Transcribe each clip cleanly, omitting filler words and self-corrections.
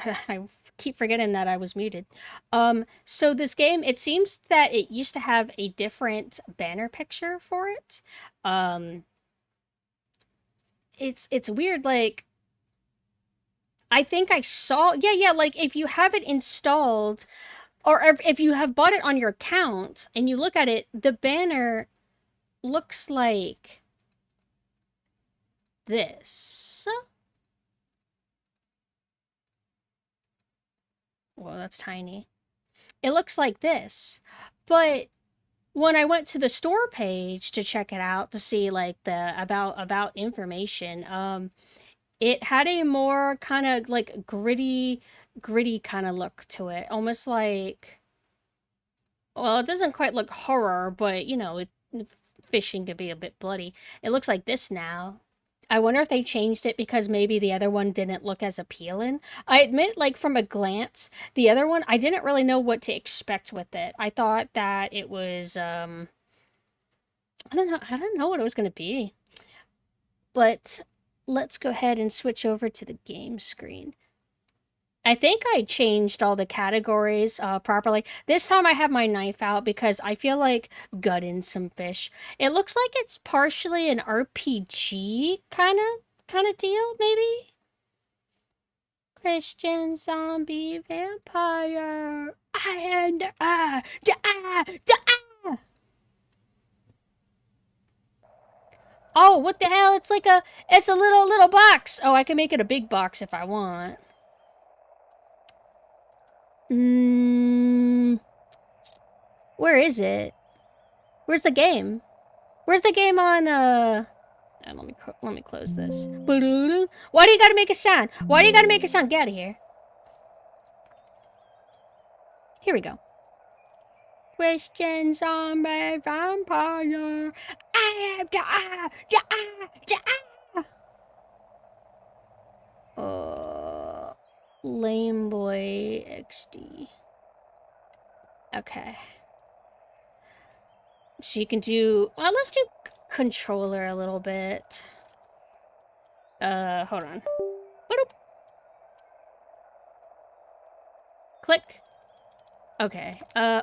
I keep forgetting that I was muted. So this game, it seems that it used to have a different banner picture for it. Um, it's weird, like, I think I saw, yeah, like, if you have it installed, or if you have bought it on your account, and you look at it, the banner looks like this. Well, that's tiny. It looks like this. But when I went to the store page to check it out to see like the about information, it had a more kind of like gritty kind of look to it. Almost like, well, it doesn't quite look horror, but you know, fishing could be a bit bloody. It looks like this now. I wonder if they changed it because maybe the other one didn't look as appealing. I admit, like, from a glance, the other one, I didn't really know what to expect with it. I thought that it was, I don't know what it was going to be. But let's go ahead and switch over to the game screen. I think I changed all the categories properly. This time I have my knife out because I feel like gutting some fish. It looks like it's partially an RPG kind of deal, maybe? Christian zombie vampire. Oh, what the hell? It's a little box. Oh, I can make it a big box if I want. Where is it? Where's the game? Where's the game on, let me close this. Why do you gotta make a sound? Why do you gotta make a sound? Get out of here. Here we go. Christian zombie vampire. Lame boy XD. Okay. So you can do, well, let's do controller a little bit. Hold on. Boop. Click. Okay. Oh!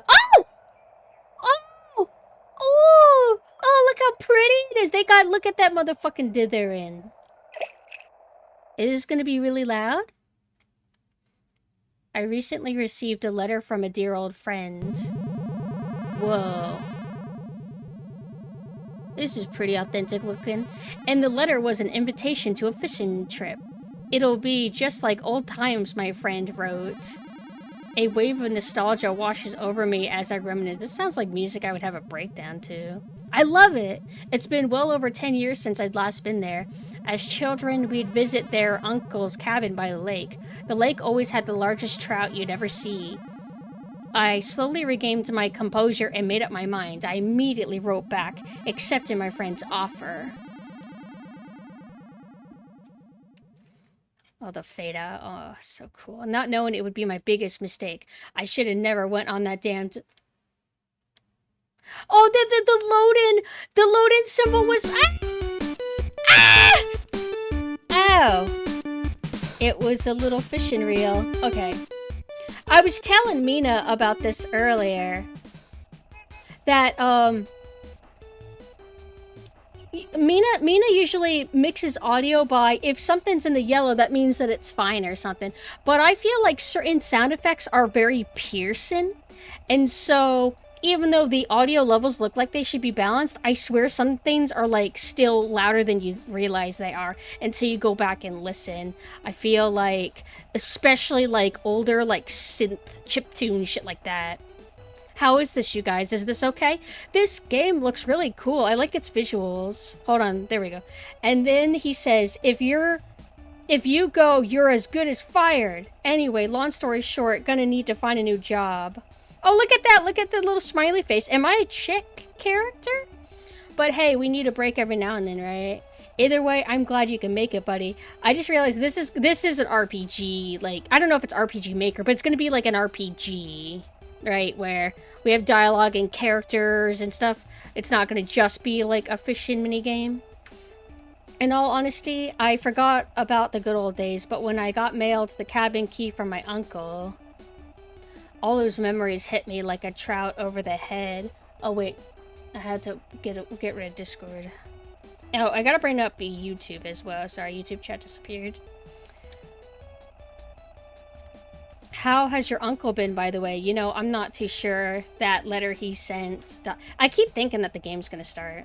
Oh! Oh! Oh, look how pretty it is. Look at that motherfucking dither in. Is this gonna be really loud? I recently received a letter from a dear old friend. Whoa. This is pretty authentic looking. And the letter was an invitation to a fishing trip. It'll be just like old times, my friend wrote. A wave of nostalgia washes over me as I reminisce. This sounds like music I would have a breakdown to. I love it! It's been well over 10 years since I'd last been there. As children, we'd visit their uncle's cabin by the lake. The lake always had the largest trout you'd ever see. I slowly regained my composure and made up my mind. I immediately wrote back, accepting my friend's offer. Oh, the fade out. Oh, so cool. Not knowing it would be my biggest mistake. I should have never went on that damn... Oh, the load-in symbol was... Oh. It was a little fishing reel. Okay. I was telling Mina about this earlier. That, Mina usually mixes audio by, if something's in the yellow, that means that it's fine or something. But I feel like certain sound effects are very piercing. And so, even though the audio levels look like they should be balanced, I swear some things are like still louder than you realize they are until you go back and listen. I feel like, especially like older, like synth, chiptune, shit like that. How is this, you guys? Is this okay? This game looks really cool. I like its visuals. Hold on, there we go. And then he says, if you go, you're as good as fired. Anyway, long story short, gonna need to find a new job. Oh, look at that. Look at the little smiley face. Am I a chick character? But hey, we need a break every now and then, right? Either way, I'm glad you can make it, buddy. I just realized this is an RPG. Like, I don't know if it's RPG Maker, but it's going to be like an RPG, right? Where we have dialogue and characters and stuff. It's not going to just be like a fishing minigame. In all honesty, I forgot about the good old days, but when I got mailed the cabin key from my uncle, all those memories hit me like a trout over the head. Oh wait, I had to get rid of Discord. Oh, I gotta bring up YouTube as well. Sorry, YouTube chat disappeared. How has your uncle been, by the way? You know, I'm not too sure. That letter he sent. I keep thinking that the game's gonna start.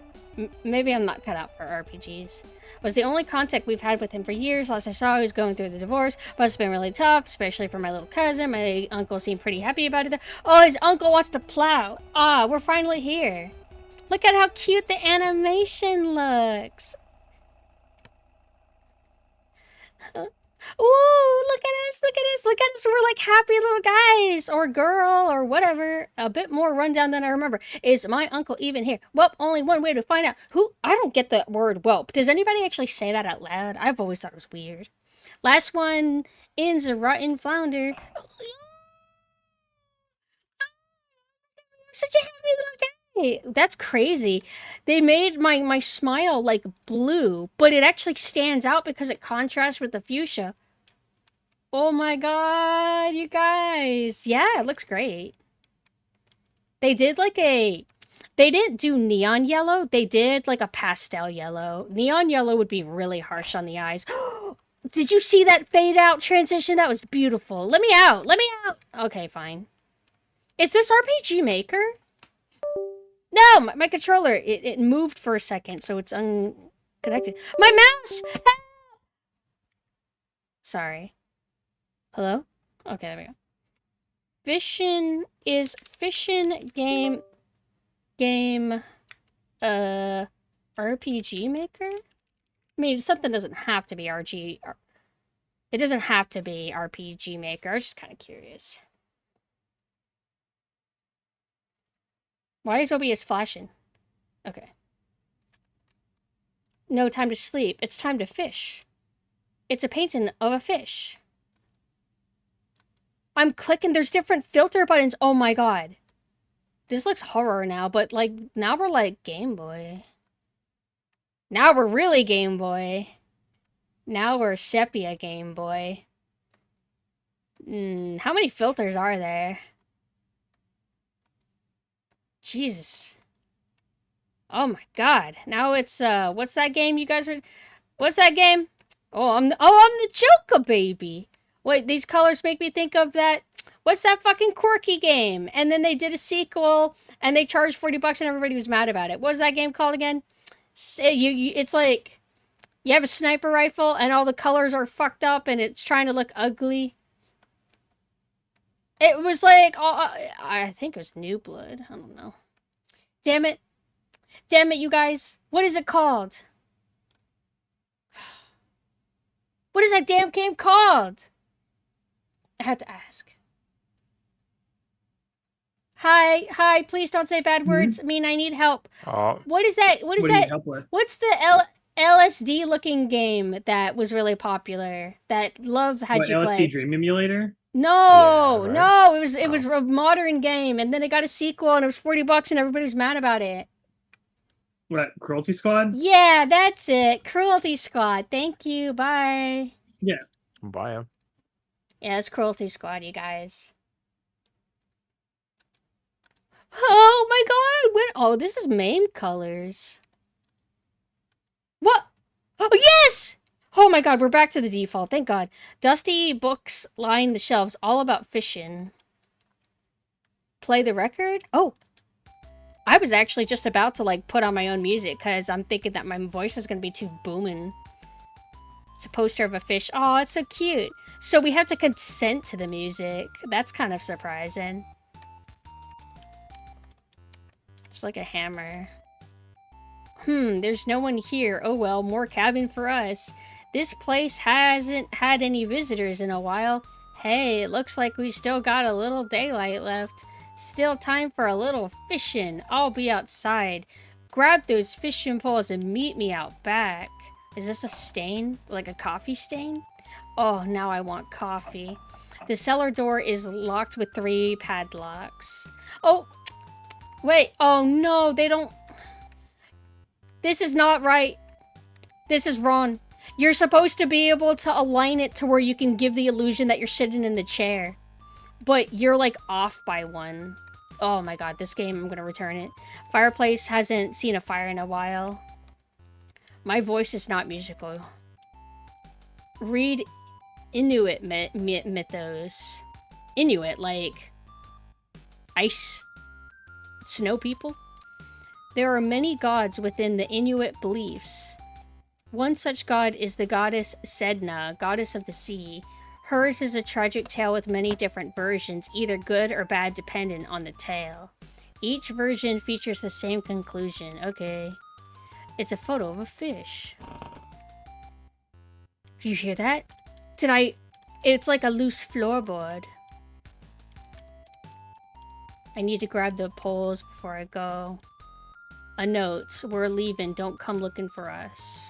Maybe I'm not cut out for RPGs. Was the only contact we've had with him for years. Last I saw, he was going through the divorce, but it's been really tough, especially for my little cousin. My uncle seemed pretty happy about it. Oh, his uncle wants to plow. Ah, we're finally here. Look at how cute the animation looks. Ooh, look at us, look at us, look at us. We're like happy little guys or girl or whatever. A bit more rundown than I remember. Is my uncle even here? Well, only one way to find out. Who? I don't get the word whelp. Does anybody actually say that out loud? I've always thought it was weird. Last one ends a rotten flounder. Such a happy little guy. That's crazy. They made my smile like blue, but it actually stands out because it contrasts with the fuchsia. Oh my god, you guys. Yeah, it looks great. They did like a... They didn't do neon yellow. They did like a pastel yellow. Neon yellow would be really harsh on the eyes. Did you see that fade out transition? That was beautiful. Let me out. Let me out. Okay, fine. Is this RPG Maker? No, my controller, it moved for a second, so it's unconnected. My mouse! Help! Sorry. Hello? Okay, there we go. Fishin' game, RPG Maker? I mean, something doesn't have to be it doesn't have to be RPG Maker. I was just kind of curious. Why is OBS flashing? Okay. No time to sleep. It's time to fish. It's a painting of a fish. I'm clicking. There's different filter buttons. Oh my god. This looks horror now, but like, now we're like Game Boy. Now we're really Game Boy. Now we're sepia Game Boy. How many filters are there? Jesus. Oh my god. Now it's what's that game you guys were What's that game? I'm the Joker baby. Wait, these colors make me think of that what's that fucking quirky game? And then they did a sequel and they charged $40 and everybody was mad about it. What was that game called again? It's like you have a sniper rifle and all the colors are fucked up and it's trying to look ugly. It was like, I think it was New Blood. I don't know. Damn it. Damn it, you guys. What is it called? What is that damn game called? I had to ask. Hi, please don't say bad words. I mean, I need help. What is that? What is that? What's the LSD looking game that was really popular that Love had you play? LSD Dream Emulator? No, yeah, right? No, it was a modern game, and then it got a sequel, and it was $40, and everybody was mad about it. What, Cruelty Squad? Yeah, that's it. Cruelty Squad. Thank you. Bye. Yeah. Bye. Yeah, it's Cruelty Squad, you guys. Oh my god! Oh, this is MAME colors. What? Oh, yes! Oh my god, we're back to the default. Thank god. Dusty books line the shelves, all about fishing. Play the record? Oh. I was actually just about to, like, put on my own music, because I'm thinking that my voice is going to be too booming. It's a poster of a fish. Oh, it's so cute. So we have to consent to the music. That's kind of surprising. It's like a hammer. There's no one here. Oh well, more cabin for us. This place hasn't had any visitors in a while. Hey, it looks like we still got a little daylight left. Still time for a little fishing. I'll be outside. Grab those fishing poles and meet me out back. Is this a stain? Like a coffee stain? Oh, now I want coffee. The cellar door is locked with 3 padlocks. Oh! Wait, oh no, they don't... This is not right. This is wrong. You're supposed to be able to align it to where you can give the illusion that you're sitting in the chair. But you're like off by one. Oh my god, this game, I'm gonna return it. Fireplace hasn't seen a fire in a while. My voice is not musical. Read Inuit mythos. Inuit, like ice, snow people? There are many gods within the Inuit beliefs. One such god is the goddess Sedna, goddess of the sea. Hers is a tragic tale with many different versions, either good or bad dependent on the tale. Each version features the same conclusion. Okay. It's a photo of a fish. You hear that? It's like a loose floorboard. I need to grab the poles before I go. A note. We're leaving. Don't come looking for us.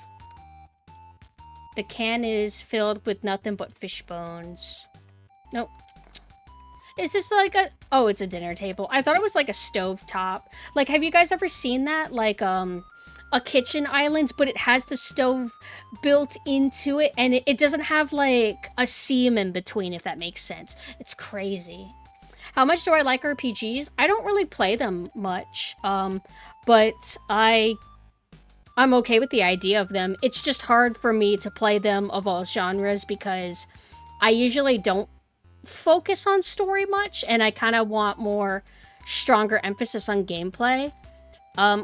The can is filled with nothing but fish bones. Nope. Is this like a... Oh, it's a dinner table. I thought it was like a stove top. Like, have you guys ever seen that? Like, a kitchen island, but it has the stove built into it, and it doesn't have, like, a seam in between, if that makes sense. It's crazy. How much do I like RPGs? I don't really play them much, but I'm okay with the idea of them. It's just hard for me to play them of all genres because I usually don't focus on story much, and I kind of want more stronger emphasis on gameplay.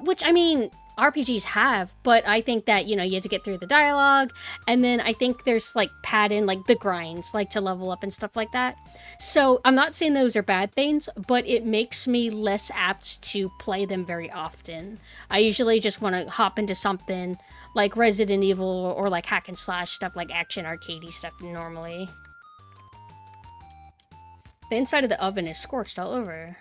Which, I mean, RPGs have, but I think that, you know, you have to get through the dialogue, and then I think there's, like, pattern, like, the grinds, like, to level up and stuff like that. So, I'm not saying those are bad things, but it makes me less apt to play them very often. I usually just want to hop into something like Resident Evil or, like, hack and slash stuff, like action arcadey stuff normally. The inside of the oven is scorched all over.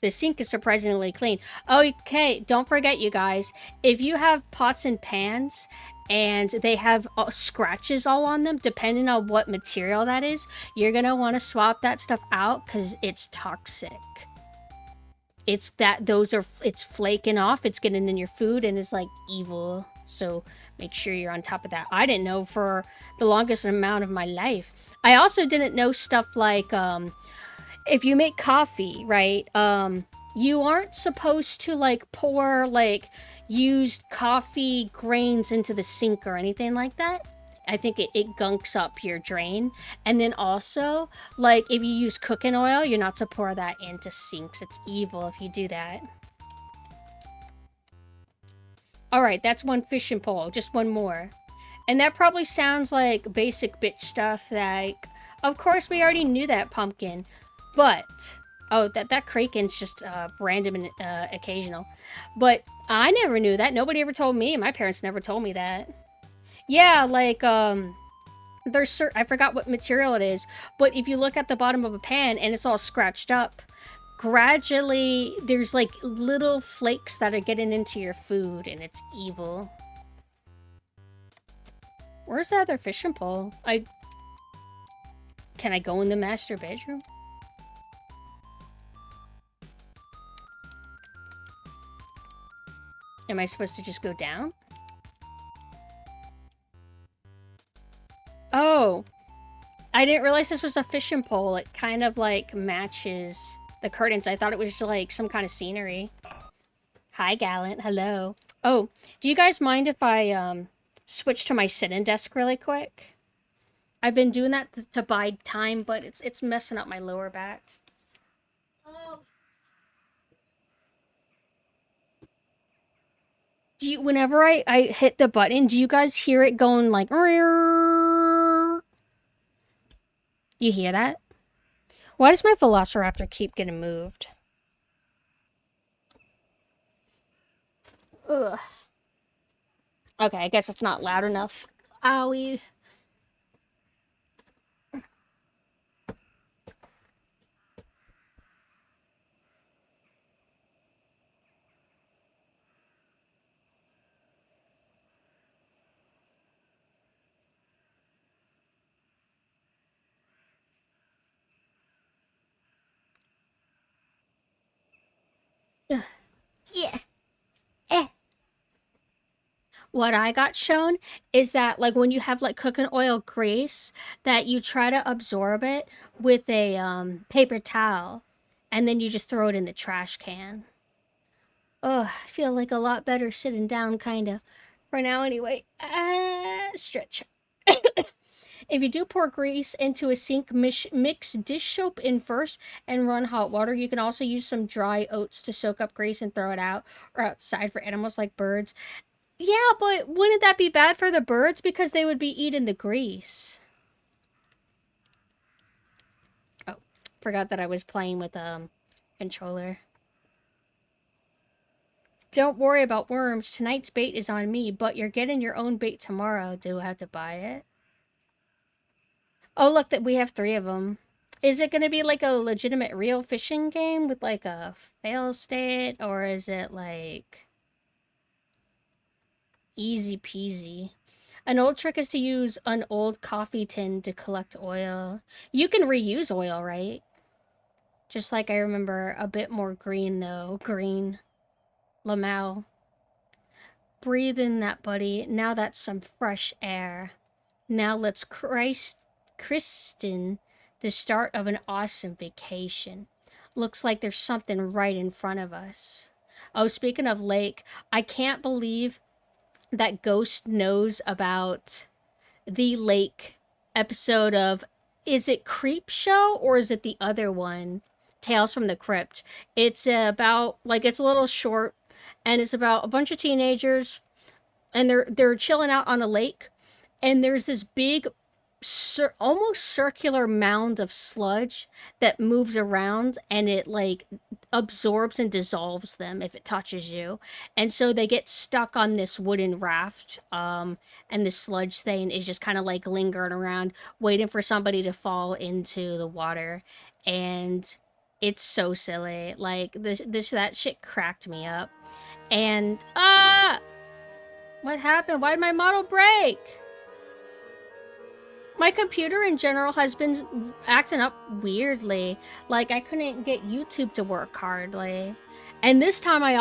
The sink is surprisingly clean. Okay, don't forget, you guys, if you have pots and pans and they have scratches all on them, depending on what material that is, you're gonna want to swap that stuff out because it's toxic. It's flaking off, it's getting in your food, and it's like evil. So make sure you're on top of that. I didn't know for the longest amount of my life. I also didn't know stuff like, if you make coffee, right, you aren't supposed to, like, pour, like, used coffee grains into the sink or anything like that. I think it gunks up your drain. And then also, like, if you use cooking oil, you're not to pour that into sinks. It's evil if you do that. Alright, that's one fishing pole. Just one more. And that probably sounds like basic bitch stuff, like, of course we already knew that, Pumpkin. But, oh, that Kraken's just random and occasional. But I never knew that. Nobody ever told me. My parents never told me that. Yeah, like, there's I forgot what material it is, but if you look at the bottom of a pan and it's all scratched up, gradually there's, like, little flakes that are getting into your food, and it's evil. Where's the other fishing pole? Can I go in the master bedroom? Am I supposed to just go down? Oh, I didn't realize this was a fishing pole. It kind of, like, matches the curtains. I thought it was, like, some kind of scenery. Hi, Gallant. Hello. Oh, do you guys mind if I, switch to my sit-in desk really quick? I've been doing that to buy time, but it's messing up my lower back. Whenever I hit the button, do you guys hear it going like... You hear that? Why does my Velociraptor keep getting moved? Ugh. Okay, I guess it's not loud enough. Owie. Ugh. Yeah. Eh. What I got shown is that like when you have like cooking oil grease, that you try to absorb it with a paper towel, and then you just throw it in the trash can. Ugh, I feel like a lot better sitting down, kinda. For now, anyway. Stretch. If you do pour grease into a sink, mix dish soap in first and run hot water. You can also use some dry oats to soak up grease and throw it out or outside for animals like birds. Yeah, but wouldn't that be bad for the birds because they would be eating the grease? Oh, forgot that I was playing with controller. Don't worry about worms. Tonight's bait is on me, but you're getting your own bait tomorrow. Do I have to buy it? Oh, look, that we have 3 of them. Is it going to be like a legitimate real fishing game with like a fail state, or is it like easy peasy? An old trick is to use an old coffee tin to collect oil. You can reuse oil, right? Just like I remember a bit more green though. Green. Lamau. Breathe in that, buddy. Now that's some fresh air. Now let's christen the start of an awesome vacation. Looks like there's something right in front of us. Oh, speaking of lake, I can't believe that Ghost knows about the lake episode of, is it Creep Show or is it the other one? Tales from the Crypt. It's about, like, it's a little short, and it's about a bunch of teenagers, and they're chilling out on a lake, and there's this big almost circular mound of sludge that moves around, and it like absorbs and dissolves them if it touches you, and so they get stuck on this wooden raft, and the sludge thing is just kind of like lingering around waiting for somebody to fall into the water. And it's so silly. Like that shit cracked me up. And what happened? Why did my model break? My computer in general has been acting up weirdly. Like, I couldn't get YouTube to work hardly. And this time I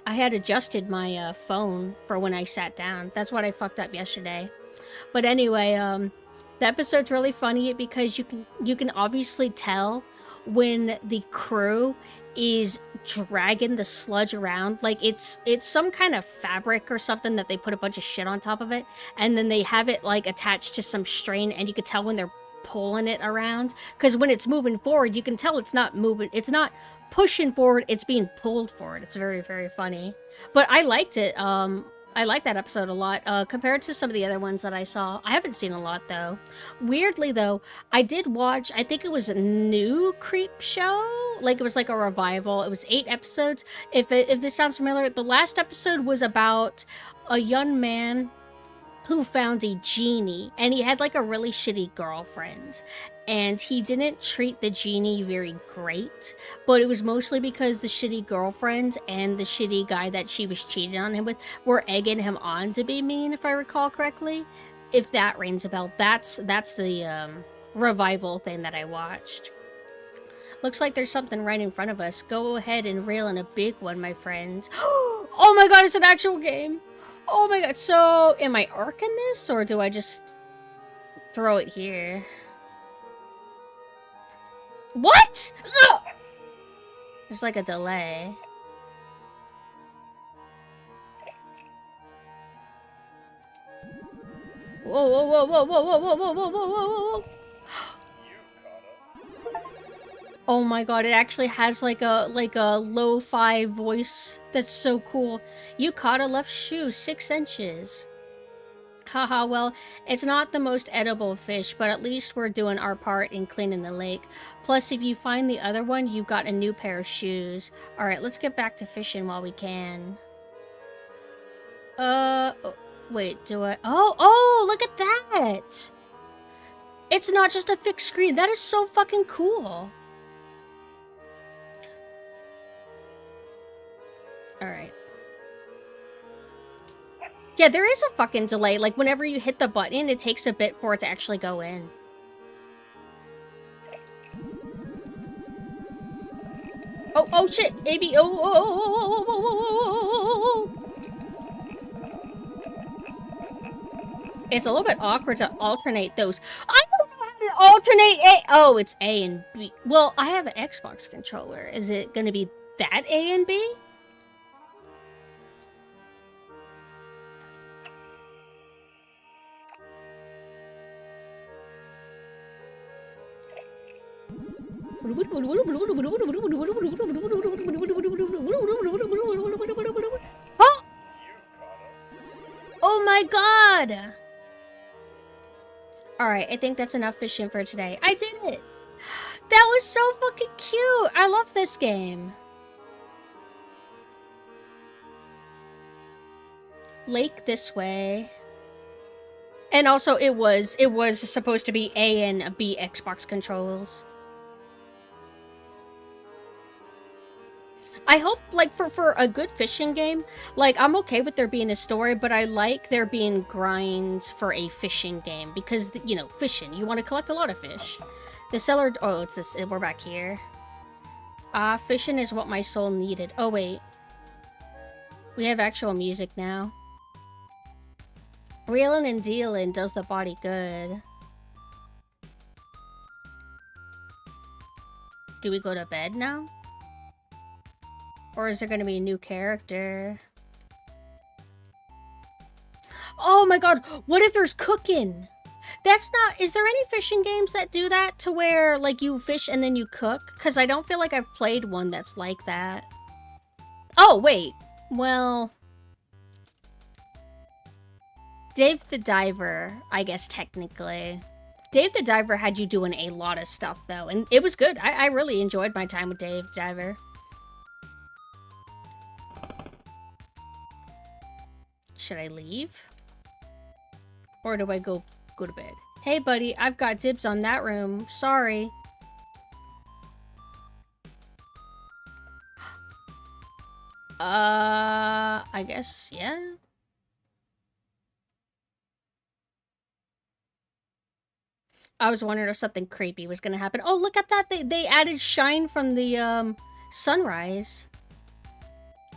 had adjusted my phone for when I sat down. That's what I fucked up yesterday. But anyway, the episode's really funny because you can obviously tell when the crew is dragging the sludge around. Like, it's some kind of fabric or something that they put a bunch of shit on top of it, and then they have it like attached to some string, and you can tell when they're pulling it around, because when it's moving forward you can tell it's not moving, it's not pushing forward, it's being pulled forward. It's very, very funny. But I liked it. I like that episode a lot, compared to some of the other ones that I saw. I haven't seen a lot, though. Weirdly, though, I did watch, I think it was a new Creep Show? Like, it was like a revival. It was 8 episodes. If this sounds familiar, the last episode was about a young man who found a genie, and he had like a really shitty girlfriend, and he didn't treat the genie very great, but it was mostly because the shitty girlfriend and the shitty guy that she was cheating on him with were egging him on to be mean, if I recall correctly. If that rings a bell, that's the revival thing that I watched. Looks like there's something right in front of us. Go ahead and reel in a big one, my friend. Oh my god, it's an actual game! Oh my god, so am I arcing this, or do I just throw it here? What? Ugh! There's like a delay. Whoa, whoa, whoa, whoa, whoa, whoa, whoa, whoa, whoa, whoa, whoa, whoa. Oh my god, it actually has like a lo-fi voice. That's so cool. You caught a left shoe, 6 inches. Haha, well, it's not the most edible fish, but at least we're doing our part in cleaning the lake. Plus, if you find the other one, you've got a new pair of shoes. Alright, let's get back to fishing while we can. Wait, do I... Oh, look at that! It's not just a fixed screen. That is so fucking cool. Alright. Yeah, there is a fucking delay. Like, whenever you hit the button, it takes a bit for it to actually go in. Oh shit! AB, oh. It's a little bit awkward to alternate those. I don't know how to alternate A. Oh, it's A and B. Well, I have an Xbox controller. Is it going to be that A and B? Oh! Oh my god! Alright, I think that's enough fishing for today. I did it! That was so fucking cute! I love this game. Lake this way. And also, it was supposed to be A and B Xbox controls. I hope, like, for a good fishing game, like, I'm okay with there being a story, but I like there being grinds for a fishing game. Because, you know, fishing, you want to collect a lot of fish. The seller... Oh, it's this... We're back here. Fishing is what my soul needed. Oh, wait. We have actual music now. Reeling and dealing does the body good. Do we go to bed now? Or is there gonna be a new character? Oh my god, what if there's cooking? That's not... Is there any fishing games that do that to where, like, you fish and then you cook? Because I don't feel like I've played one that's like that. Oh, wait. Well... Dave the Diver, I guess, technically. Dave the Diver had you doing a lot of stuff, though, and it was good. I really enjoyed my time with Dave the Diver. Should I leave? Or do I go to bed? Hey, buddy, I've got dibs on that room. Sorry. I guess, yeah. I was wondering if something creepy was gonna happen. Oh, look at that! They added shine from the sunrise.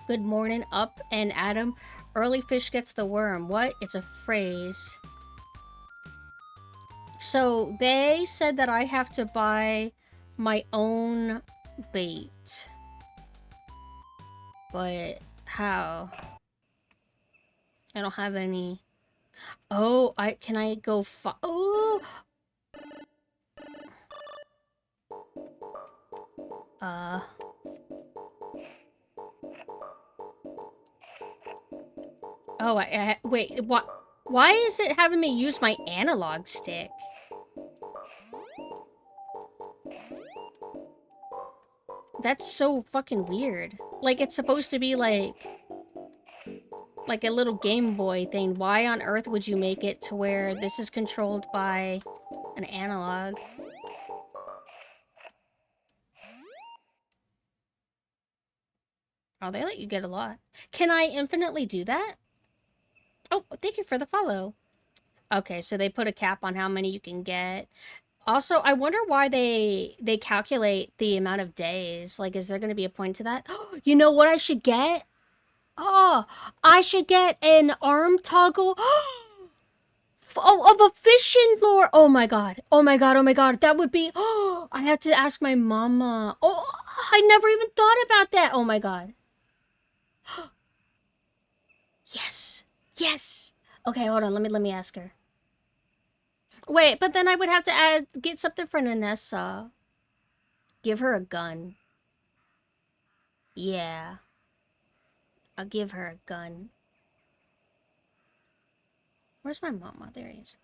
Good morning, up and Adam. Early fish gets the worm. What? It's a phrase. So they said that I have to buy my own bait. But how? I don't have any. Oh, can I go oh! Oh, wait, what? Why is it having me use my analog stick? That's so fucking weird. Like, it's supposed to be like a little Game Boy thing. Why on earth would you make it to where this is controlled by an analog? Oh, they let you get a lot. Can I infinitely do that? Oh, thank you for the follow. Okay, so they put a cap on how many you can get. Also, I wonder why they calculate the amount of days. Like, is there going to be a point to that? You know what I should get? Oh, I should get an arm toggle of a fishing lure. Oh my god. Oh my god. Oh my god. That would be... I have to ask my mama. Oh, I never even thought about that. Oh my god. Yes. Yes. Okay, hold on. Let me ask her. Wait, but then I would have to get something for Nanessa. Give her a gun. Yeah. I'll give her a gun. Where's my mama? There he is.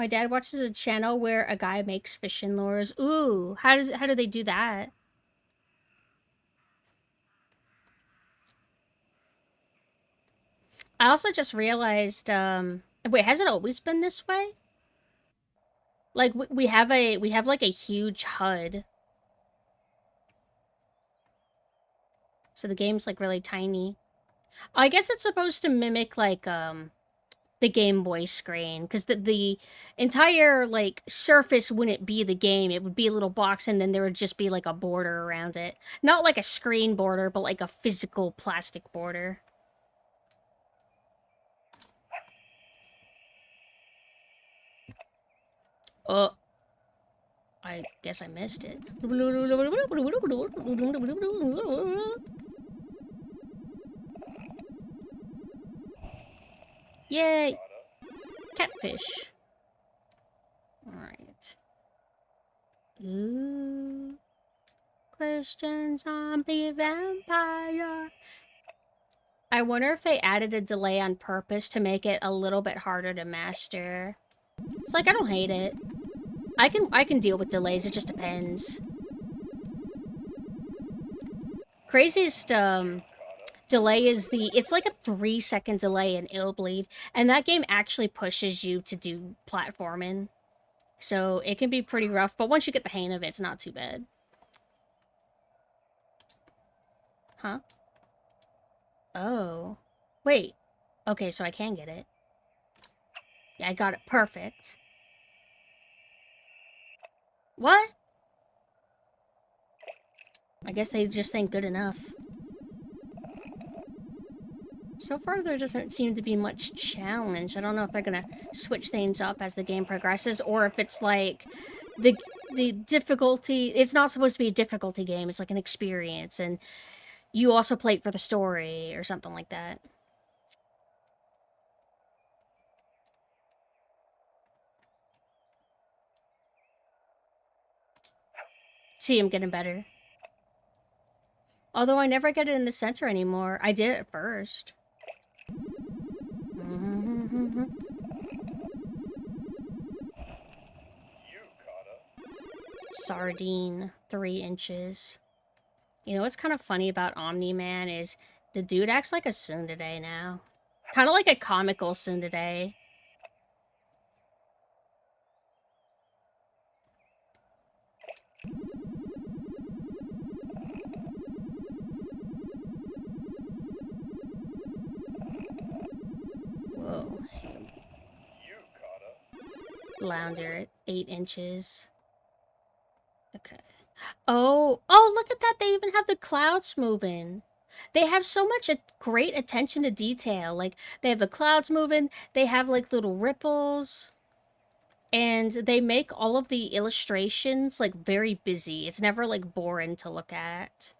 My dad watches a channel where a guy makes fishing lures. Ooh, how do they do that? I also just realized, wait, has it always been this way? Like we have like a huge HUD. So the game's like really tiny. I guess it's supposed to mimic like the Game Boy screen, because the entire like surface wouldn't be the game. It would be a little box, and then there would just be like a border around it. Not like a screen border, but like a physical plastic border. Oh, I guess I missed it. Yay! Catfish. Alright. Ooh. Christian zombie vampire. I wonder if they added a delay on purpose to make it a little bit harder to master. It's like, I don't hate it. I can deal with delays, it just depends. Craziest delay is it's like a 3-second delay in Illbleed, and that game actually pushes you to do platforming. So it can be pretty rough, but once you get the hang of it, it's not too bad. Huh? Oh. Wait. Okay, so I can get it. Yeah, I got it perfect. What? I guess they just think good enough. So far, there doesn't seem to be much challenge. I don't know if they're gonna switch things up as the game progresses, or if it's like the difficulty. It's not supposed to be a difficulty game. It's like an experience, and you also play it for the story or something like that. See, I'm getting better. Although I never get it in the center anymore. I did it at first. Sardine, 3 inches. You know what's kind of funny about Omni-Man is the dude acts like a tsundere now. Kind of like a comical tsundere. Whoa. Lounder at 8 inches. Okay. Oh, look at that. They even have the clouds moving. They have so much great attention to detail. Like, they have the clouds moving. They have, like, little ripples. And they make all of the illustrations, like, very busy. It's never, like, boring to look at.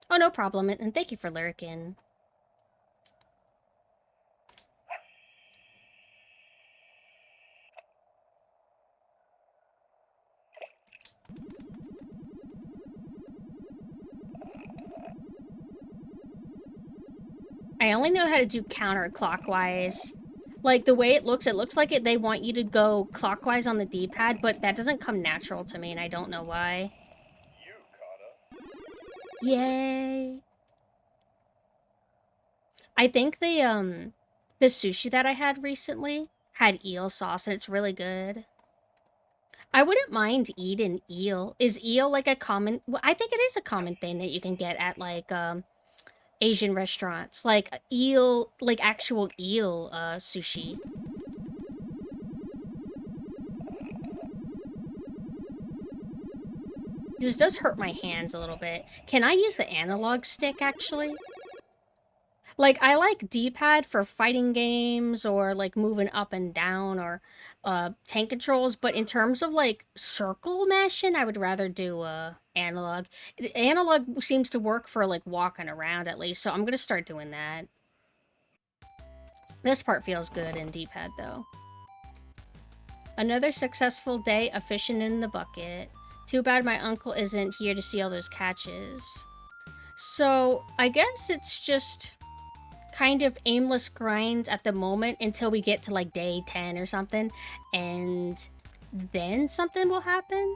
Oh, no problem. And thank you for lurking. I only know how to do counterclockwise. Like, the way it looks like they want you to go clockwise on the D-pad, but that doesn't come natural to me, and I don't know why. Yay! I think the sushi that I had recently had eel sauce, and it's really good. I wouldn't mind eating eel. Is eel like a common... Well, I think it is a common thing that you can get at, like, Asian restaurants. Like, eel... Like, actual eel, sushi. This does hurt my hands a little bit. Can I use the analog stick, actually? Like, I like D-pad for fighting games or, like, moving up and down or tank controls, but in terms of, like, circle mashing, I would rather do analog. Analog seems to work for, like, walking around, at least, so I'm gonna start doing that. This part feels good in D-pad, though. Another successful day of fishing in the bucket. Too bad my uncle isn't here to see all those catches. So, I guess it's just... kind of aimless grinds at the moment until we get to like day 10 or something, and then something will happen.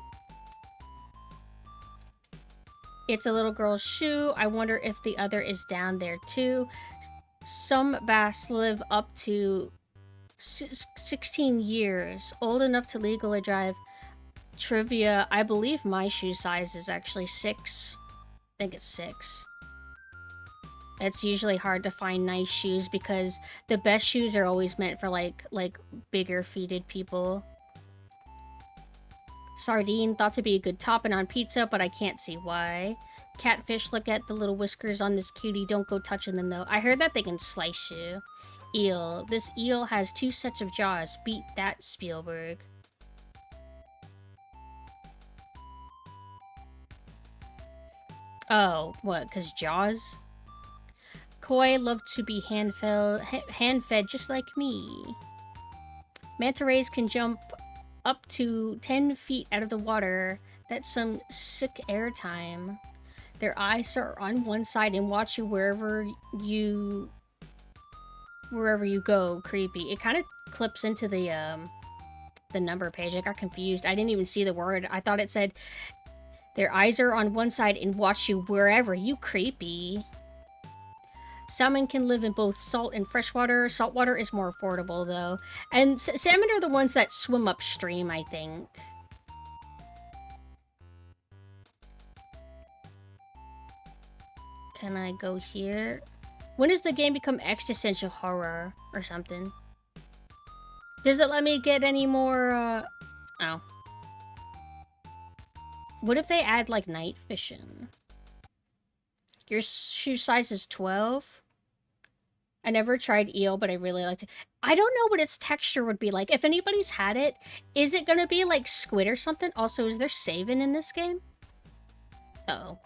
It's a little girl's shoe. I wonder if the other is down there too. Some bass live up to 16 years, old enough to legally drive. Trivia, I believe my shoe size is actually 6. I think it's 6. It's usually hard to find nice shoes because the best shoes are always meant for like bigger feeted people. Sardine, thought to be a good topping on pizza, but I can't see why. Catfish, look at the little whiskers on this cutie. Don't go touching them though. I heard that they can slice you. Eel. This eel has 2 sets of jaws. Beat that, Spielberg. Oh, what? 'Cause jaws? Koi love to be hand-fed just like me. Manta rays can jump up to 10 feet out of the water. That's some sick airtime. Their eyes are on one side and watch you wherever you go. Creepy. It kind of clips into the number page. I got confused. I didn't even see the word. I thought it said their eyes are on one side and watch you wherever you. Creepy. Salmon can live in both salt and freshwater. Saltwater is more affordable though. And salmon are the ones that swim upstream, I think. Can I go here? When does the game become existential horror or something? Does it let me get any more, Oh. What if they add, like, night vision? Your shoe size is 12? I never tried eel, but I really liked it. I don't know what its texture would be like. If anybody's had it, is it gonna be like squid or something? Also, is there saving in this game? Uh-oh.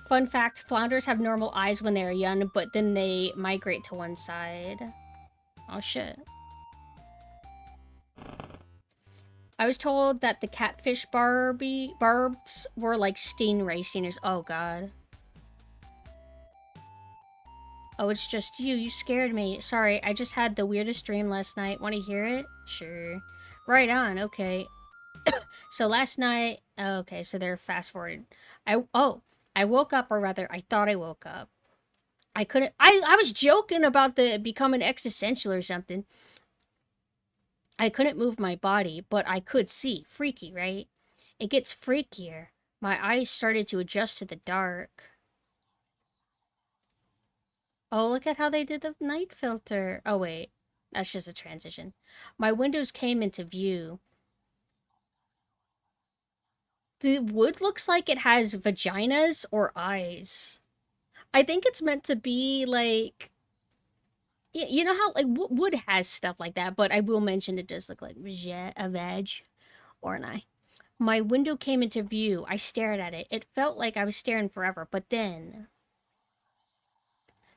Fun fact, flounders have normal eyes when they are young, but then they migrate to one side. Oh shit. I was told that the catfish barbs were like stingers. Oh god. Oh, it's just you. You scared me. Sorry, I just had the weirdest dream last night. Want to hear it? Sure. Right on, okay. So last night... Okay, so they're fast-forwarded. I woke up, or rather, I thought I woke up. I couldn't... I was joking about the becoming existential or something. I couldn't move my body, but I could see. Freaky, right? It gets freakier. My eyes started to adjust to the dark. Oh, look at how they did the night filter. Oh, wait. That's just a transition. My windows came into view. The wood looks like it has vaginas or eyes. I think it's meant to be like... You know how like wood has stuff like that, but I will mention it does look like a veg or an eye. My window came into view. I stared at it. It felt like I was staring forever, but then...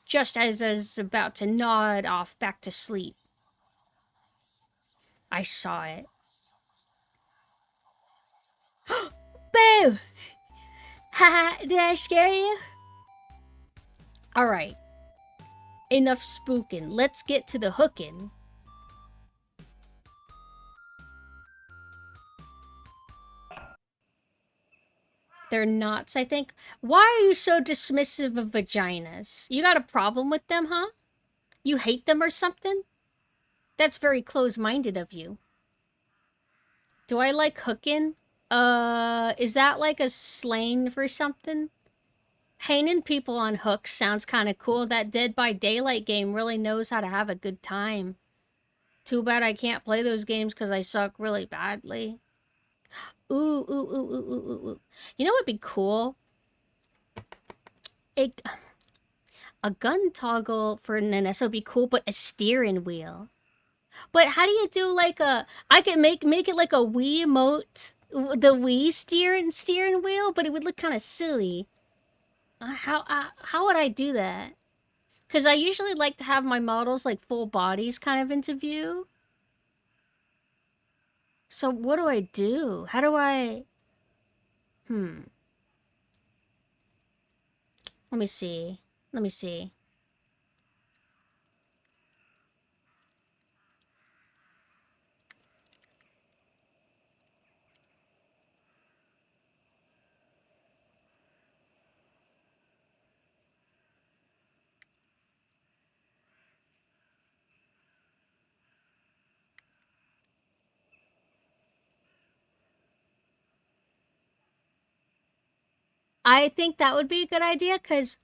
Just as I was about to nod off back to sleep, I saw it. Boo! Haha, did I scare you? Alright. Enough spooking. Let's get to the hooking. They're knots, I think. Why are you so dismissive of vaginas? You got a problem with them, huh? You hate them or something? That's very close-minded of you. Do I like hooking? Is that like a slang for something? Hanging people on hooks sounds kind of cool. That Dead by Daylight game really knows how to have a good time. Too bad I can't play those games because I suck really badly. Ooh, ooh, ooh, ooh, ooh, ooh, ooh. You know what'd be cool? A gun toggle for an NS would be cool, but a steering wheel. But how do you do like a... I could make it like a Wii emote, the Wii steering wheel, but it would look kind of silly. How would I do that? Because I usually like to have my models like full bodies kind of into view. So what do I do? How do I... Let me see. Let me see. I think that would be a good idea because,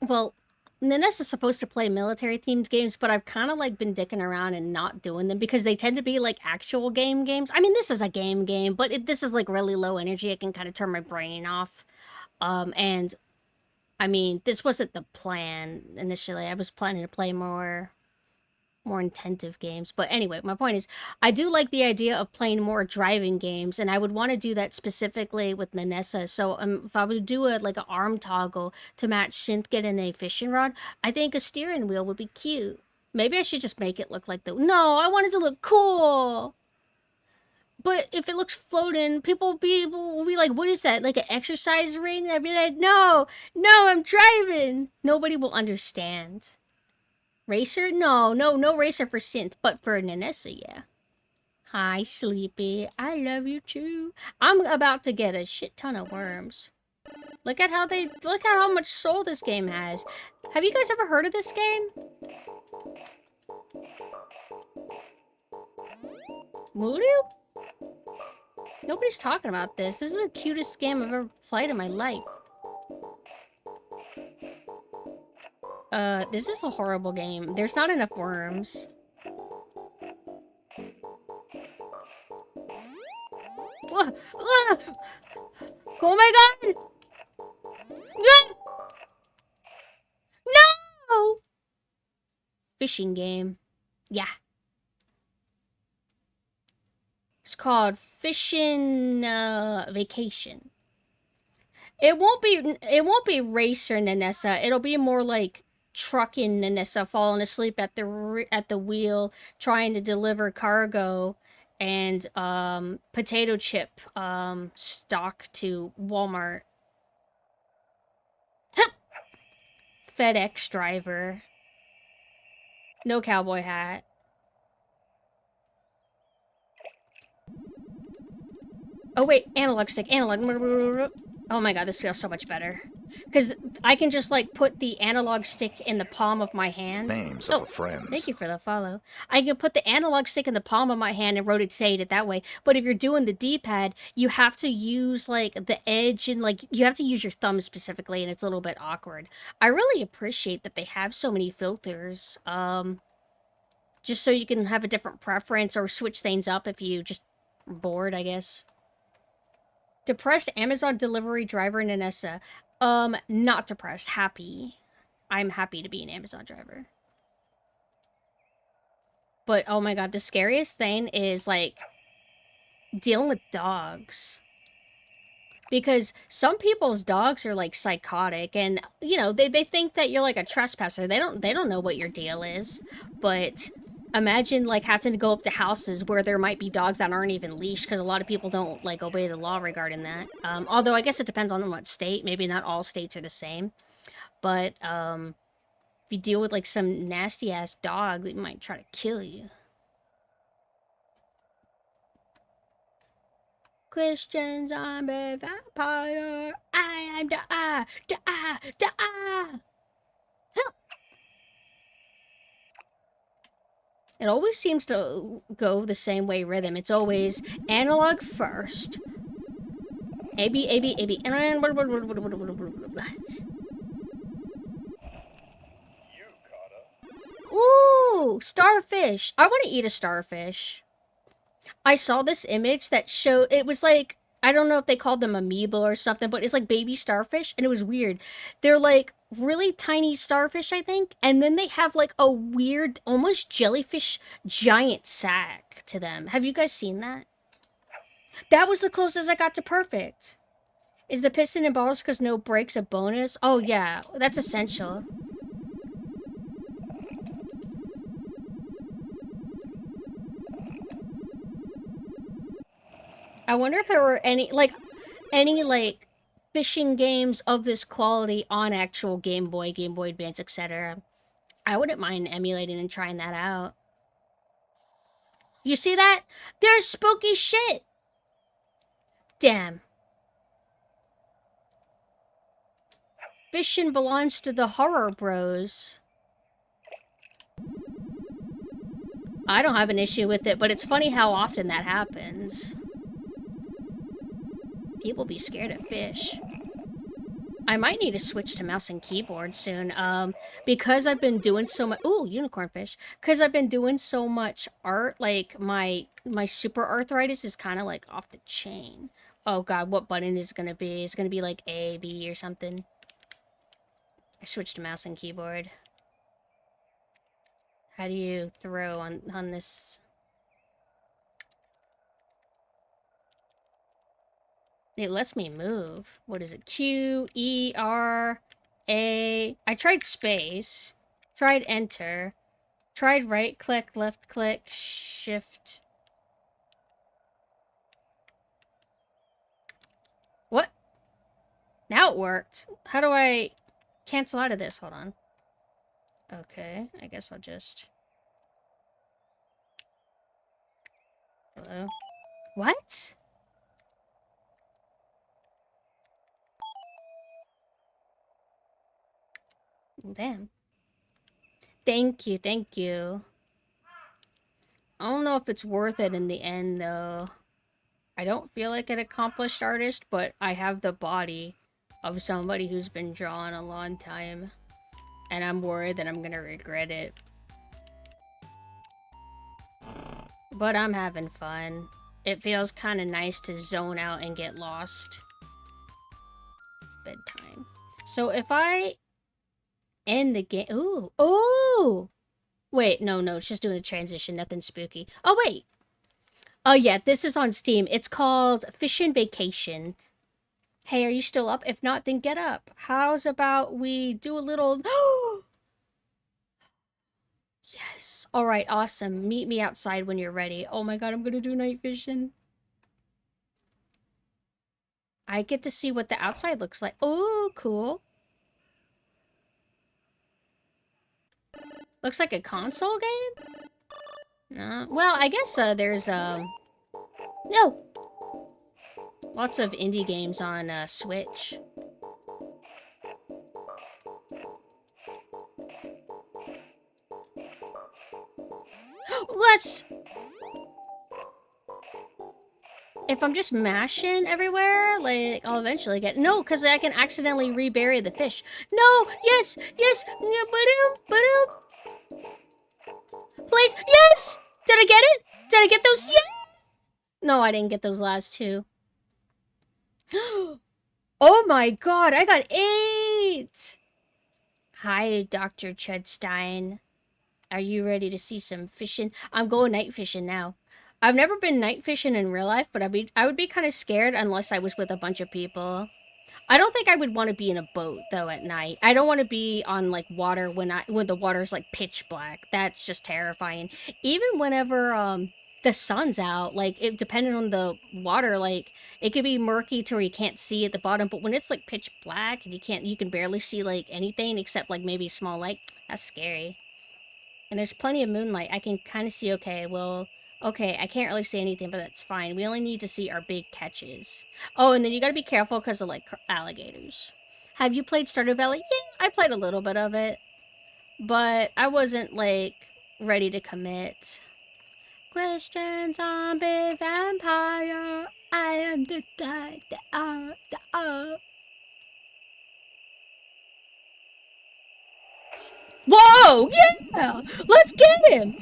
well, Nanessa's supposed to play military themed games, but I've kind of like been dicking around and not doing them because they tend to be like actual games. I mean, this is a game, but this is like really low energy. It can kind of turn my brain off. And I mean, this wasn't the plan initially. I was planning to play more intensive games. But anyway, my point is, I do like the idea of playing more driving games, and I would want to do that specifically with Nanessa. So if I would do like an arm toggle to match Synth getting a fishing rod, I think a steering wheel would be cute. Maybe I should just make it look like the... No, I want it to look cool! But if it looks floating, people will be like, what is that? Like an exercise ring? I'd be like, no, I'm driving! Nobody will understand. Racer? No racer for Synth, but for Nanessa, yeah. Hi, Sleepy. I love you too. I'm about to get a shit ton of worms. Look at how much soul this game has. Have you guys ever heard of this game? Voodoo? Nobody's talking about this. This is the cutest game I've ever played in my life. This is a horrible game. There's not enough worms. Oh my god! No! Fishing game. Yeah. It's called Fishing Vacation. It won't be Racer Nanessa. It'll be more like trucking Nanessa falling asleep at the wheel trying to deliver cargo and potato chip stock to Walmart. FedEx driver. No cowboy hat. Oh wait, analog stick, analog. Oh my god, this feels so much better. Because I can just, like, put the analog stick in the palm of my hand. Names of friends. Thank you for the follow. I can put the analog stick in the palm of my hand and rotate it that way. But if you're doing the D-pad, you have to use, like, the edge and, like, you have to use your thumb specifically, and it's a little bit awkward. I really appreciate that they have so many filters. Just so you can have a different preference or switch things up if you just are bored, I guess. Depressed Amazon delivery driver Nanessa. Not depressed. Happy. I'm happy to be an Amazon driver. But, oh my god, the scariest thing is, like, dealing with dogs. Because some people's dogs are, like, psychotic, and, you know, they think that you're, like, a trespasser. They don't know what your deal is. But imagine, like, having to go up to houses where there might be dogs that aren't even leashed, because a lot of people don't, like, obey the law regarding that. Although I guess it depends on what state. Maybe not all states are the same. But, if you deal with, like, some nasty-ass dog, they might try to kill you. Christian zombie vampire, I am Help! It always seems to go the same way rhythm. It's always analog first. A, B, A, B, A, B. And then... Ooh! Starfish! I want to eat a starfish. I saw this image that showed... It was like... I don't know if they called them amoeba or something, but it's like baby starfish, and it was weird. They're like really tiny starfish, I think, and then they have like a weird, almost jellyfish giant sack to them. Have you guys seen that? That was the closest I got to perfect. Is the piston and bottles because no brakes a bonus? Oh yeah, that's essential. I wonder if there were any fishing games of this quality on actual Game Boy, Game Boy Advance, etc. I wouldn't mind emulating and trying that out. You see that? There's spooky shit! Damn. Fishing belongs to the horror bros. I don't have an issue with it, but it's funny how often that happens. People be scared of fish. I might need to switch to mouse and keyboard soon, because I've been doing so much— ooh, unicorn fish. Because I've been doing so much art, like, my super arthritis is kind of, like, off the chain. Oh god, what button is it gonna be? It's gonna be, like, A, B, or something. I switched to mouse and keyboard. How do you throw on this? It lets me move. What is it? Q, E, R, A. I tried space. Tried enter. Tried right click, left click, shift. What? Now it worked. How do I cancel out of this? Hold on. Okay, I guess I'll just... Hello? What? Damn. Thank you, thank you. I don't know if it's worth it in the end, though. I don't feel like an accomplished artist, but I have the body of somebody who's been drawing a long time. And I'm worried that I'm gonna regret it. But I'm having fun. It feels kind of nice to zone out and get lost. Bedtime. So if I end the game... Ooh! Ooh! Wait, no, it's just doing a transition. Nothing spooky. Oh, wait! Oh, yeah, this is on Steam. It's called Fishin' Vacation. Hey, are you still up? If not, then get up. How's about we do a little... Yes. All right, awesome. Meet me outside when you're ready. Oh my god, I'm gonna do night fishing. I get to see what the outside looks like. Oh, cool. Looks like a console game? No. Well, I guess there's no! Lots of indie games on Switch. Let's... If I'm just mashing everywhere, like, I'll eventually get... No, because I can accidentally rebury the fish. No! Yes! Yes! Please! Yes! Did I get it? Did I get those? Yes! No, I didn't get those last two. Oh my god, I got 8! Hi, Dr. Chudstein. Are you ready to see some fishing? I'm going night fishing now. I've never been night fishing in real life, but I would be kind of scared unless I was with a bunch of people. I don't think I would want to be in a boat though at night. I don't want to be on like water when the water's like pitch black. That's just terrifying. Even whenever the sun's out, like it depending on the water, like it could be murky to where you can't see at the bottom, but when it's like pitch black and you can barely see like anything except like maybe small light, that's scary. And there's plenty of moonlight. I can kind of see, okay, well, okay, I can't really see anything, but that's fine. We only need to see our big catches. Oh, and then you gotta be careful because of, like, alligators. Have you played Stardew Valley? Yeah, I played a little bit of it. But I wasn't, like, ready to commit. Christian zombie vampire, I am the guy, Whoa! Yeah! Let's get him!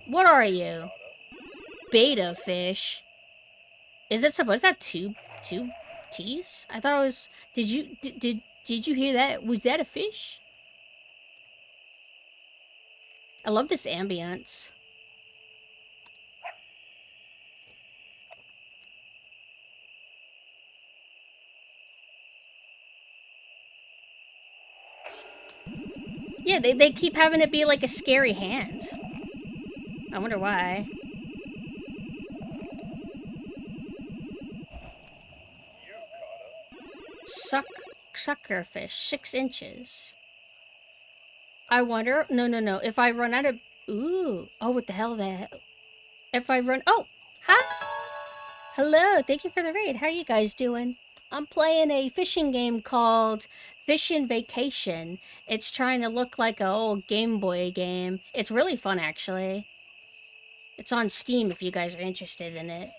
What are you? Beta fish. Is it supposed to have two T's? I thought it was... Did you hear that? Was that a fish? I love this ambience. Yeah, they keep having it be like a scary hand. I wonder why. Suckerfish, 6 inches. I wonder, no, if I run out of, ooh, oh, what the hell that, if I run, oh, hi, hello, thank you for the raid, how are you guys doing? I'm playing a fishing game called Fishin' Vacation. It's trying to look like a old Game Boy game. It's really fun, actually. It's on Steam if you guys are interested in it.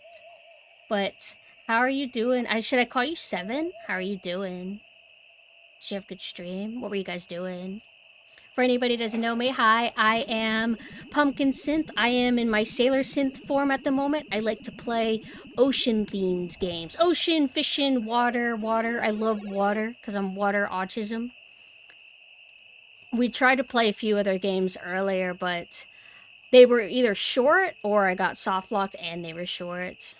But, how are you doing? Should I call you Seven? How are you doing? Did you have a good stream? What were you guys doing? For anybody who doesn't know me, hi, I am PumpkinSynth. I am in my Sailor Synth form at the moment. I like to play ocean-themed games. Ocean, fishing, water. I love water because I'm water autism. We tried to play a few other games earlier, but they were either short or I got soft-locked and they were short.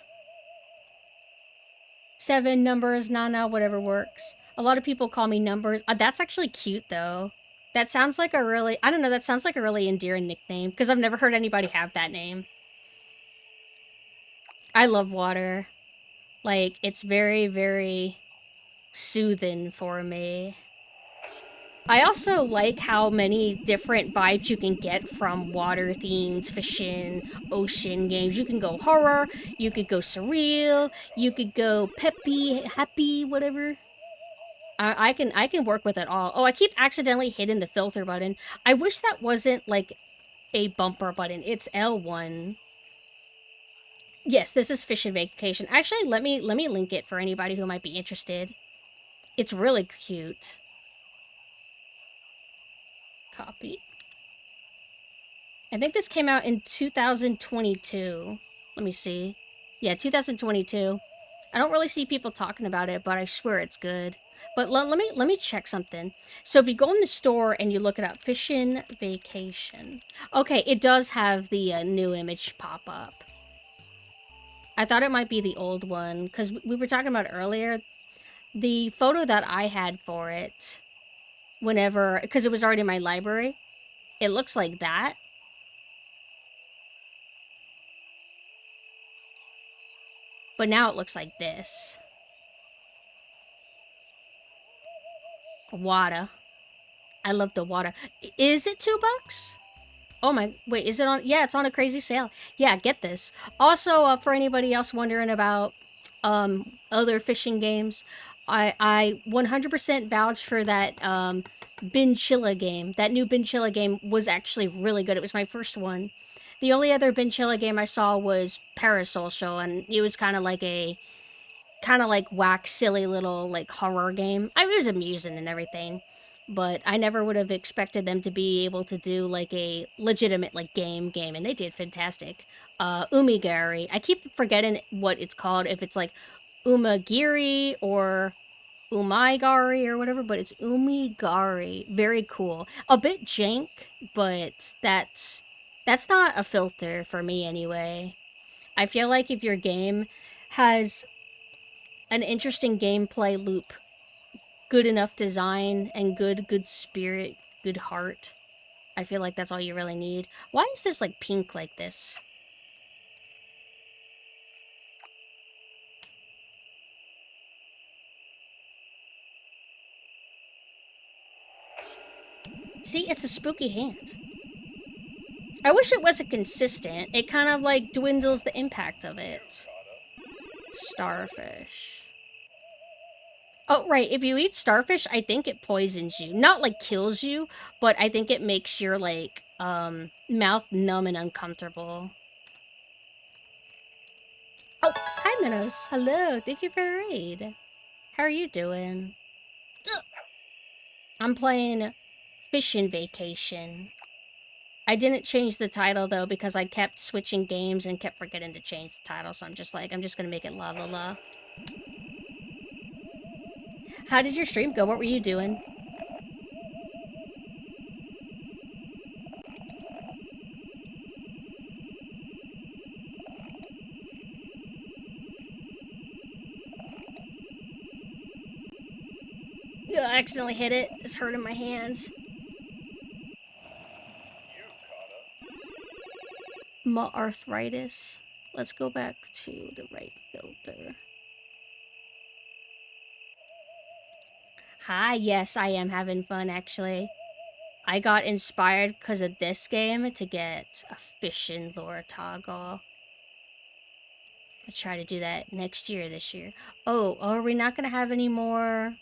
7 numbers, Nana, whatever works. A lot of people call me Numbers. That's actually cute, though. That sounds like a really, I don't know, that sounds like a really endearing nickname, because I've never heard anybody have that name. I love water. Like, it's very, very soothing for me. I also like how many different vibes you can get from water themes, fishing, ocean games. You can go horror, you could go surreal, you could go peppy, happy, whatever. I can work with it all. Oh, I keep accidentally hitting the filter button. I wish that wasn't like a bumper button. It's L1. Yes, this is Fishing Vacation. Actually, let me link it for anybody who might be interested. It's really cute. Copy. I think this came out in 2022. Let me see. Yeah, 2022. I don't really see people talking about it, but I swear it's good. But let me check something. So if you go in the store and you look it up, Fishing Vacation. Okay, it does have the new image pop up. I thought it might be the old one, because we were talking about earlier. The photo that I had for it, whenever, because it was already in my library, it looks like that. But now it looks like this. Water. I love the water. Is it $2? Oh my, wait, is it on? Yeah, it's on a crazy sale. Yeah, get this. Also, for anybody else wondering about other fishing games, I 100% vouch for that Binchilla game. That new Binchilla game was actually really good. It was my first one. The only other Binchilla game I saw was Parasol Show, and it was kind of like whack, silly little like horror game. I was amusing and everything, but I never would have expected them to be able to do like a legitimate like game, and they did fantastic. Umigari. I keep forgetting what it's called. If it's like Umagiri or Umaigari or whatever, but it's Umigari. Very cool. A bit jank, but that's not a filter for me anyway. I feel like if your game has an interesting gameplay loop, good enough design, and good spirit, good heart, I feel like that's all you really need. Why is this like pink like this? See, it's a spooky hand. I wish it wasn't consistent. It kind of like dwindles the impact of it. Starfish. Oh, right. If you eat starfish, I think it poisons you. Not like kills you, but I think it makes your like mouth numb and uncomfortable. Oh, hi Minnows. Hello. Thank you for the raid. How are you doing? Ugh. I'm playing Fishing Vacation. I didn't change the title though because I kept switching games and kept forgetting to change the title, so I'm just gonna make it La La La. How did your stream go? What were you doing? Ugh, I accidentally hit it. It's hurting my hands. My arthritis. Let's go back to the right filter. Hi, yes, I am having fun actually. I got inspired because of this game to get a fishing lure toggle. I'll try to do that next year, this year. Oh, are we not going to have any more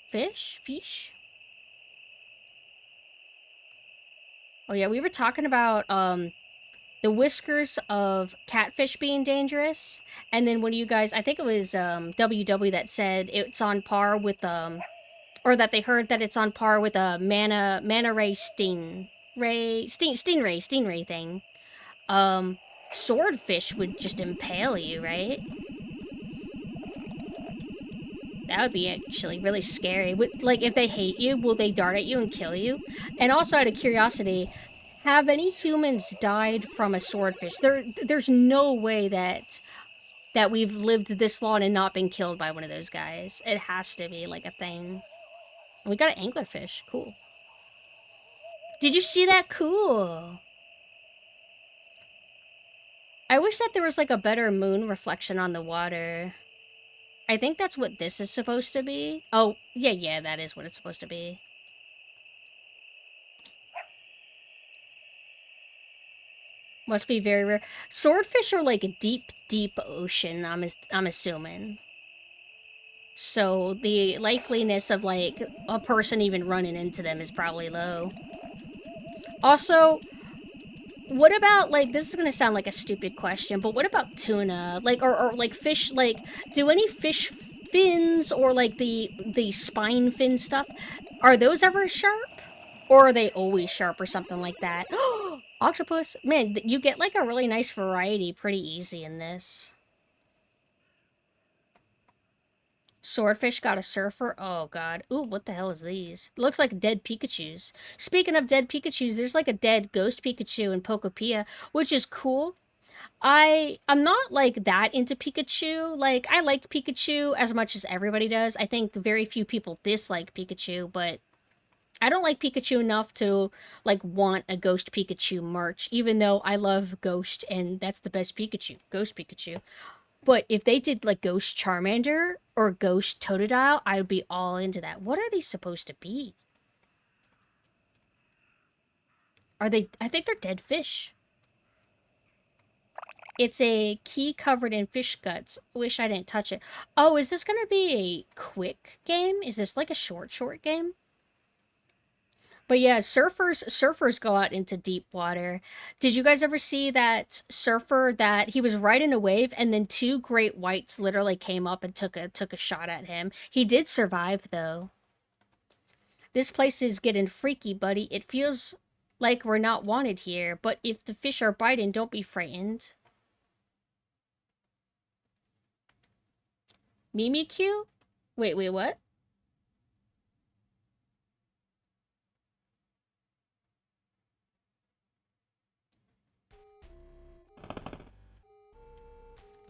fish? Fish? Oh yeah, we were talking about the whiskers of catfish being dangerous, and then when you guys, I think it was WW that said it's on par with or that they heard that it's on par with a mana ray stingray thing. Um, swordfish would just impale you, right? That would be actually really scary. Like, if they hate you, will they dart at you and kill you? And also, out of curiosity, have any humans died from a swordfish? There's no way that we've lived this long and not been killed by one of those guys. It has to be like a thing. We got an anglerfish. Cool. Did you see that? Cool. I wish that there was like a better moon reflection on the water. I think that's what this is supposed to be. Oh, yeah, that is what it's supposed to be. Must be very rare. Swordfish are like a deep ocean, I'm assuming. So the likeliness of like a person even running into them is probably low. Also, what about like, this is gonna sound like a stupid question, but what about tuna? Like, or like fish, like, do any fish fins or like the spine fin stuff, are those ever sharp? Or are they always sharp or something like that? Octopus? Man, you get like a really nice variety pretty easy in this. Swordfish got a surfer? Oh god. Ooh, what the hell is these? Looks like dead Pikachus. Speaking of dead Pikachus, there's like a dead ghost Pikachu in Pokopia, which is cool. I'm not like that into Pikachu. Like, I like Pikachu as much as everybody does. I think very few people dislike Pikachu, but I don't like Pikachu enough to like want a Ghost Pikachu merch, even though I love Ghost and that's the best Pikachu, Ghost Pikachu. But if they did like Ghost Charmander or Ghost Totodile, I would be all into that. What are these supposed to be? Are they? I think they're dead fish. It's a key covered in fish guts. Wish I didn't touch it. Oh, is this gonna be a quick game? Is this like a short game? But yeah, surfers go out into deep water. Did you guys ever see that surfer that he was riding a wave and then two great whites literally came up and took a shot at him? He did survive though. This place is getting freaky, buddy. It feels like we're not wanted here, but if the fish are biting, don't be frightened. Mimikyu? Wait, what?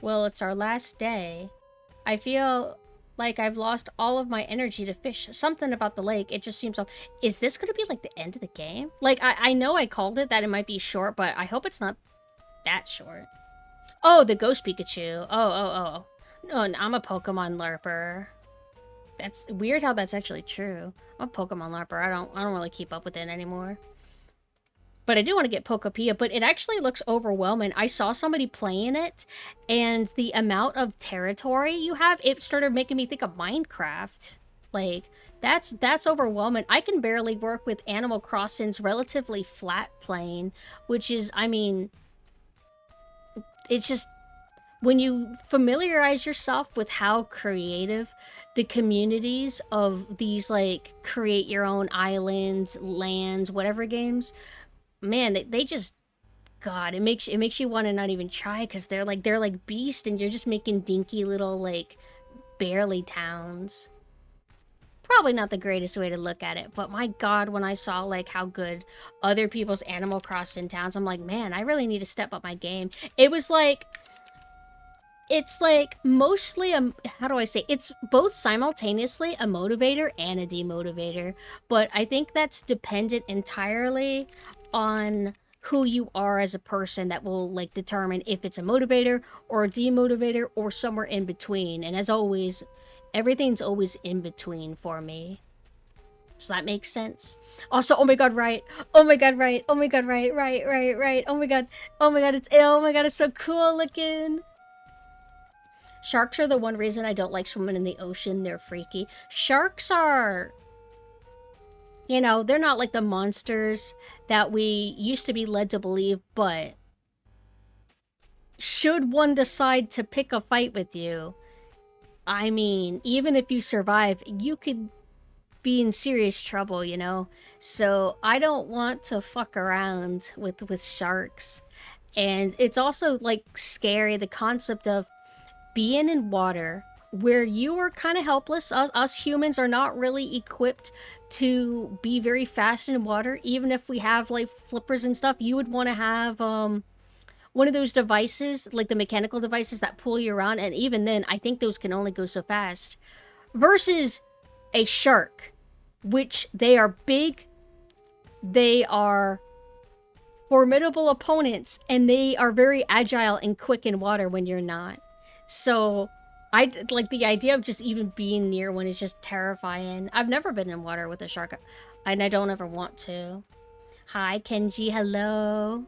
Well, it's our last day. I feel like I've lost all of my energy to fish. Something about the lake, it just seems so... Is this going to be like the end of the game? Like, I know I called it that it might be short, but I hope it's not that short. Oh, the Ghost Pikachu. Oh. No, I'm a Pokemon LARPer. That's weird how that's actually true. I'm a Pokemon LARPer. I don't really keep up with it anymore. But I do want to get Pokopia, but it actually looks overwhelming. I saw somebody playing it, and the amount of territory you have, it started making me think of Minecraft. Like, that's overwhelming. I can barely work with Animal Crossing's relatively flat plane, which is, I mean, it's just, when you familiarize yourself with how creative the communities of these, like, create your own islands, lands, whatever games... Man, they just, God, it makes you want to not even try because they're like beast and you're just making dinky little like barely towns. Probably not the greatest way to look at it, but my God, when I saw like how good other people's Animal Crossing towns, I'm like, man, I really need to step up my game. It was like, it's like mostly how do I say, it's both simultaneously a motivator and a demotivator, but I think that's dependent entirely on who you are as a person that will like determine if it's a motivator or a demotivator or somewhere in between. And as always, everything's always in between for me. Does that make sense? Also, oh my god, right. Oh my god, right. Oh my god, right. Oh my god. Oh my god, it's so cool looking. Sharks are the one reason I don't like swimming in the ocean. They're freaky. Sharks are, you know, they're not like the monsters that we used to be led to believe, but should one decide to pick a fight with you, I mean, even if you survive, you could be in serious trouble, you know? So I don't want to fuck around with sharks. And it's also like scary, the concept of being in water where you are kind of helpless. Us humans are not really equipped to be very fast in water. Even if we have like flippers and stuff, you would want to have one of those devices, like the mechanical devices that pull you around, and even then I think those can only go so fast. Versus a shark, which they are big, they are formidable opponents, and they are very agile and quick in water when you're not. So I like the idea of just even being near one is just terrifying. I've never been in water with a shark, and I don't ever want to. Hi, Kenji. Hello.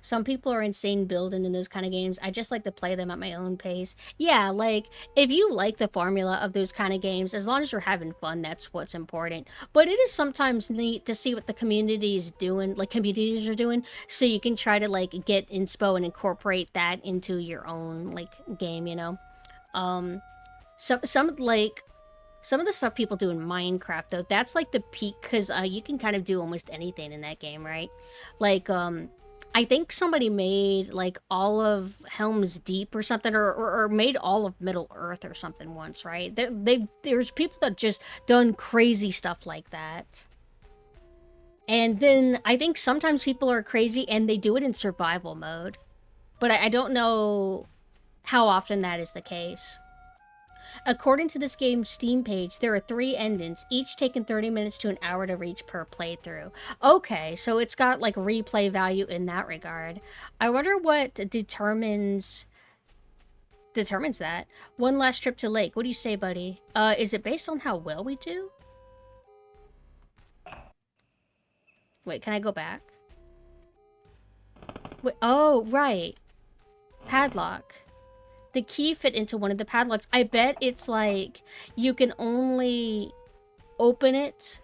Some people are insane building in those kind of games. I just like to play them at my own pace. Yeah, like, if you like the formula of those kind of games, as long as you're having fun, that's what's important. But it is sometimes neat to see what the community is doing, like, communities are doing, so you can try to, like, get inspo and incorporate that into your own, like, game, you know? Some of the stuff people do in Minecraft, though, that's, like, the peak, because you can kind of do almost anything in that game, right? Like, I think somebody made, like, all of Helm's Deep or something, or made all of Middle Earth or something once, right? There's people that just done crazy stuff like that. And then I think sometimes people are crazy and they do it in survival mode. But I don't know how often that is the case. According to this game's Steam page, there are 3 endings, each taking 30 minutes to an hour to reach per playthrough. Okay, so it's got, like, replay value in that regard. I wonder what determines that. One last trip to lake. What do you say, buddy? Is it based on how well we do? Wait, can I go back? Wait, oh, right. Padlock. The key fit into one of the padlocks. I bet it's like you can only open it.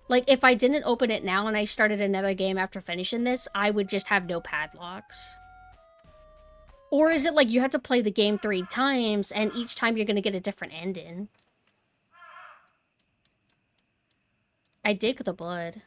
Like, if I didn't open it now and I started another game after finishing this, I would just have no padlocks. Or is it like you have to play the game 3 times and each time you're going to get a different ending? I dig the blood.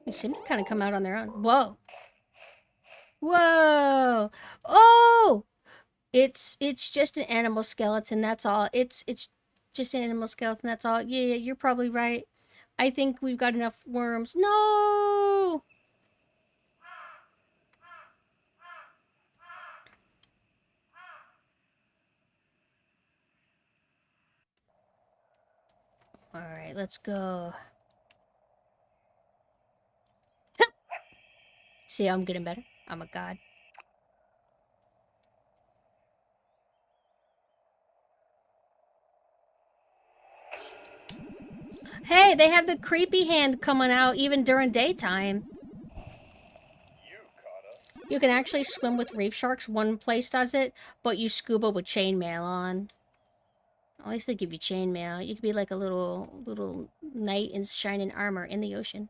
They seem to kind of come out on their own. Whoa. Whoa. Oh! It's just an animal skeleton, that's all. It's just an animal skeleton, that's all. Yeah, you're probably right. I think we've got enough worms. No! Alright, let's go. See, I'm getting better. I'm a god. Hey, they have the creepy hand coming out even during daytime. You can actually swim with reef sharks. One place does it, but you scuba with chainmail on. At least they give you chainmail. You could be like a little knight in shining armor in the ocean.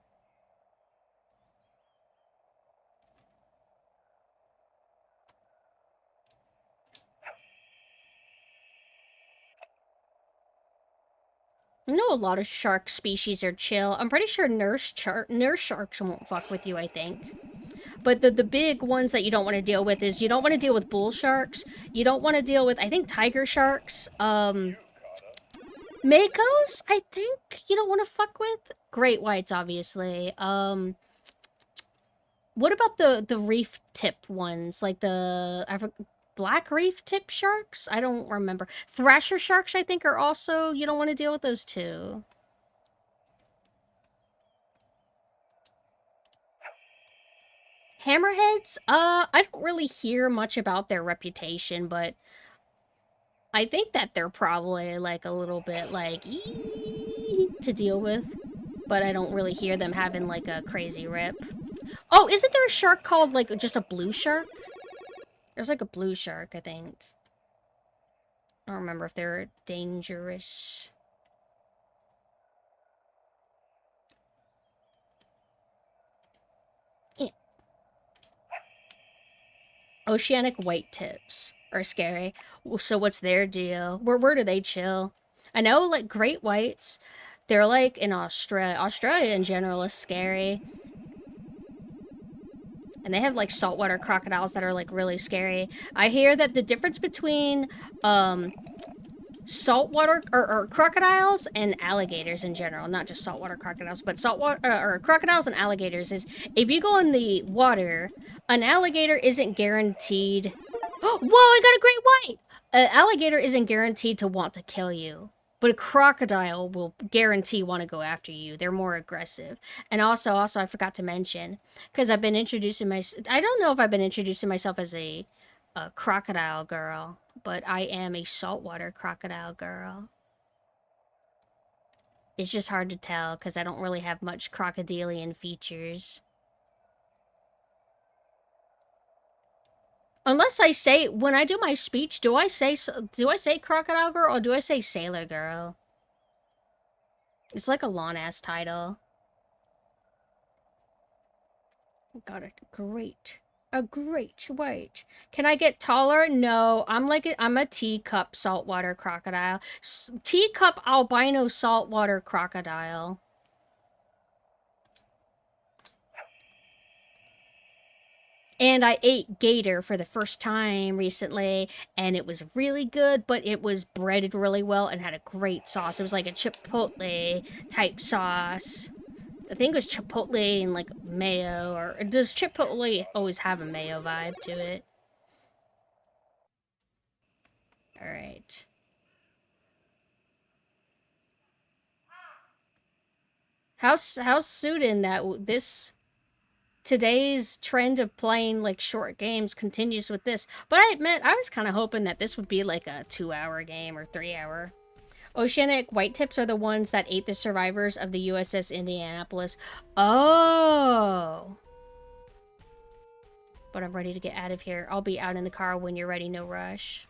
I know a lot of shark species are chill. I'm pretty sure nurse sharks won't fuck with you, I think. But the big ones that you don't want to deal with is you don't want to deal with bull sharks. You don't want to deal with, I think, tiger sharks. Makos, I think you don't want to fuck with. Great whites, obviously. What about the reef tip ones? Like the black reef tip sharks? I don't remember. Thrasher sharks, I think, are also, you don't want to deal with those too. Hammerheads, I don't really hear much about their reputation, but I think that they're probably, like, a little bit, like, to deal with. But I don't really hear them having, like, a crazy rip. Oh, isn't there a shark called, like, just a blue shark? There's, like, a blue shark, I think. I don't remember if they're dangerous. Yeah. Oceanic white tips are scary. So what's their deal? Where do they chill? I know, like, great whites, they're, like, in Australia. Australia, in general, is scary. And they have, like, saltwater crocodiles that are, like, really scary. I hear that the difference between, saltwater or crocodiles and alligators in general, not just saltwater crocodiles, but saltwater or crocodiles and alligators, is if you go in the water, an alligator isn't guaranteed. Whoa! I got a great white. An alligator isn't guaranteed to want to kill you, but a crocodile will guarantee want to go after you. They're more aggressive. And also, I forgot to mention, because I've been introducing I don't know if I've been introducing myself as a crocodile girl, but I am a saltwater crocodile girl. It's just hard to tell because I don't really have much crocodilian features. Unless I say, when I do my speech, do I say crocodile girl or do I say sailor girl? It's like a long-ass title. Got it. Great. A great white. Can I get taller? No, I'm a teacup saltwater crocodile. Teacup albino saltwater crocodile. And I ate gator for the first time recently, and it was really good, but it was breaded really well and had a great sauce. It was like a chipotle type sauce. I think it was chipotle and, like, mayo, or does chipotle always have a mayo vibe to it? Alright. How's suiting that today's trend of playing, like, short games continues with this. But I admit, I was kind of hoping that this would be, like, a 2-hour game or 3-hour. Oceanic white tips are the ones that ate the survivors of the USS Indianapolis. Oh! But I'm ready to get out of here. I'll be out in the car when you're ready, no rush.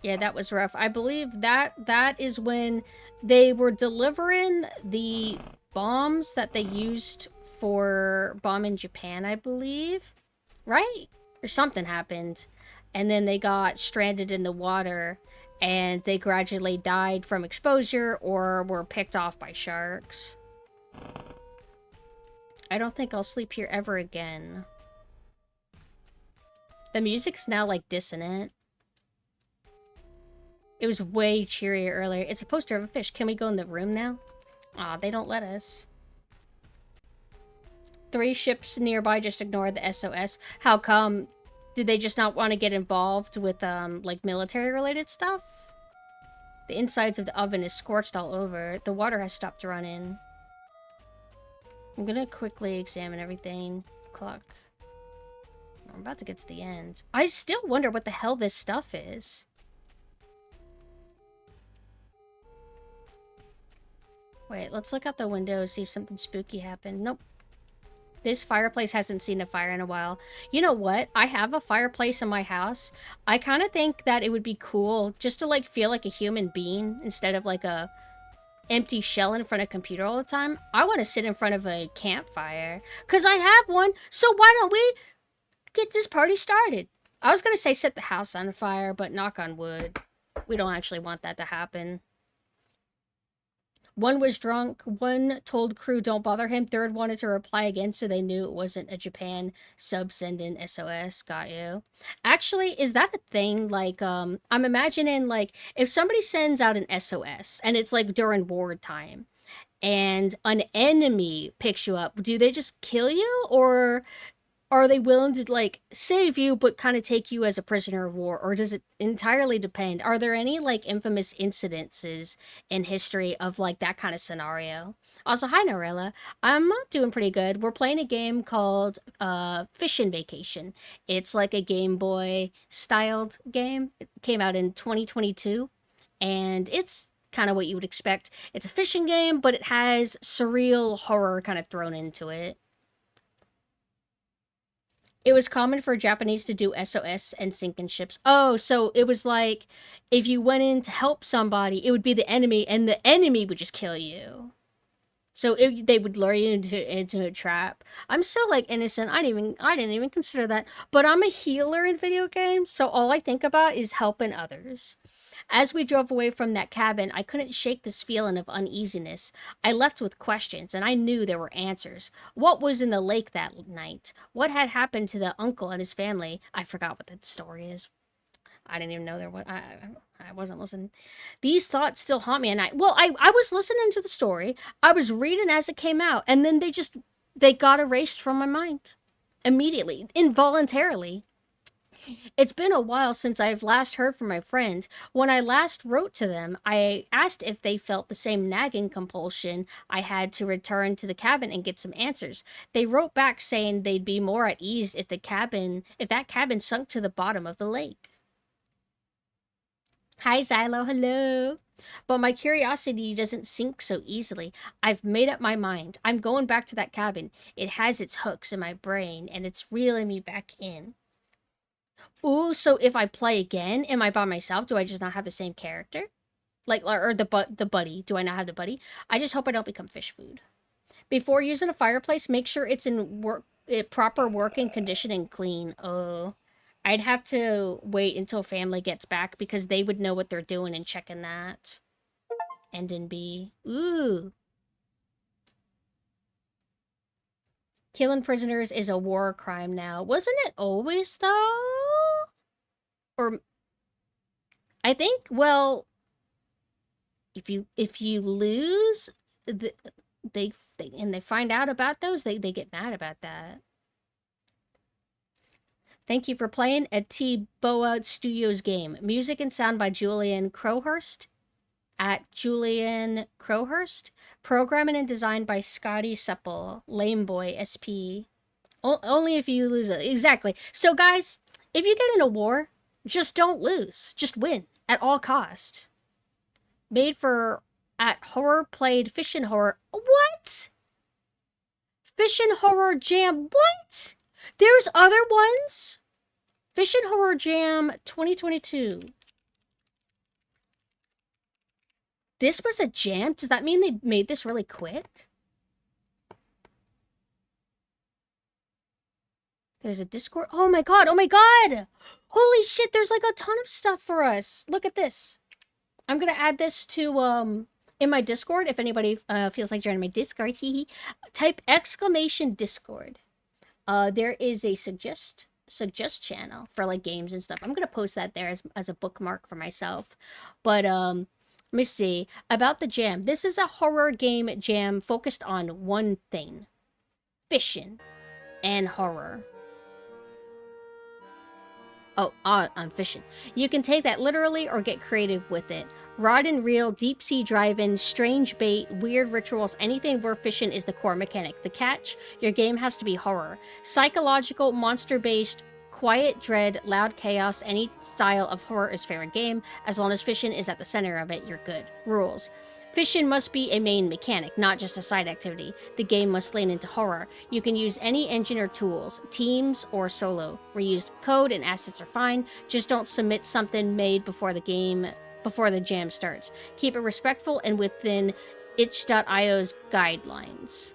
Yeah, that was rough. I believe that is when they were delivering the bombs that they used for bombing Japan, I believe. Right? Or something happened. And then they got stranded in the water, and they gradually died from exposure or were picked off by sharks. I don't think I'll sleep here ever again. The music's now, like, dissonant. It was way cheerier earlier. It's a poster of a fish. Can we go in the room now? Aw, they don't let us. 3 ships nearby, just ignore the SOS. How come? Did they just not want to get involved with, like, military-related stuff? The insides of the oven is scorched all over. The water has stopped running. I'm gonna quickly examine everything. Clock. I'm about to get to the end. I still wonder what the hell this stuff is. Wait, let's look out the window, see if something spooky happened. Nope. This fireplace hasn't seen a fire in a while. You know what? I have a fireplace in my house. I kind of think that it would be cool just to, like, feel like a human being instead of, like, a empty shell in front of a computer all the time. I want to sit in front of a campfire because I have one. So why don't we get this party started? I was going to say set the house on fire, but knock on wood. We don't actually want that to happen. One was drunk, one told crew don't bother him, third wanted to reply again so they knew it wasn't a Japan sub sending SOS. Got you. Actually, is that a thing? Like, I'm imagining, like, if somebody sends out an SOS and it's, like, during wartime and an enemy picks you up, do they just kill you? Or are they willing to like save you but kind of take you as a prisoner of war, or does it entirely depend? Are there any like infamous incidences in history of like that kind of scenario? Also, hi Norella. I'm doing pretty good. We're playing a game called Fishing Vacation. It's like a Game Boy styled game. It came out in 2022 and it's kind of what you would expect. It's a fishing game, but it has surreal horror kind of thrown into it. It was common for Japanese to do SOS and sinking ships. Oh, so it was like if you went in to help somebody, it would be the enemy, and the enemy would just kill you. So they would lure you into a trap. I'm so like innocent. I didn't even consider that. But I'm a healer in video games, so all I think about is helping others. As we drove away from that cabin, I couldn't shake this feeling of uneasiness. I left with questions, and I knew there were answers. What was in the lake that night? What had happened to the uncle and his family? I forgot what that story is. I didn't even know there was. I wasn't listening. These thoughts still haunt me, and I was listening to the story. I was reading as it came out, and then they got erased from my mind immediately, involuntarily. It's been a while since I've last heard from my friend. When I last wrote to them, I asked if they felt the same nagging compulsion I had to return to the cabin and get some answers. They wrote back saying they'd be more at ease if that cabin sunk to the bottom of the lake. Hi Xylo, hello. But my curiosity doesn't sink so easily. I've made up my mind. I'm going back to that cabin. It has its hooks in my brain, and it's reeling me back in. Ooh, so if I play again, am I by myself? Do I just not have the same character? Like, or the buddy? Do I not have the buddy? I just hope I don't become fish food. Before using a fireplace, make sure it's in proper working condition and clean. Oh, I'd have to wait until family gets back because they would know what they're doing and checking that. And in B. Ooh. Killing prisoners is a war crime now. Wasn't it always, though? Or I think, well, if you lose, they and they find out about those, they get mad about that. Thank you for playing a T-Boa Studios game. Music and sound by Julian Crowhurst at Julian Crowhurst. Programming and design by Scotty Supple, Lameboy SP. Only if you lose it. Exactly. So guys, if you get in a war, just don't lose. Just win at all cost. Made for at horror played Fishin' Horror. What? Fishin' Horror Jam. What? There's other ones? Fishin' Horror Jam 2022. This was a jam? Does that mean they made this really quick? There's a Discord. Oh my god! Oh my god! Holy shit, there's like a ton of stuff for us. Look at this. I'm gonna add this to, in my Discord. If anybody feels like joining my Discord, type exclamation Discord. There is a suggest channel for like games and stuff. I'm gonna post that there as a bookmark for myself. But let me see about the jam. This is a horror game jam focused on one thing: fishing and horror. Oh, on fishing. You can take that literally or get creative with it. Rod and reel, deep sea drive-in, strange bait, weird rituals, anything where fishing is the core mechanic. The catch, your game has to be horror. Psychological, monster-based, quiet dread, loud chaos, any style of horror is fair game. As long as fishing is at the center of it, you're good. Rules. Fishing must be a main mechanic, not just a side activity. The game must lean into horror. You can use any engine or tools, teams or solo. Reused code and assets are fine, just don't submit something made before the jam starts. Keep it respectful and within itch.io's guidelines.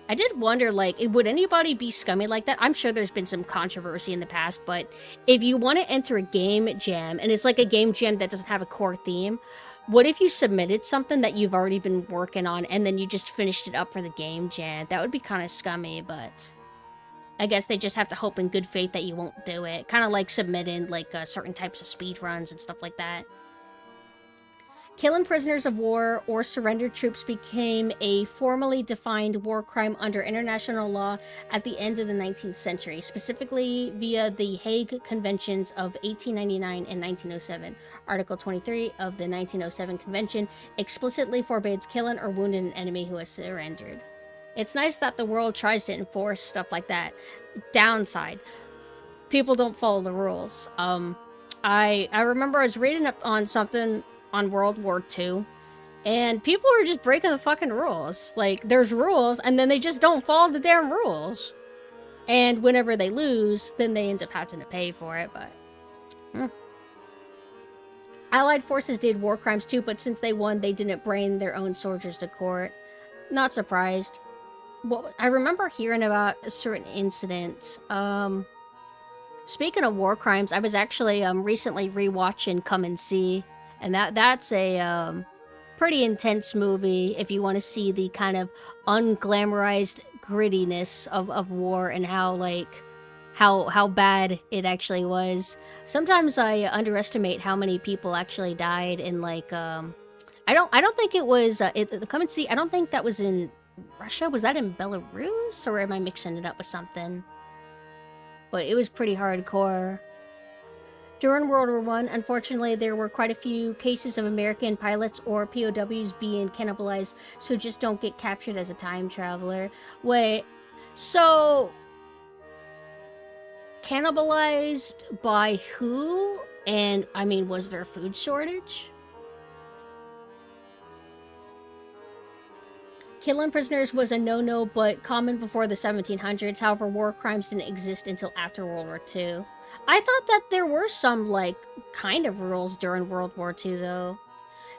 I did wonder, like, would anybody be scummy like that? I'm sure there's been some controversy in the past, but if you want to enter a game jam, and it's like a game jam that doesn't have a core theme, what if you submitted something that you've already been working on, and then you just finished it up for the game jam? That would be kind of scummy, but I guess they just have to hope in good faith that you won't do it. Kind of like submitting, like, certain types of speed runs and stuff like that. Killing prisoners of war or surrendered troops became a formally defined war crime under international law at the end of the 19th century, specifically via the Hague Conventions of 1899 and 1907. Article 23 of the 1907 Convention explicitly forbids killing or wounding an enemy who has surrendered. It's nice that the world tries to enforce stuff like that. Downside, people don't follow the rules. I remember I was reading up on something on World War II, and people are just breaking the fucking rules. Like, there's rules, and then they just don't follow the damn rules. And whenever they lose, then they end up having to pay for it, but... Allied forces did war crimes too, but since they won, they didn't bring their own soldiers to court. Not surprised. Well, I remember hearing about a certain incident. Speaking of war crimes, I was actually recently rewatching Come and See, and that's a pretty intense movie if you want to see the kind of unglamorized grittiness of war and how bad it actually was. Sometimes I underestimate how many people actually died in I don't think it was the Come and See. I don't think that was in Russia. Was that in Belarus, or am I mixing it up with something? But it was pretty hardcore. During World War I, unfortunately, there were quite a few cases of American pilots or POWs being cannibalized, so just don't get captured as a time traveler. Wait, so... cannibalized by who? And, I mean, was there a food shortage? Killing prisoners was a no-no, but common before the 1700s. However, war crimes didn't exist until after World War II. I thought that there were some, kind of rules during World War II, though.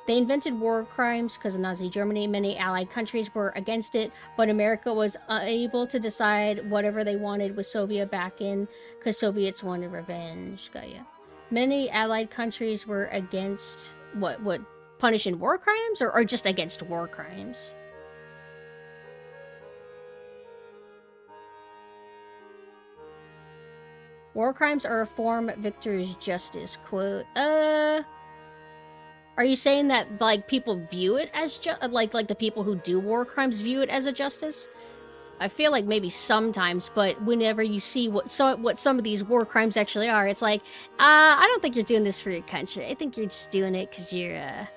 They invented war crimes because of Nazi Germany. Many Allied countries were against it, but America was able to decide whatever they wanted with Soviet backing because Soviets wanted revenge. Got ya. Many Allied countries were against, what, punishing war crimes? Or just against war crimes? War crimes are a form of victor's justice. Quote, are you saying that, people view it as like the people who do war crimes view it as a justice? I feel like maybe sometimes, but whenever you see what some of these war crimes actually are, it's like, I don't think you're doing this for your country. I think you're just doing it because you're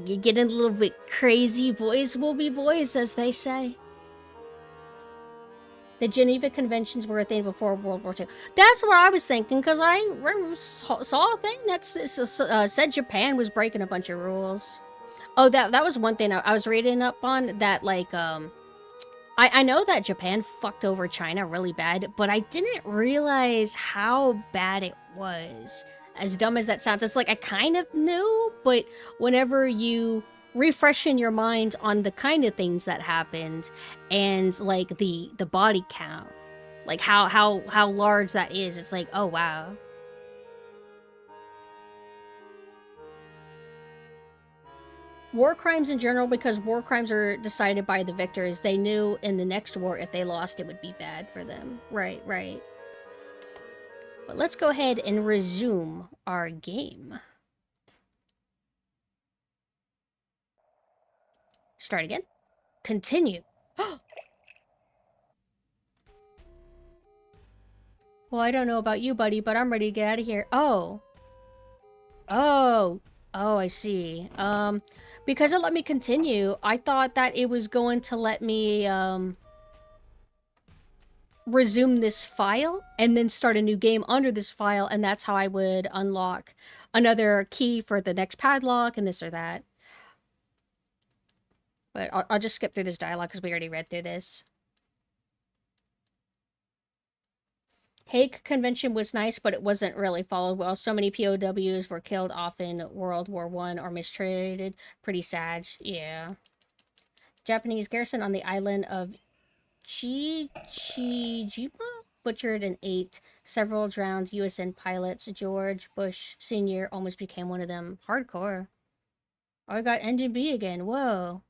getting a little bit crazy. Boys will be boys, as they say. The Geneva Conventions were a thing before World War II. That's what I was thinking, because I saw a thing that said Japan was breaking a bunch of rules. Oh, that was one thing I was reading up on, that, I know that Japan fucked over China really bad, but I didn't realize how bad it was. As dumb as that sounds, it's like I kind of knew, but whenever you refreshing your mind on the kind of things that happened and the body count, how large that is, it's like, oh wow. War crimes in general, because war crimes are decided by the victors. They knew in the next war if they lost it would be bad for them. Right. But let's go ahead and resume our game. Start again. Continue. Well, I don't know about you, buddy, but I'm ready to get out of here. Oh, I see. Because it let me continue, I thought that it was going to let me, resume this file and then start a new game under this file, and that's how I would unlock another key for the next padlock and this or that. But I'll just skip through this dialogue because we already read through this. Hague Convention was nice, but it wasn't really followed well. So many POWs were killed off in World War I or mistreated. Pretty sad, yeah. Japanese garrison on the island of Chichijima butchered and ate. Several drowned USN pilots. George Bush Sr. almost became one of them. Hardcore. Oh, I got Engine B again. Whoa.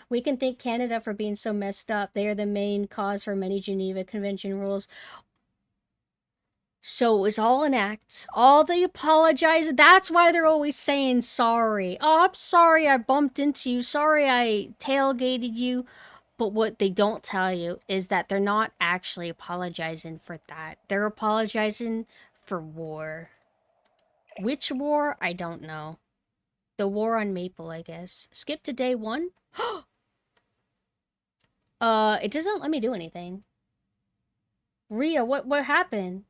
We can thank Canada for being so messed up. They are the main cause for many Geneva Convention rules. So it was all an act. All the apologizing. That's why they're always saying sorry. Oh, I'm sorry I bumped into you. Sorry I tailgated you. But what they don't tell you is that they're not actually apologizing for that. They're apologizing for war. Which war? I don't know. The war on Maple, I guess. Skip to day 1? It doesn't let me do anything. Rhea, what happened?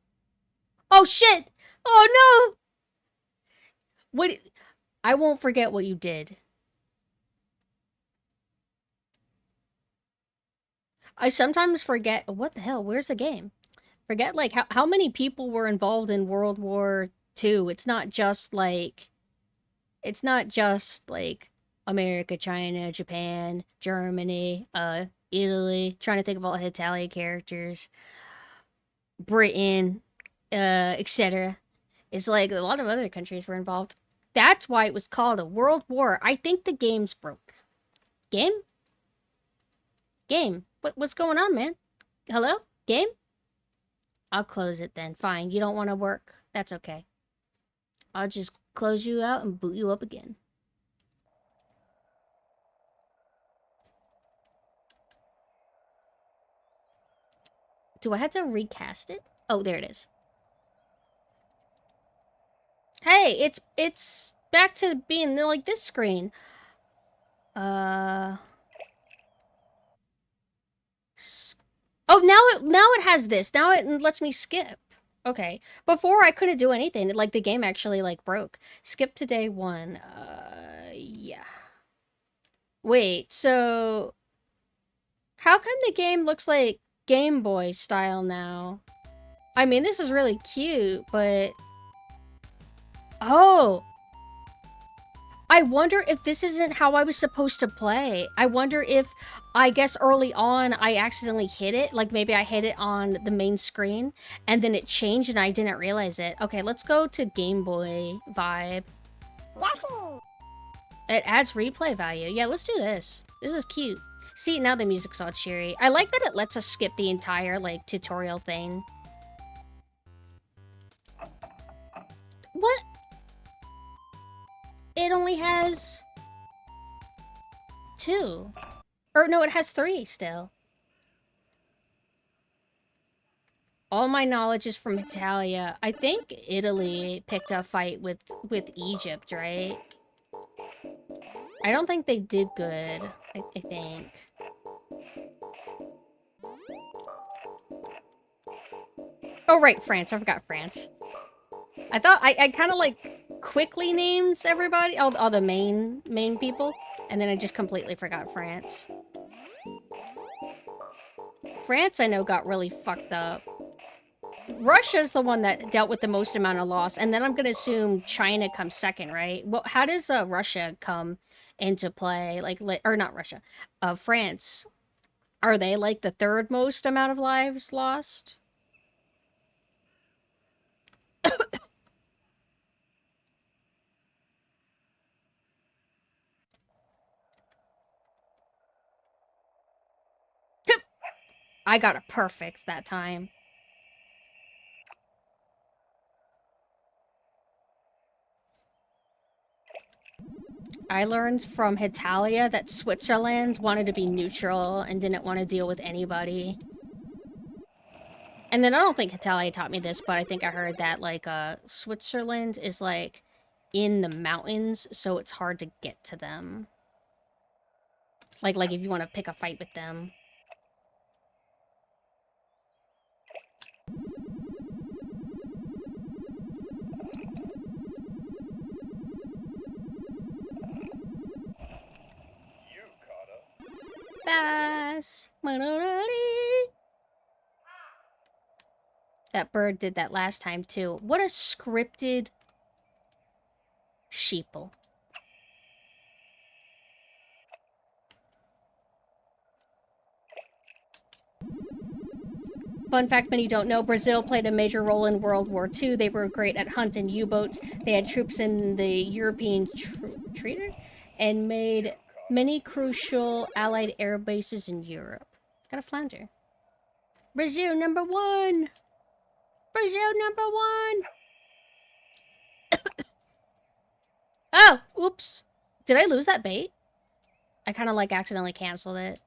Oh shit! Oh no! What? I won't forget what you did. I sometimes forget. What the hell? Where's the game? Forget like how many people were involved in World War II. It's not just like America, China, Japan, Germany, Italy. Trying to think of all the Italian characters, Britain, etc. It's like a lot of other countries were involved. That's why it was called a world war. I think the game's broke. Game? Game. What's going on, man? Hello? Game? I'll close it then. Fine. You don't want to work. That's okay. I'll just close you out and boot you up again. Do I have to recast it? Oh, there it is. Hey, it's back to being like this screen. Oh, now it has this. Now it lets me skip. Okay. Before I couldn't do anything. Like the game actually like broke. Skip to day 1. Yeah. Wait, so how come the game looks like Game Boy style now? I mean, this is really cute, but oh, I wonder if this isn't how I was supposed to play. I wonder if, I guess early on, I accidentally hit it. Like, maybe I hit it on the main screen, and then it changed and I didn't realize it. Okay, let's go to Game Boy vibe. Yahoo! It adds replay value. Yeah, let's do this. This is cute. See, now the music's all cheery. I like that it lets us skip the entire, like, tutorial thing. What? It only has 2. Or no, it has 3 still. All my knowledge is from Italia. I think Italy picked a fight with Egypt, right? I don't think they did good, I think. Oh, right, France. I forgot France. I thought I kind of like quickly named everybody, all the main people, and then I just completely forgot France. France, I know, got really fucked up. Russia's the one that dealt with the most amount of loss, and then I'm gonna assume China comes second, right? Well, how does Russia come into play? Like, or not Russia, France. Are they like the 3rd most amount of lives lost? I got it perfect that time. I learned from Hitalia that Switzerland wanted to be neutral and didn't want to deal with anybody. And then I don't think Hitalia taught me this, but I think I heard that, like, Switzerland is, like, in the mountains, so it's hard to get to them. Like if you want to pick a fight with them. Bass. That bird did that last time too. What a scripted sheeple. Fun fact many don't know, Brazil played a major role in World War II. They were great at hunting U-boats. They had troops in the European treaty and made many crucial Allied air bases in Europe. Got a flounder. Brazil, #1! Brazil #1. Oh, oops. Did I lose that bait? I kind of like accidentally canceled it.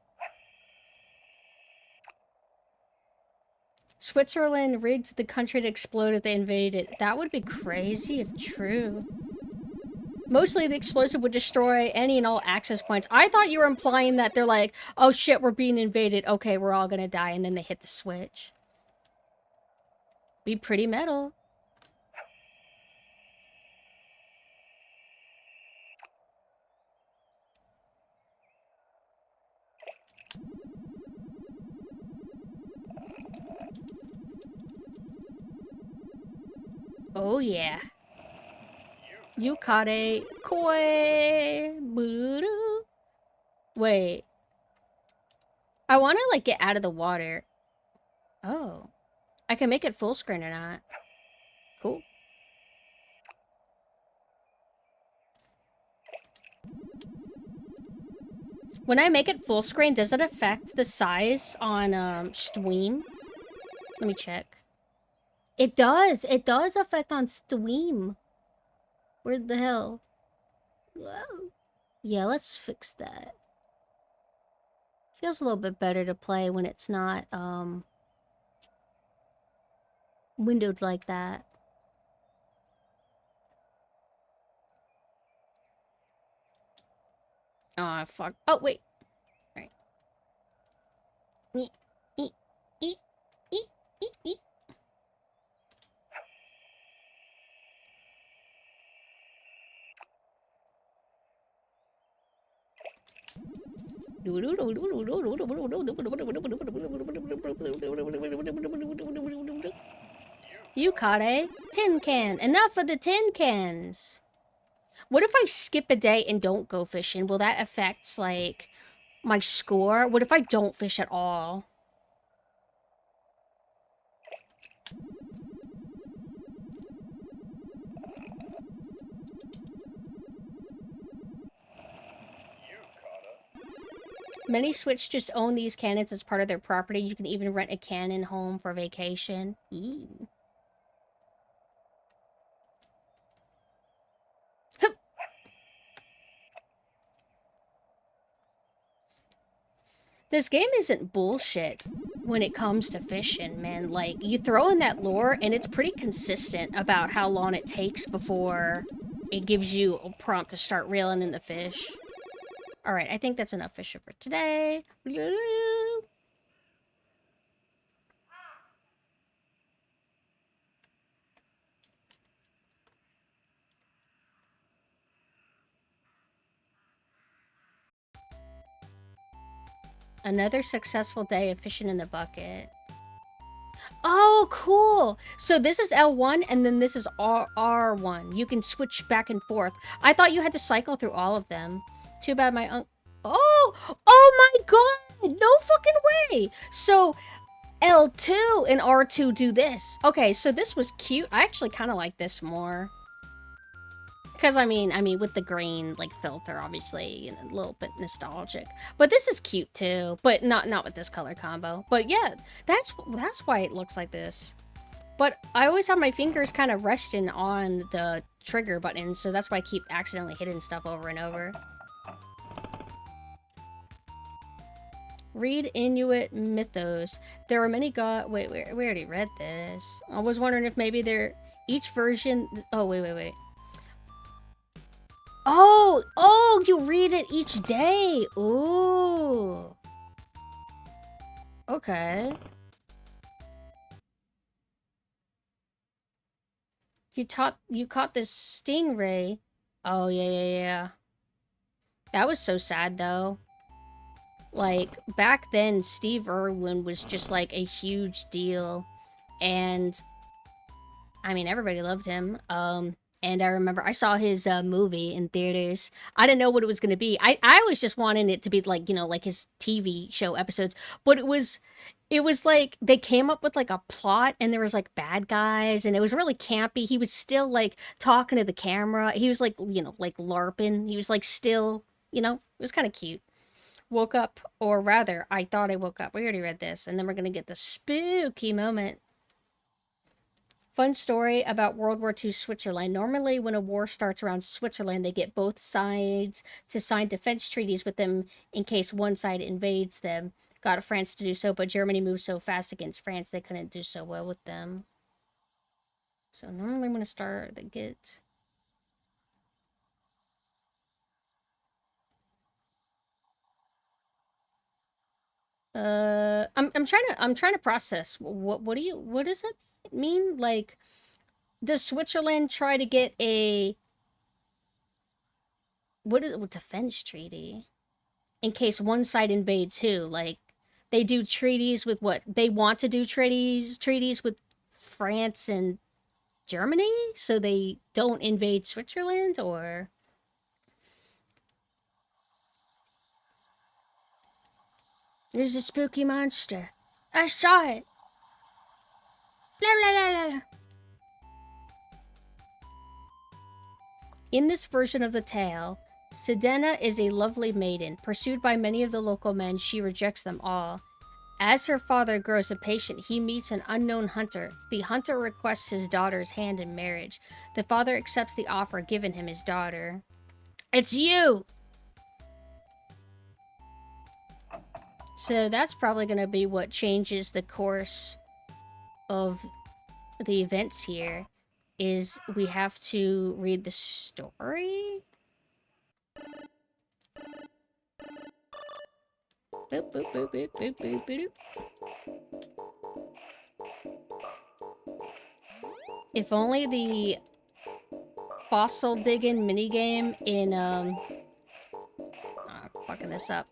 Switzerland rigged the country to explode if they invaded. That would be crazy if true. Mostly the explosive would destroy any and all access points. I thought you were implying that they're like, oh shit, we're being invaded. Okay, we're all gonna die. And then they hit the switch. Be pretty metal. Oh yeah. Yukade koi. Wait. I want to like get out of the water. Oh. I can make it full screen or not. Cool. When I make it full screen, does it affect the size on Stream? Let me check. It does. It does affect on Stream. Where the hell? Whoa. Yeah, let's fix that. Feels a little bit better to play when it's not windowed like that. Oh, fuck. Oh, wait. All right. Eat, eat, eat, eat, eat, eat. Yukade, tin can. Enough of the tin cans. What if I skip a day and don't go fishing? Will that affect, like, my score? What if I don't fish at all? Many Switch just own these cannons as part of their property. You can even rent a cannon home for vacation. Ooh. This game isn't bullshit when it comes to fishing, man. Like, you throw in that lure, and it's pretty consistent about how long it takes before it gives you a prompt to start reeling in the fish. Alright, I think that's enough fishing for today. Another successful day of fishing in the bucket. Oh, cool! So this is L1, and then this is R1. You can switch back and forth. I thought you had to cycle through all of them. Too bad my Oh! Oh my god! No fucking way! So, L2 and R2 do this. Okay, so this was cute. I actually kind of like this more. Because, I mean, with the green, like, filter, obviously, you know, a little bit nostalgic. But this is cute, too. But not with this color combo. But, yeah, that's why it looks like this. But I always have my fingers kind of resting on the trigger button, so that's why I keep accidentally hitting stuff over and over. Read Inuit mythos. There are many Wait, we already read this. I was wondering if maybe each version... Oh, wait. Oh, you read it each day. Ooh. Okay. You caught this stingray. Oh, yeah. That was so sad, though. Like, back then, Steve Irwin was just, like, a huge deal. And, I mean, everybody loved him. And I remember I saw his movie in theaters. I didn't know what it was going to be. I was just wanting it to be like, you know, like his TV show episodes. But it was like they came up with like a plot and there was like bad guys and it was really campy. He was still like talking to the camera. He was like, you know, like LARPing. He was like still, you know, it was kind of cute. Woke up, or rather, I thought I woke up. We already read this. And then we're going to get the spooky moment. Fun story about World War II Switzerland. Normally, when a war starts around Switzerland, they get both sides to sign defense treaties with them in case one side invades them. Got France to do so, but Germany moved so fast against France they couldn't do so well with them. So normally when I start, they get... I'm trying to process. What does it mean? Like, does Switzerland try to get a... What is it with defense treaty? In case one side invades who? Like, they do treaties with what? They want to do treaties with France and Germany so they don't invade Switzerland, or... There's a spooky monster. I saw it. Blah, blah, blah, blah. In this version of the tale, Sidena is a lovely maiden. Pursued by many of the local men, she rejects them all. As her father grows impatient, he meets an unknown hunter. The hunter requests his daughter's hand in marriage. The father accepts the offer, giving him his daughter. It's you! So that's probably going to be what changes the course of the events here, is we have to read the story? Boop, boop, boop, boop, boop, boop, boop. If only the fossil digging minigame in, fucking this up.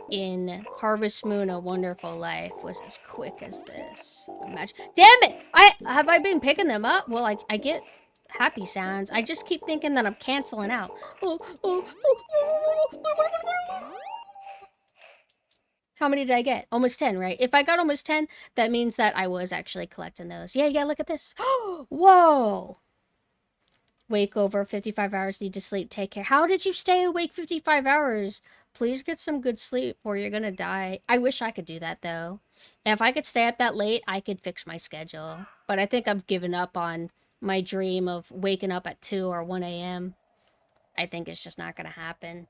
In Harvest Moon: A Wonderful Life was as quick as this. Imagine. Damn it! Have I been picking them up? Well, I get happy sounds. I just keep thinking that I'm canceling out. How many did I get? Almost 10, right? If I got almost 10, that means that I was actually collecting those. Yeah, look at this. Whoa! Wake over 55 hours, need to sleep, take care. How did you stay awake 55 hours? Please get some good sleep or you're gonna die. I wish I could do that, though. If I could stay up that late, I could fix my schedule. But I think I've given up on my dream of waking up at 2 or 1 a.m. I think it's just not gonna happen.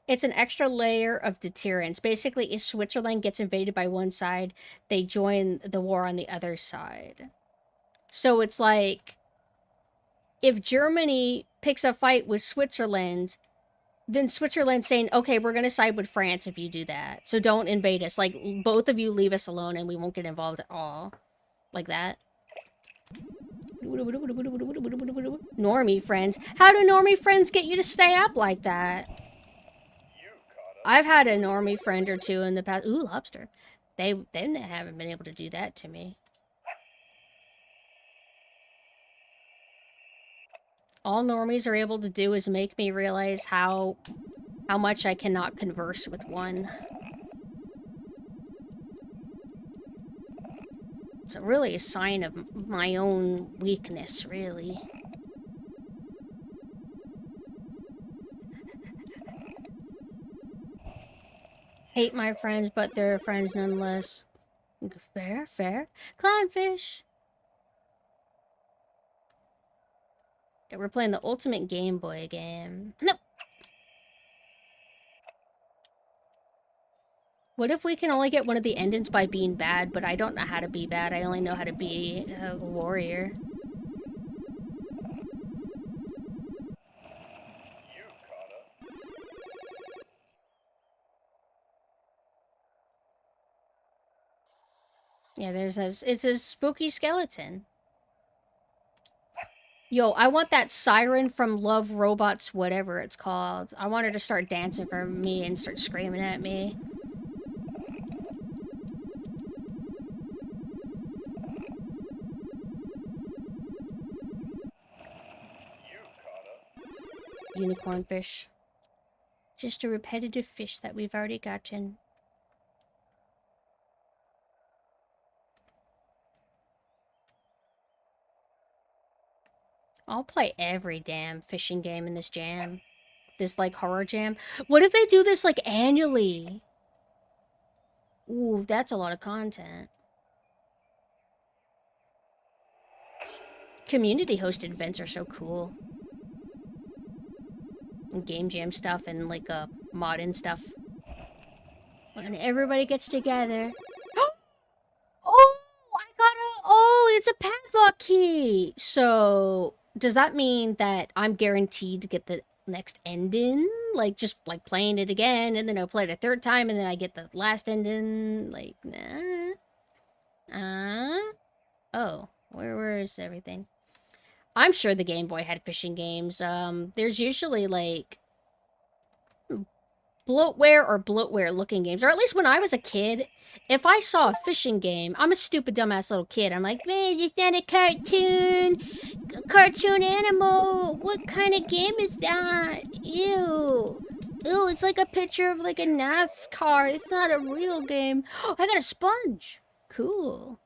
It's an extra layer of deterrence. Basically, if Switzerland gets invaded by one side, they join the war on the other side. So it's like, if Germany picks a fight with Switzerland, then Switzerland's saying, okay, we're going to side with France if you do that. So don't invade us. Like, both of you leave us alone and we won't get involved at all. Like that. Normie friends. How do normie friends get you to stay up like that? I've had a normie friend or two in the past. Ooh, lobster. They haven't been able to do that to me. All normies are able to do is make me realize how much I cannot converse with one. It's really a sign of my own weakness, really. Hate my friends, but they're friends nonetheless. Fair, fair. Clownfish! Yeah, we're playing the ultimate Game Boy game. Nope! What if we can only get one of the endings by being bad, but I don't know how to be bad, I only know how to be a warrior. Yeah, it's a spooky skeleton. Yo, I want that siren from Love Robots, whatever it's called. I want her to start dancing for me and start screaming at me. Unicorn fish. Just a repetitive fish that we've already gotten. I'll play every damn fishing game in this jam. This, like, horror jam. What if they do this, like, annually? Ooh, that's a lot of content. Community hosted events are so cool. And game jam stuff and like mod and stuff. When everybody gets together. Oh, it's a padlock key. So does that mean that I'm guaranteed to get the next ending? Like just like playing it again and then I'll play it a third time and then I get the last ending? Like, nah. Oh, where is everything? I'm sure the Game Boy had fishing games. There's usually like bloatware or bloatware looking games, or at least when I was a kid, if I saw a fishing game, I'm a stupid dumbass little kid. I'm like, man, it's not a cartoon animal. What kind of game is that? Ew. Ew, it's like a picture of like a NASCAR. It's not a real game. I got a sponge. Cool.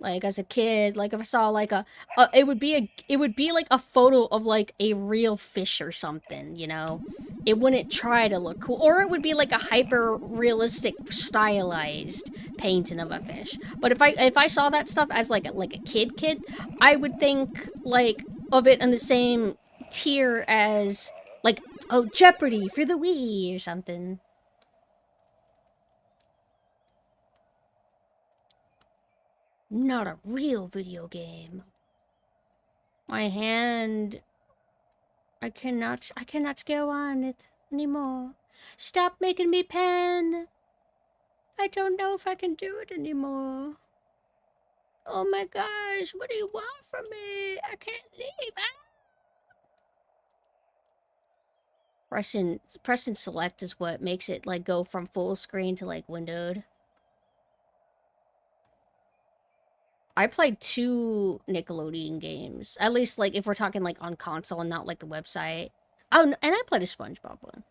Like as a kid, like if I saw like it would be like a photo of like a real fish or something, you know. It wouldn't try to look cool, or it would be like a hyper realistic stylized painting of a fish. But if I saw that stuff as like a kid, I would think like of it in the same tier as like, oh, Jeopardy for the Wii or something. Not a real video game. My hand... I cannot go on it anymore. Stop making me pen. I don't know if I can do it anymore. Oh my gosh, what do you want from me? I can't leave. Pressing select is what makes it like go from full screen to like windowed. I played 2 Nickelodeon games. At least, like, if we're talking, like, on console and not, like, the website. Oh, and I played a SpongeBob one.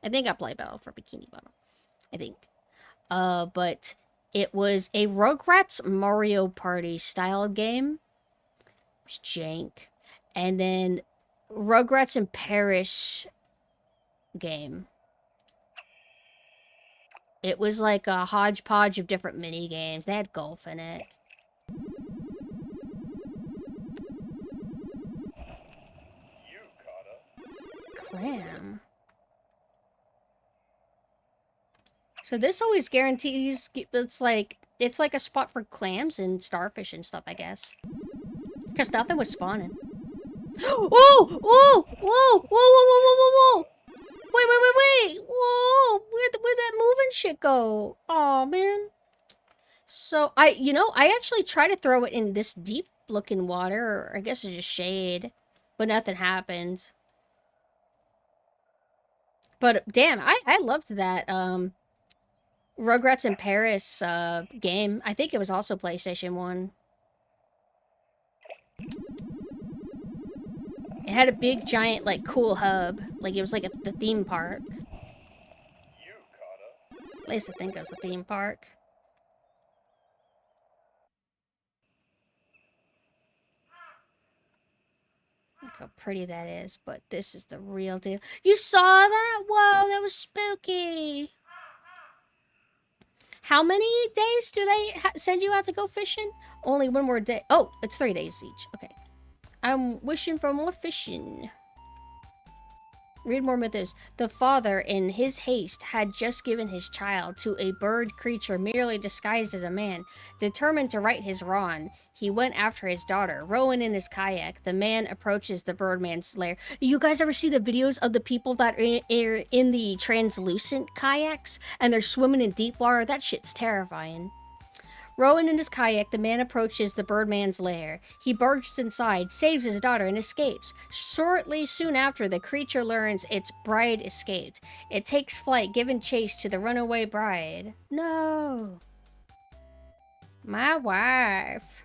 I think I played Battle for Bikini Bottom. I think. But it was a Rugrats Mario Party style game. It was jank. And then Rugrats in Paris game. It was like a hodgepodge of different mini games. They had golf in it. Clam. So this always guarantees it's like a spot for clams and starfish and stuff, I guess. Because nothing was spawning. Whoa! Whoa! Whoa! Whoa! Whoa! Whoa! Whoa! Whoa! Wait! Whoa! Where'd that moving shit go? Oh man. So I actually tried to throw it in this deep looking water, or I guess it's just shade, but nothing happened. But damn, I loved that Rugrats in Paris game. I think it was also PlayStation 1. It had a big giant like cool hub, like it was like the theme park. At least I think it was the theme park. Look how pretty that is, but this is the real deal. You saw that? Whoa, that was spooky. How many days do they send you out to go fishing? Only one more day. Oh, it's 3 days each. Okay. I'm wishing for more fishing. Read more mythos. The father, in his haste, had just given his child to a bird creature merely disguised as a man. Determined to right his wrong, he went after his daughter. Rowing in his kayak, the man approaches the birdman's lair. You guys ever see the videos of the people that are in the translucent kayaks? And they're swimming in deep water? That shit's terrifying. Rowing in his kayak, the man approaches the birdman's lair. He barges inside, saves his daughter, and escapes. Shortly soon after, the creature learns its bride escaped. It takes flight, giving chase to the runaway bride. No. My wife.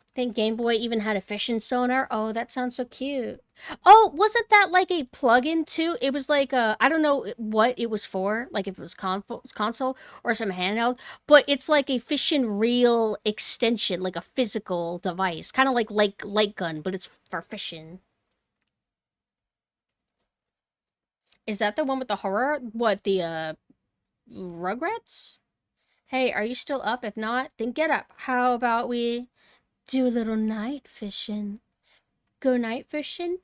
I think Game Boy even had a fishing sonar. Oh, that sounds so cute. Oh, wasn't that like a plug-in too? It was like I don't know what it was for, like if it was console or some handheld, but it's like a fishing reel extension, like a physical device, kind of like light gun, but it's for fishing. Is that the one with the horror? What, the, Rugrats? Hey, are you still up? If not, then get up. How about we do a little night fishing? Go night fishing?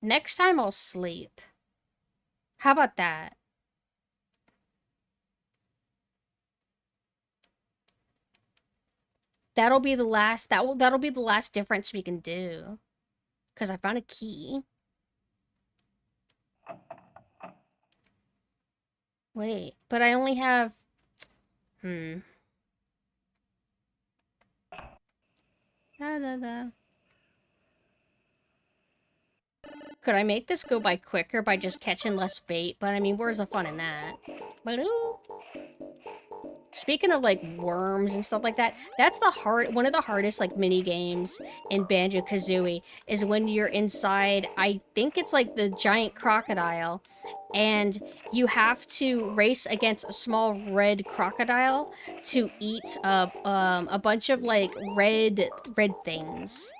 Next time I'll sleep. How about that? That'll be the last, that'll be the last difference we can do. Because I found a key. Wait, but I only have... Da, da, da. Could I make this go by quicker by just catching less bait? But I mean, where's the fun in that? Baloo. Speaking of, like, worms and stuff like that, that's one of the hardest, like, mini games in Banjo-Kazooie is when you're inside, I think it's, like, the giant crocodile, and you have to race against a small red crocodile to eat a bunch of, like, red things.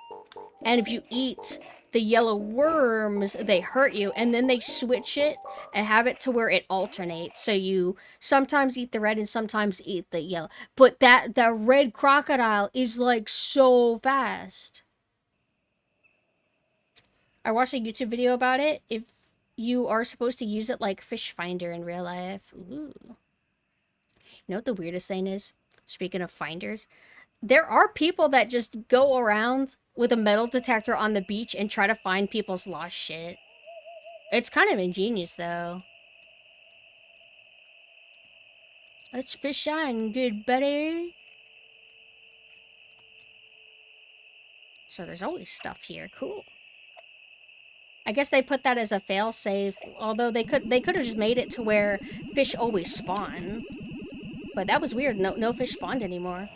And if you eat the yellow worms, they hurt you, and then they switch it and have it to where it alternates. So you sometimes eat the red and sometimes eat the yellow. But that red crocodile is like so fast. I watched a YouTube video about it. If you are supposed to use it like fish finder in real life. Ooh. You know what the weirdest thing is? Speaking of finders, there are people that just go around with a metal detector on the beach and try to find people's lost shit. It's kind of ingenious, though. Let's fish on, good buddy. So there's always stuff here. Cool. I guess they put that as a fail-safe, although they could have just made it to where fish always spawn. But that was weird. No fish spawned anymore.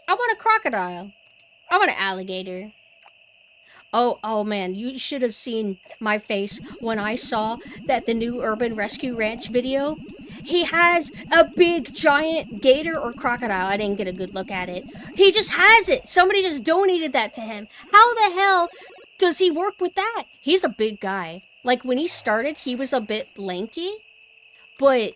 I want a crocodile. I want an alligator. Oh man, you should have seen my face when I saw that the new Urban Rescue Ranch video. He has a big giant gator or crocodile. I didn't get a good look at it. He just has it. Somebody just donated that to him. How the hell does he work with that? He's a big guy. Like, when he started, he was a bit lanky. But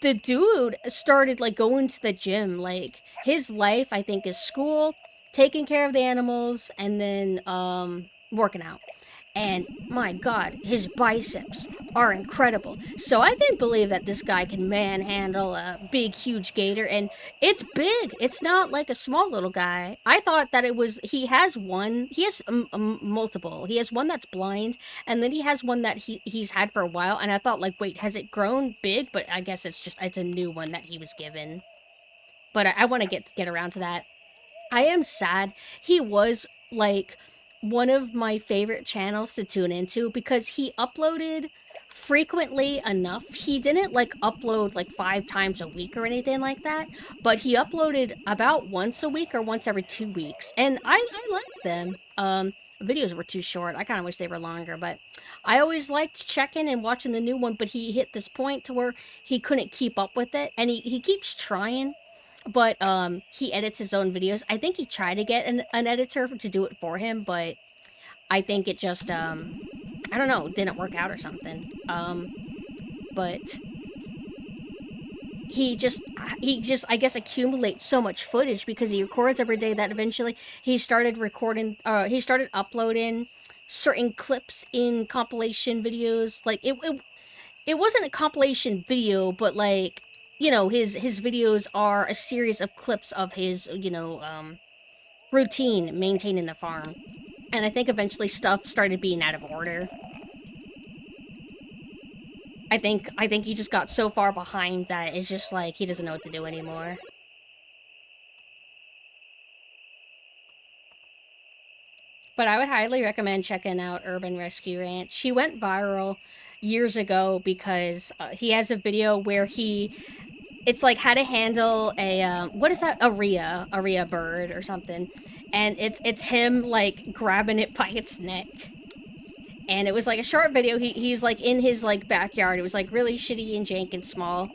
the dude started, like, going to the gym. Like, his life, I think, is school, taking care of the animals, and then, working out. And, my god, his biceps are incredible. So I can believe that this guy can manhandle a big, huge gator, and it's big. It's not like a small little guy. I thought that it was, he has multiple. He has one that's blind, and then he has one that he's had for a while, and I thought, like, wait, has it grown big? But I guess it's a new one that he was given. But I want to get around to that. I am sad. He was, like, one of my favorite channels to tune into because he uploaded frequently enough. He didn't, like, upload, like, 5 times a week or anything like that, but he uploaded about once a week or once every 2 weeks, and I liked them. Videos were too short. I kind of wish they were longer, but I always liked checking and watching the new one, but he hit this point to where he couldn't keep up with it, and he keeps trying. But, he edits his own videos. I think he tried to get an editor to do it for him, but I think it just, I don't know, didn't work out or something. But he just, I guess, accumulates so much footage because he records every day that eventually he started he started uploading certain clips in compilation videos. Like, it wasn't a compilation video, but, like, you know, his videos are a series of clips of his, you know, routine maintaining the farm. And I think eventually stuff started being out of order. I think he just got so far behind that it's just like he doesn't know what to do anymore. But I would highly recommend checking out Urban Rescue Ranch. He went viral years ago because he has a video where it's like how to handle a, what is that? A rhea bird or something. And it's him, like, grabbing it by its neck. And it was, like, a short video. He's, like, in his, like, backyard. It was, like, really shitty and jank and small.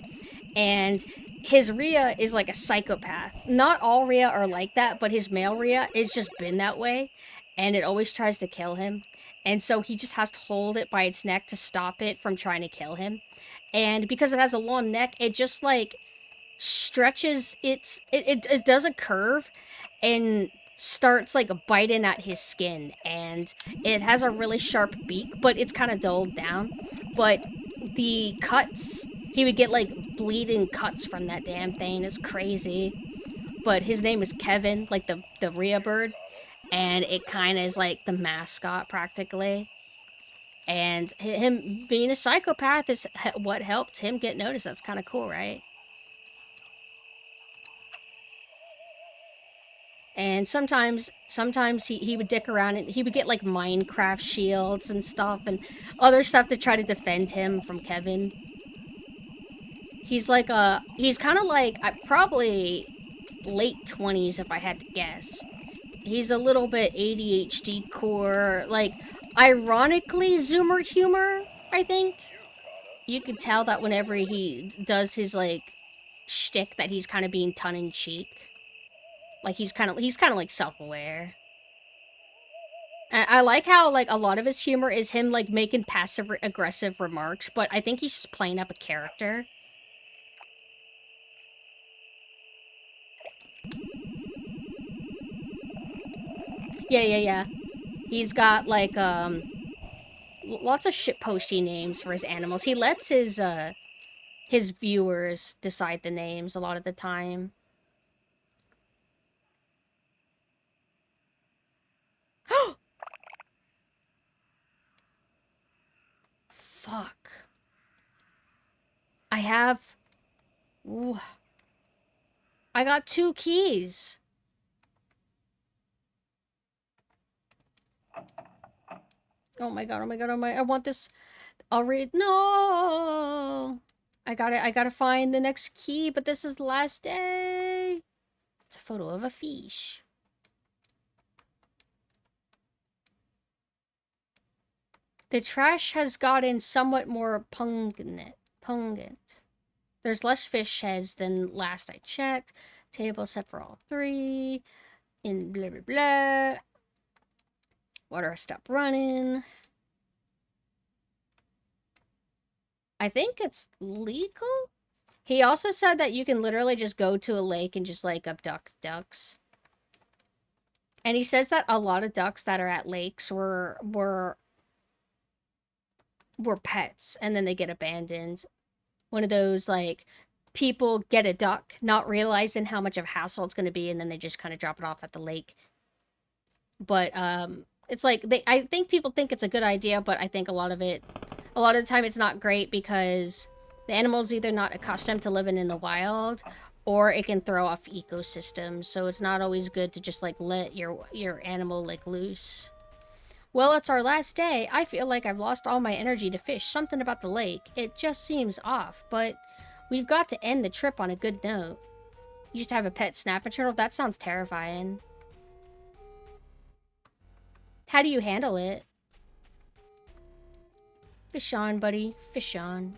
And his Rhea is like a psychopath. Not all Rhea are like that, but his male Rhea has just been that way, and it always tries to kill him. And so he just has to hold it by its neck to stop it from trying to kill him. And because it has a long neck, it just like stretches it does a curve and starts like biting at his skin, and it has a really sharp beak, but it's kind of dulled down. But the cuts, he would get like bleeding cuts from that damn thing. It's crazy. But his name is Kevin, like the Rhea bird, and it kind of is like the mascot practically. And him being a psychopath is what helped him get noticed. That's kind of cool, right? And sometimes he would dick around and he would get like Minecraft shields and stuff and other stuff to try to defend him from Kevin. He's like he's kind of like probably late 20s if I had to guess. He's a little bit ADHD core, like ironically Zoomer humor, I think. You could tell that whenever he does his like shtick that he's kind of being tongue-in-cheek. Like he's kind of like self-aware. I like how like a lot of his humor is him like making passive aggressive remarks, but I think he's just playing up a character. Yeah. He's got like lots of shitposty names for his animals. He lets his viewers decide the names a lot of the time. Fuck. I have... Ooh. I got 2 keys. Oh my god, I want this... I'll read... No! I gotta find the next key, but this is the last day. It's a photo of a fish. The trash has gotten somewhat more pungent. There's less fish heads than last I checked. Table set for all 3. In blah blah blah. Water stop running. I think it's legal? He also said that you can literally just go to a lake and just like abduct ducks. And he says that a lot of ducks that are at lakes were pets, and then they get abandoned. One of those, like, people get a duck, not realizing how much of a hassle it's going to be, and then they just kind of drop it off at the lake. But, it's like, I think people think it's a good idea, but I think a lot of the time it's not great because the animal's either not accustomed to living in the wild, or it can throw off ecosystems, so it's not always good to just, like, let your animal, like, loose. Well, it's our last day. I feel like I've lost all my energy to fish. Something about the lake. It just seems off, but we've got to end the trip on a good note. Used to have a pet snapper turtle? That sounds terrifying. How do you handle it? Fish on, buddy. Fish on.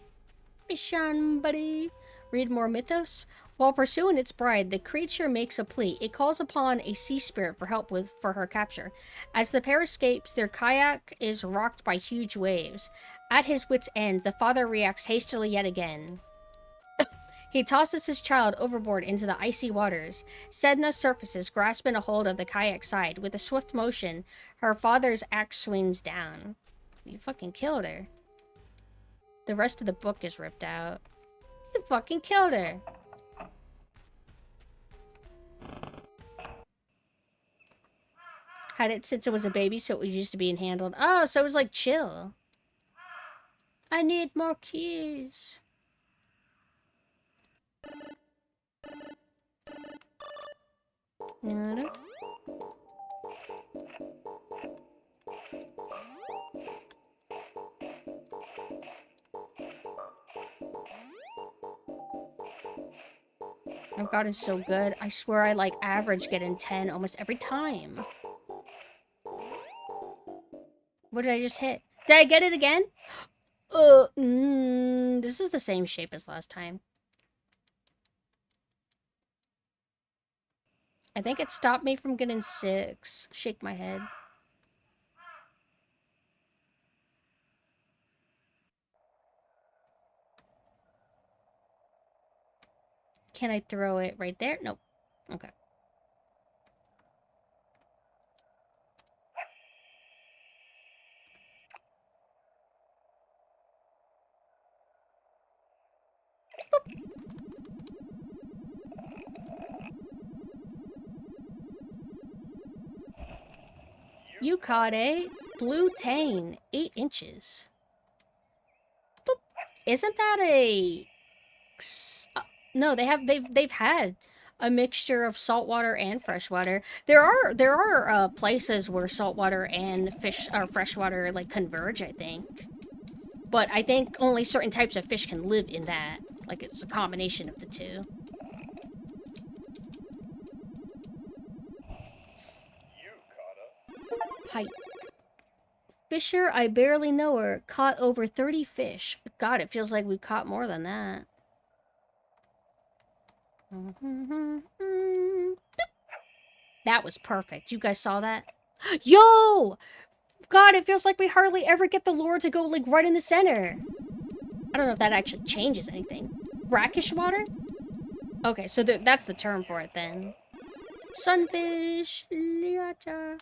Fish on, buddy. Read more mythos? While pursuing its bride, the creature makes a plea. It calls upon a sea spirit for help for her capture. As the pair escapes, their kayak is rocked by huge waves. At his wit's end, the father reacts hastily yet again. He tosses his child overboard into the icy waters. Sedna surfaces, grasping a hold of the kayak side. With a swift motion, her father's axe swings down. You fucking killed her. The rest of the book is ripped out. You fucking killed her. Had it since it was a baby, so it was used to being handled. Oh, so it was like chill. I need more keys. Oh god, it's so good. I swear I like average getting 10 almost every time. What did I just hit? Did I get it again? This is the same shape as last time. I think it stopped me from getting 6. Shake my head. Can I throw it right there? Nope. Okay. You caught a blue tang, 8 inches. Boop. Isn't that a... no, they've had a mixture of saltwater and freshwater. There are places where saltwater and fish or freshwater like converge, I think. But I think only certain types of fish can live in that. Like it's a combination of the two. Hi. Fisher, I barely know her, caught over 30 fish. God, it feels like we've caught more than that. That was perfect. You guys saw that? Yo! God, it feels like we hardly ever get the lure to go, like, right in the center. I don't know if that actually changes anything. Brackish water? Okay, so that's the term for it, then. Sunfish. Liata.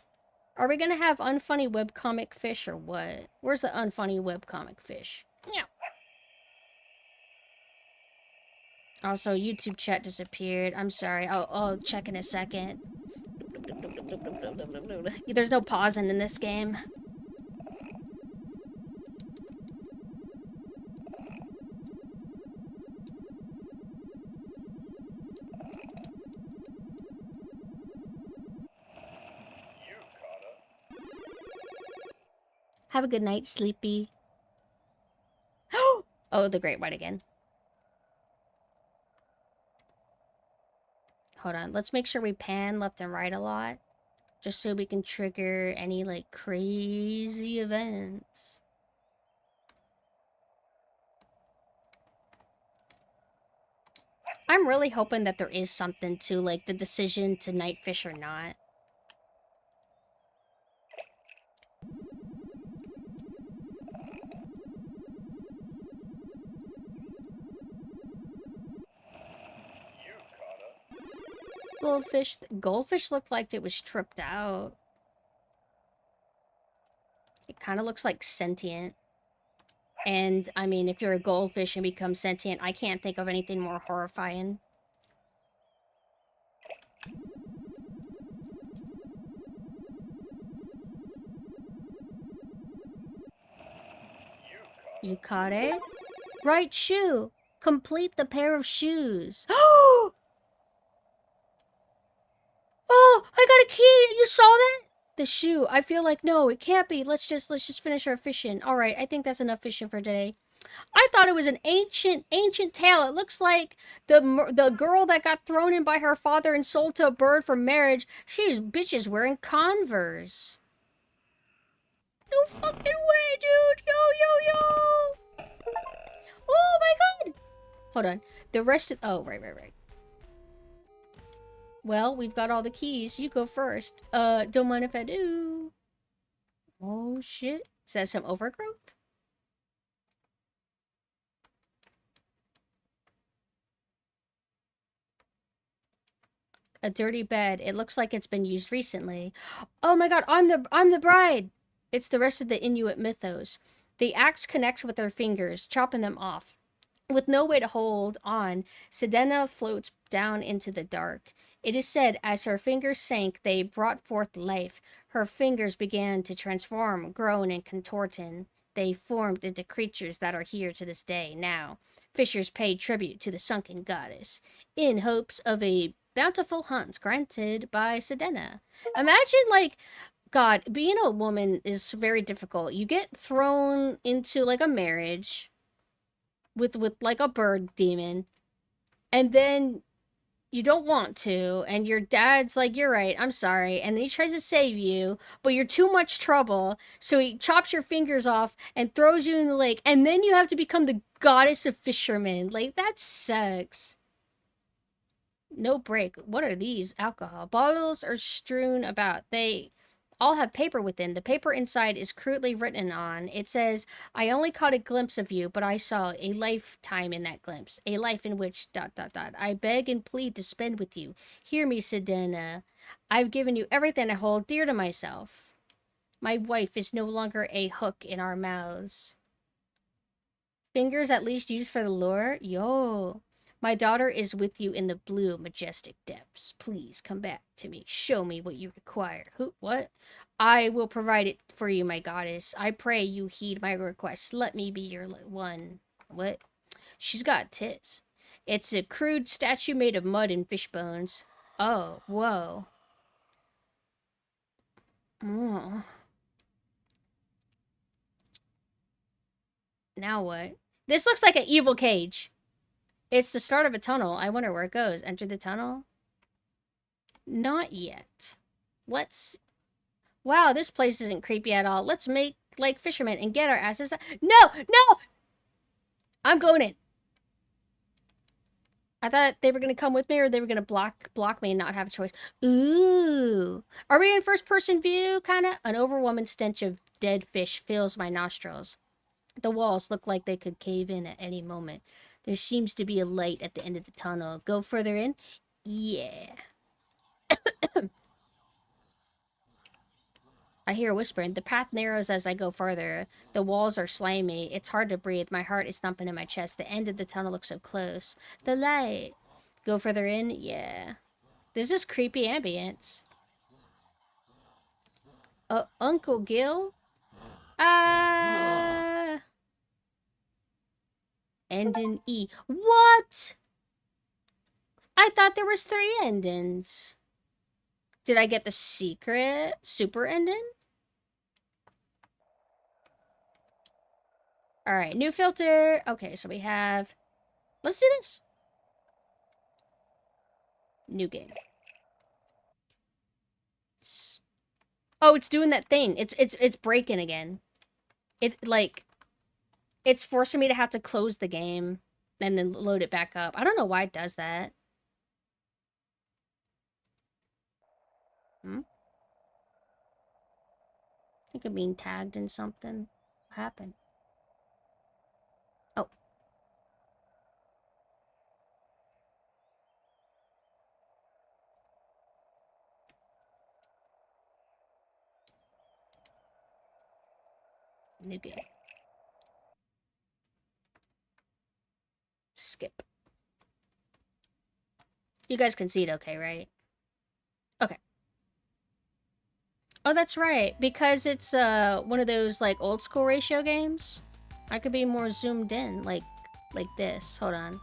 Are we gonna have unfunny webcomic fish or what? Where's the unfunny webcomic fish? Yeah. Also, YouTube chat disappeared. I'm sorry. I'll check in a second. There's no pausing in this game. Have a good night, Sleepy. Oh, the great white again. Hold on. Let's make sure we pan left and right a lot. Just so we can trigger any, like, crazy events. I'm really hoping that there is something to, like, the decision to night fish or not. Goldfish. Goldfish looked like it was tripped out. It kind of looks like sentient. And, I mean, if you're a goldfish and become sentient, I can't think of anything more horrifying. You caught it? Right shoe! Complete the pair of shoes. Oh! Oh! I got a key! You saw that? The shoe. I feel like, no, it can't be. Let's just finish our fishing. Alright, I think that's enough fishing for today. I thought it was an ancient tale. It looks like the girl that got thrown in by her father and sold to a bird for marriage. She's bitches wearing Converse. No fucking way, dude. Yo. Oh my god. Hold on. The rest of... oh, right. Well, we've got all the keys. You go first. Don't mind if I do. Oh, shit. Is that some overgrowth? A dirty bed. It looks like it's been used recently. Oh my god, I'm the bride! It's the rest of the Inuit mythos. The axe connects with their fingers, chopping them off. With no way to hold on, Sedena floats down into the dark. It is said, as her fingers sank, they brought forth life. Her fingers began to transform, groan, and contorting. They formed into creatures that are here to this day. Now, fishers pay tribute to the sunken goddess, in hopes of a bountiful hunt granted by Sedena. Imagine, like, God, being a woman is very difficult. You get thrown into, like, a marriage with like, a bird demon, and then you don't want to, and your dad's like, you're right, I'm sorry, and then he tries to save you, but you're too much trouble, so he chops your fingers off and throws you in the lake, and then you have to become the goddess of fishermen. Like, that sucks. No break. What are these? Alcohol. Bottles are strewn about. They all have paper within. The paper inside is crudely written on. It says, I only caught a glimpse of you, but I saw a lifetime in that glimpse. A life in which ... I beg and plead to spend with you. Hear me, Sedena. I've given you everything I hold dear to myself. My wife is no longer a hook in our mouths. Fingers at least used for the lure? Yo. My daughter is with you in the blue, majestic depths. Please come back to me. Show me what you require. Who? What? I will provide it for you, my goddess. I pray you heed my request. Let me be your one. What? She's got tits. It's a crude statue made of mud and fish bones. Oh, whoa. Oh. Now what? This looks like an evil cage. It's the start of a tunnel. I wonder where it goes. Enter the tunnel? Not yet. Let's... Wow, this place isn't creepy at all. Let's make like fishermen and get our asses... No! No! I'm going in. I thought they were going to come with me or they were going to block me and not have a choice. Ooh. Are we in first-person view, kind of? An overwhelming stench of dead fish fills my nostrils. The walls look like they could cave in at any moment. There seems to be a light at the end of the tunnel. Go further in? Yeah. I hear whispering. The path narrows as I go further. The walls are slimy. It's hard to breathe. My heart is thumping in my chest. The end of the tunnel looks so close. The light. Go further in? Yeah. There's this creepy ambience. Uncle Gil? End in E. What? I thought there was 3 endings. Did I get the secret super ending? Alright, new filter. Okay, so we have... Let's do this. New game. Oh, it's doing that thing. It's breaking again. It's forcing me to have to close the game and then load it back up. I don't know why it does that. I think I'm being tagged in something. What happened? Oh. New game. Skip. You guys can see it okay, right? Okay. Oh, that's right. Because it's one of those like old school ratio games. I could be more zoomed in, like this. Hold on.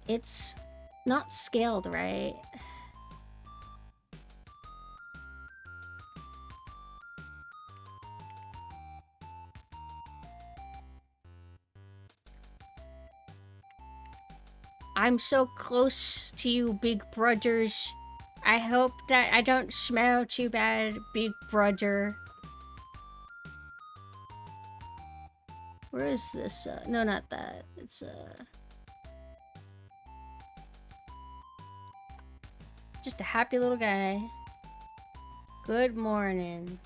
It's not scaled right. I'm so close to you, big brothers. I hope that I don't smell too bad, big brother. Where is this? No, not that. It's, just a happy little guy. Good morning.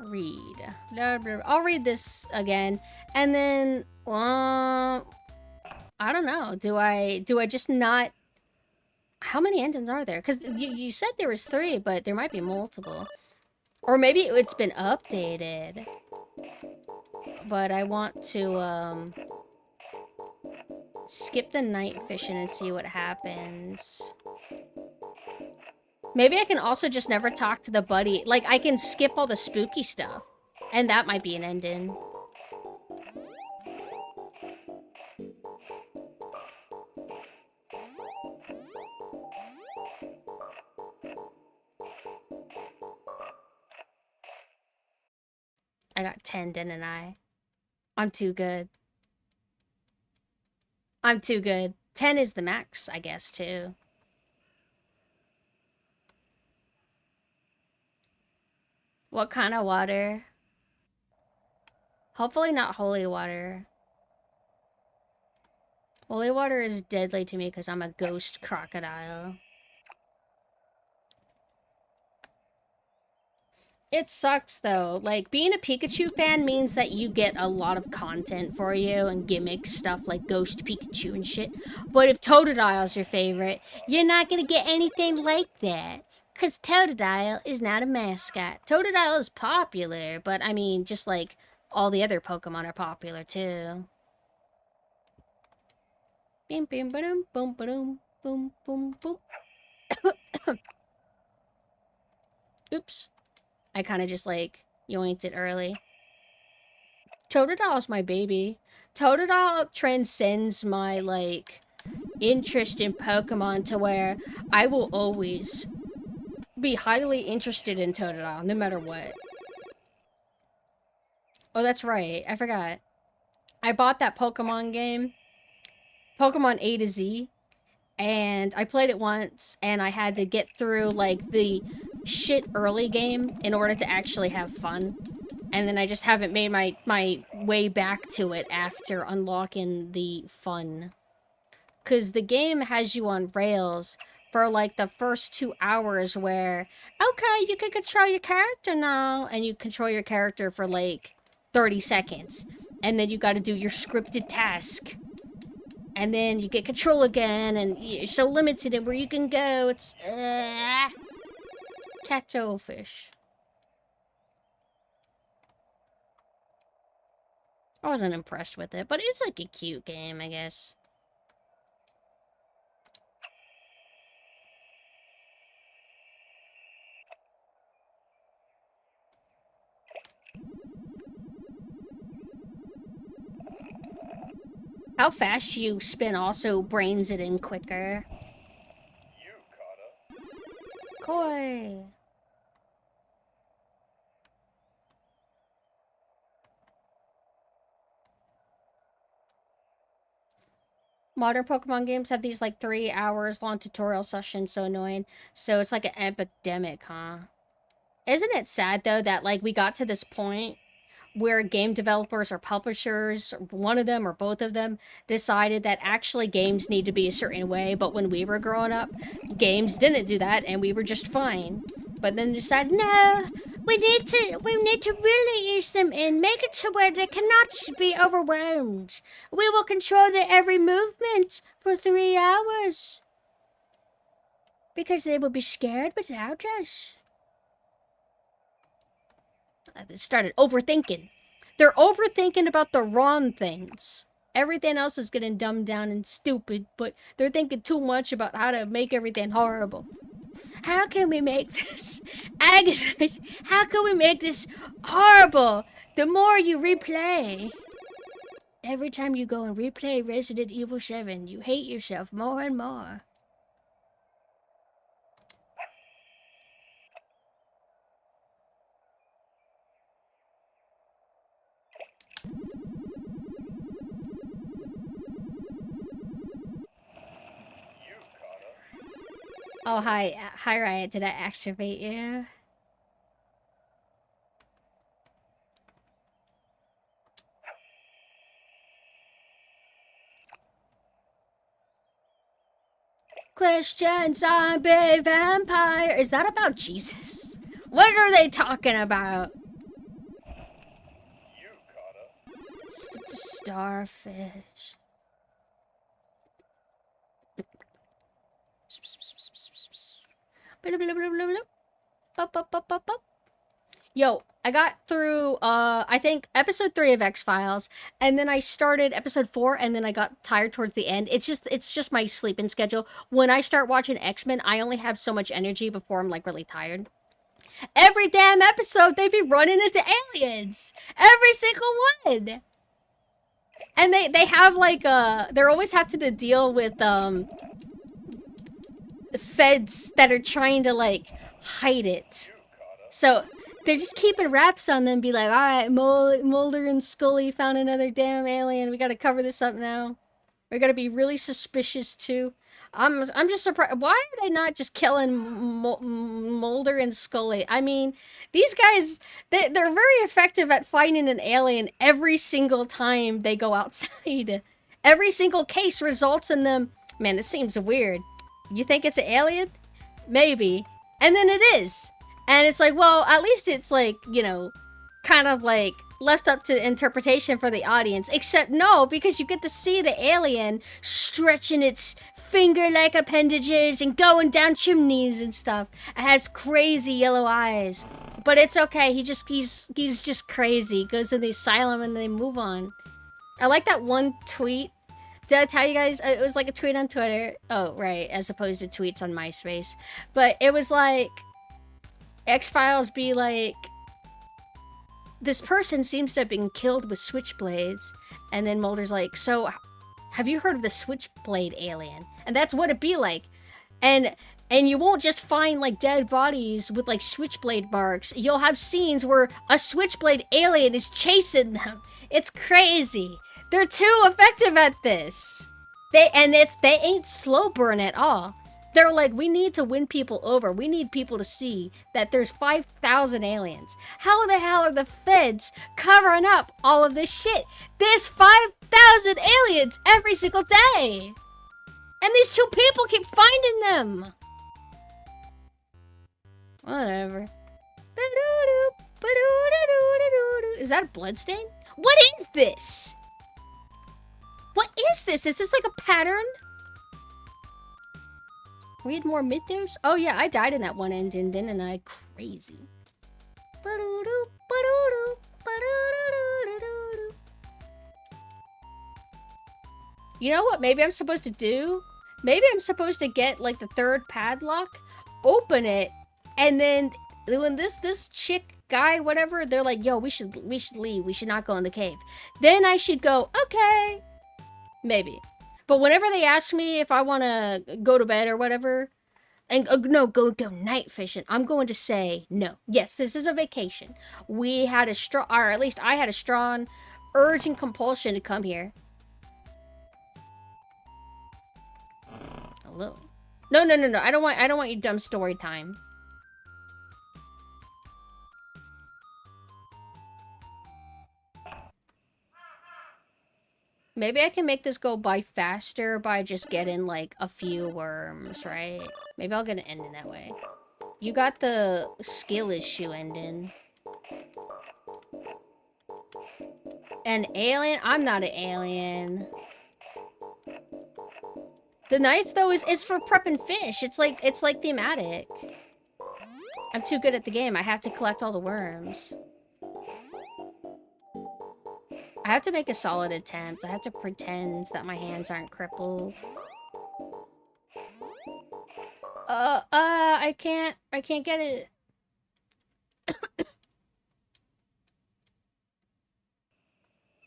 Read. Blah, blah, blah. I'll read this again. And then, I don't know. Do I just not... How many endings are there? Because you said there was 3, but there might be multiple. Or maybe it's been updated. But I want to, skip the night fishing and see what happens. Maybe I can also just never talk to the buddy. Like, I can skip all the spooky stuff. And that might be an ending. I got 10, didn't I? I'm too good. I'm too good. 10 is the max, I guess, too. What kind of water? Hopefully not holy water. Holy water is deadly to me because I'm a ghost crocodile. It sucks though. Like, being a Pikachu fan means that you get a lot of content for you and gimmick stuff like Ghost Pikachu and shit. But if Totodile's your favorite, you're not gonna get anything like that. Because Totodile is not a mascot. Totodile is popular, but I mean, just like all the other Pokemon are popular too. Bim bim ba-dum, boom ba-dum, boom boom boom. Oops. I kind of just like yoinked it early. Totodile's my baby. Totodile transcends my like interest in Pokemon to where I will always be highly interested in Totodile no matter what. Oh, that's right. I forgot. I bought that Pokemon game, Pokemon A to Z, and I played it once, and I had to get through, like, the shit early game in order to actually have fun. And then I just haven't made my way back to it after unlocking the fun. Because the game has you on rails for, like, the first 2 hours where, okay, you can control your character now, and you control your character for, like, 30 seconds. And then you gotta do your scripted task. And then you get control again, and you're so limited in where you can go. It's, Cattofish. I wasn't impressed with it, but it's like a cute game, I guess. How fast you spin also brains it in quicker. Koi. Modern Pokemon games have these like 3 hours long tutorial sessions, so annoying. So it's like an epidemic, huh? Isn't it sad though that like we got to this point where game developers or publishers, one of them or both of them, decided that actually games need to be a certain way, but when we were growing up, games didn't do that and we were just fine. But then decided, no, we need to really ease them in, make it to where they cannot be overwhelmed. We will control their every movement for 3 hours. Because they will be scared without us. They started overthinking. They're overthinking about the wrong things. Everything else is getting dumbed down and stupid, but they're thinking too much about how to make everything horrible. How can we make this agonizing? How can we make this horrible? The more you replay. Every time you go and replay Resident Evil 7, you hate yourself more and more. Oh, hi. Hi, Riot. Did I activate you? Christian zombie vampire. Is that about Jesus? What are they talking about? Starfish. Yo, I got through, I think episode 3 of X-Files, and then I started episode 4, and then I got tired towards the end. It's just my sleeping schedule. When I start watching X-Men, I only have so much energy before I'm, like, really tired. Every damn episode, they be running into aliens! Every single one! And they have, like, they're always having to deal with, feds that are trying to, like, hide it. So they're just keeping wraps on them, be like, alright, Mulder and Scully found another damn alien, we gotta cover this up now. We're gonna be really suspicious too. I'm just surprised. Why are they not just killing Mulder and Scully? I mean, these guys they're very effective at finding an alien every single time they go outside. Every single case results in them. Man, this seems weird. You think it's an alien? Maybe. And then it is. And it's like, well, at least it's like, you know, kind of like left up to interpretation for the audience. Except no, because you get to see the alien stretching its finger-like appendages and going down chimneys and stuff. It has crazy yellow eyes. But it's okay. He's just crazy. Goes in the asylum and they move on. I like that one tweet. Did I tell you guys? It was like a tweet on Twitter. Oh, right. As opposed to tweets on MySpace. But it was like... X-Files be like... This person seems to have been killed with switchblades. And then Mulder's like, so... Have you heard of the switchblade alien? And that's what it'd be like. And you won't just find like dead bodies with like switchblade marks. You'll have scenes where a switchblade alien is chasing them. It's crazy. They're too effective at this. They ain't slow burn at all. They're like, we need to win people over. We need people to see that there's 5,000 aliens. How the hell are the feds covering up all of this shit? There's 5,000 aliens every single day. And these two people keep finding them. Whatever. Is that a bloodstain? What is this? What is this? Is this like a pattern? Read more mythos? Oh yeah, I died in that one ending, didn't I? Crazy. You know what maybe I'm supposed to do? Maybe I'm supposed to get like the third padlock, open it, and then when this chick guy, whatever, they're like, yo, we should leave. We should not go in the cave. Then I should go, okay. Maybe. But whenever they ask me if I want to go to bed or whatever, and no, go night fishing, I'm going to say no. Yes, this is a vacation. We had a strong, or at least I had a strong urge and compulsion to come here. Hello. No. I don't want your dumb story time. Maybe I can make this go by faster by just getting, like, a few worms, right? Maybe I'll get an ending that way. You got the skill issue ending. An alien? I'm not an alien. The knife, though, is for prepping fish. It's like thematic. I'm too good at the game. I have to collect all the worms. I have to make a solid attempt. I have to pretend that my hands aren't crippled. I can't get it.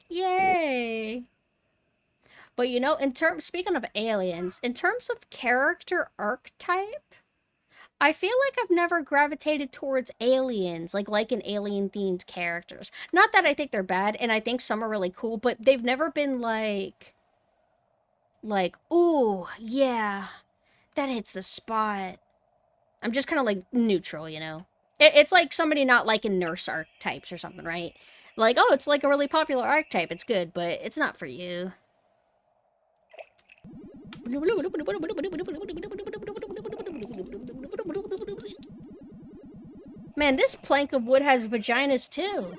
Yay! But you know, speaking of aliens, in terms of character archetype, I feel like I've never gravitated towards aliens, like an alien-themed characters. Not that I think they're bad, and I think some are really cool, but they've never been like, ooh, yeah, that hits the spot. I'm just kind of like neutral, you know? It's like somebody not liking nurse archetypes or something, right? Like, oh, it's like a really popular archetype, it's good, but it's not for you. Man, this plank of wood has vaginas too.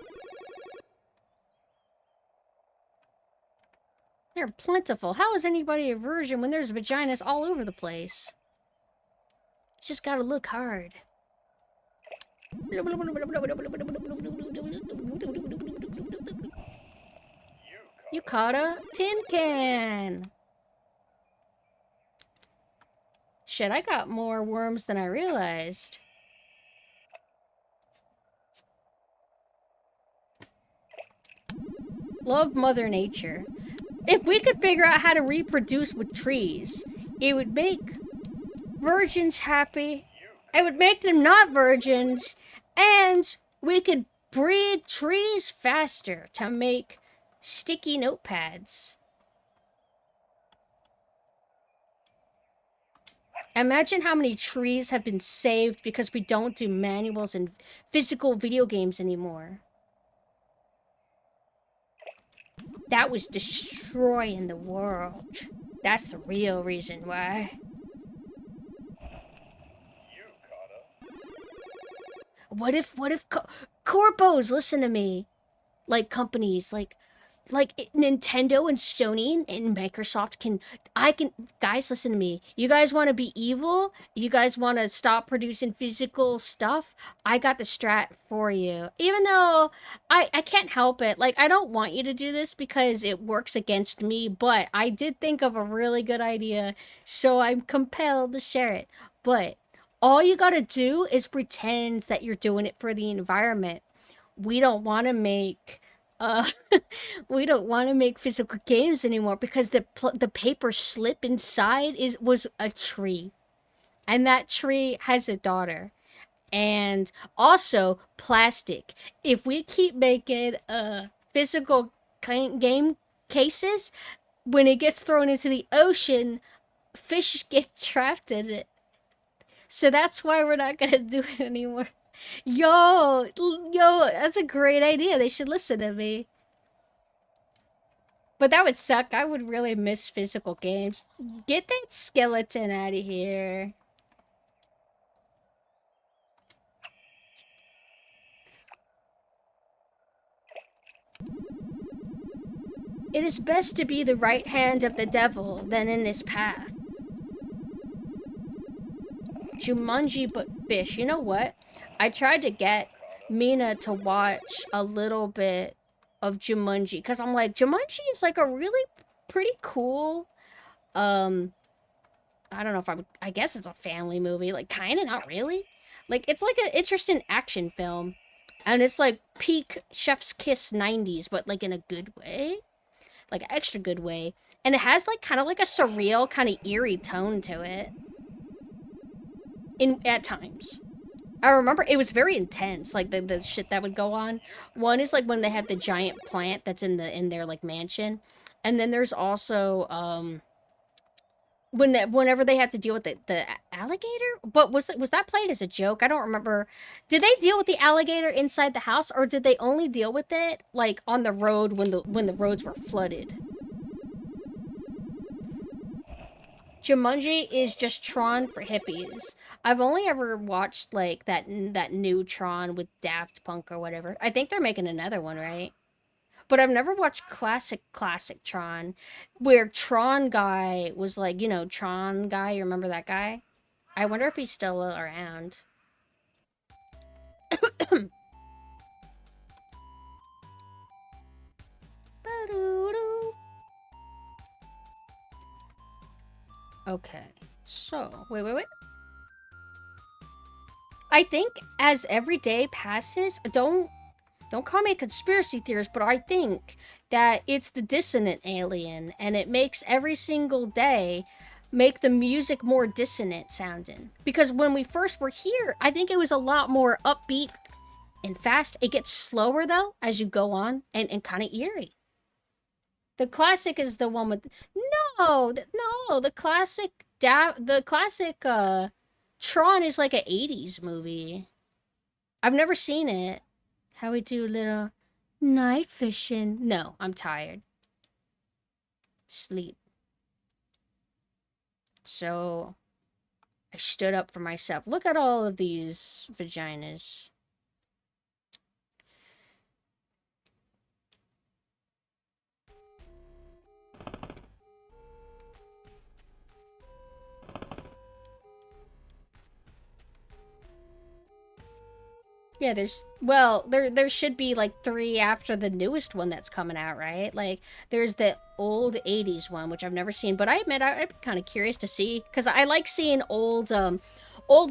They're plentiful. How is anybody a virgin when there's vaginas all over the place? Just gotta look hard. You caught a tin can. Shit, I got more worms than I realized. Love Mother Nature. If we could figure out how to reproduce with trees, it would make virgins happy, it would make them not virgins, and we could breed trees faster to make sticky notepads. Imagine how many trees have been saved because we don't do manuals and physical video games anymore. That was destroying the world. That's the real reason why. What if corpos listen to me? Like companies, like Nintendo and Sony and Microsoft guys, listen to me. You guys want to be evil? You guys want to stop producing physical stuff? I got the strat for you. Even though I can't help it. Like, I don't want you to do this because it works against me, but I did think of a really good idea, so I'm compelled to share it. But all you gotta do is pretend that you're doing it for the environment. We don't want to make uh we don't want to make physical games anymore because the paper slip inside was a tree, and that tree has a daughter. And also plastic. If we keep making physical game cases, when it gets thrown into the ocean, fish get trapped in it. So that's why we're not gonna do it anymore. Yo, that's a great idea. They should listen to me. But that would suck. I would really miss physical games. Get that skeleton out of here. It is best to be the right hand of the devil than in his path. Jumanji but fish. You know what? I tried to get Mina to watch a little bit of Jumanji because I'm like, Jumanji is like a really pretty cool, I don't know if I guess it's a family movie, like kind of, not really. Like, it's like an interesting action film, and it's like peak Chef's Kiss 90s, but like in a good way, like an extra good way. And it has like kind of like a surreal, kind of eerie tone to it at times. I remember it was very intense, like the shit that would go on. One is like when they have the giant plant that's in their like mansion, and then there's also whenever they had to deal with the alligator. But was that played as a joke? I don't remember. Did they deal with the alligator inside the house, or did they only deal with it like on the road when the roads were flooded? Jumanji is just Tron for hippies. I've only ever watched like that new Tron with Daft Punk or whatever. I think they're making another one, right? But I've never watched classic Tron, where Tron guy was like, Tron guy. You remember that guy? I wonder if he's still around. Okay, so wait. I think as every day passes, don't call me a conspiracy theorist, but I think that it's the dissonant alien, and it makes every single day make the music more dissonant sounding. Because when we first were here, I think it was a lot more upbeat and fast. It gets slower though as you go on, and kind of eerie. The classic is the one with the classic Tron is like an 80s movie. I've never seen it. How we do little night fishing. No, I'm tired. Sleep. So I stood up for myself. Look at all of these vaginas. Yeah, there should be like 3 after the newest one that's coming out, right? Like, there's the old 80s one, which I've never seen, but I admit I'd be kind of curious to see, because I like seeing old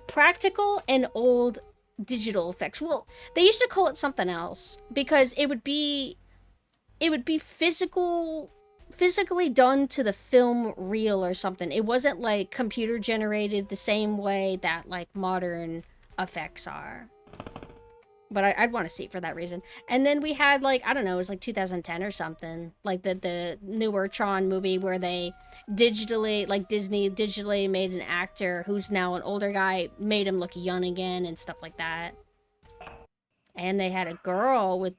practical and old digital effects. Well, they used to call it something else, because it would be physically done to the film reel or something. It wasn't like computer generated the same way that like modern effects are. But I'd want to see it for that reason. And then we had, like, I don't know, it was like 2010 or something. Like the newer Tron movie where they digitally, like Disney digitally made an actor who's now an older guy, made him look young again and stuff like that. And they had a girl with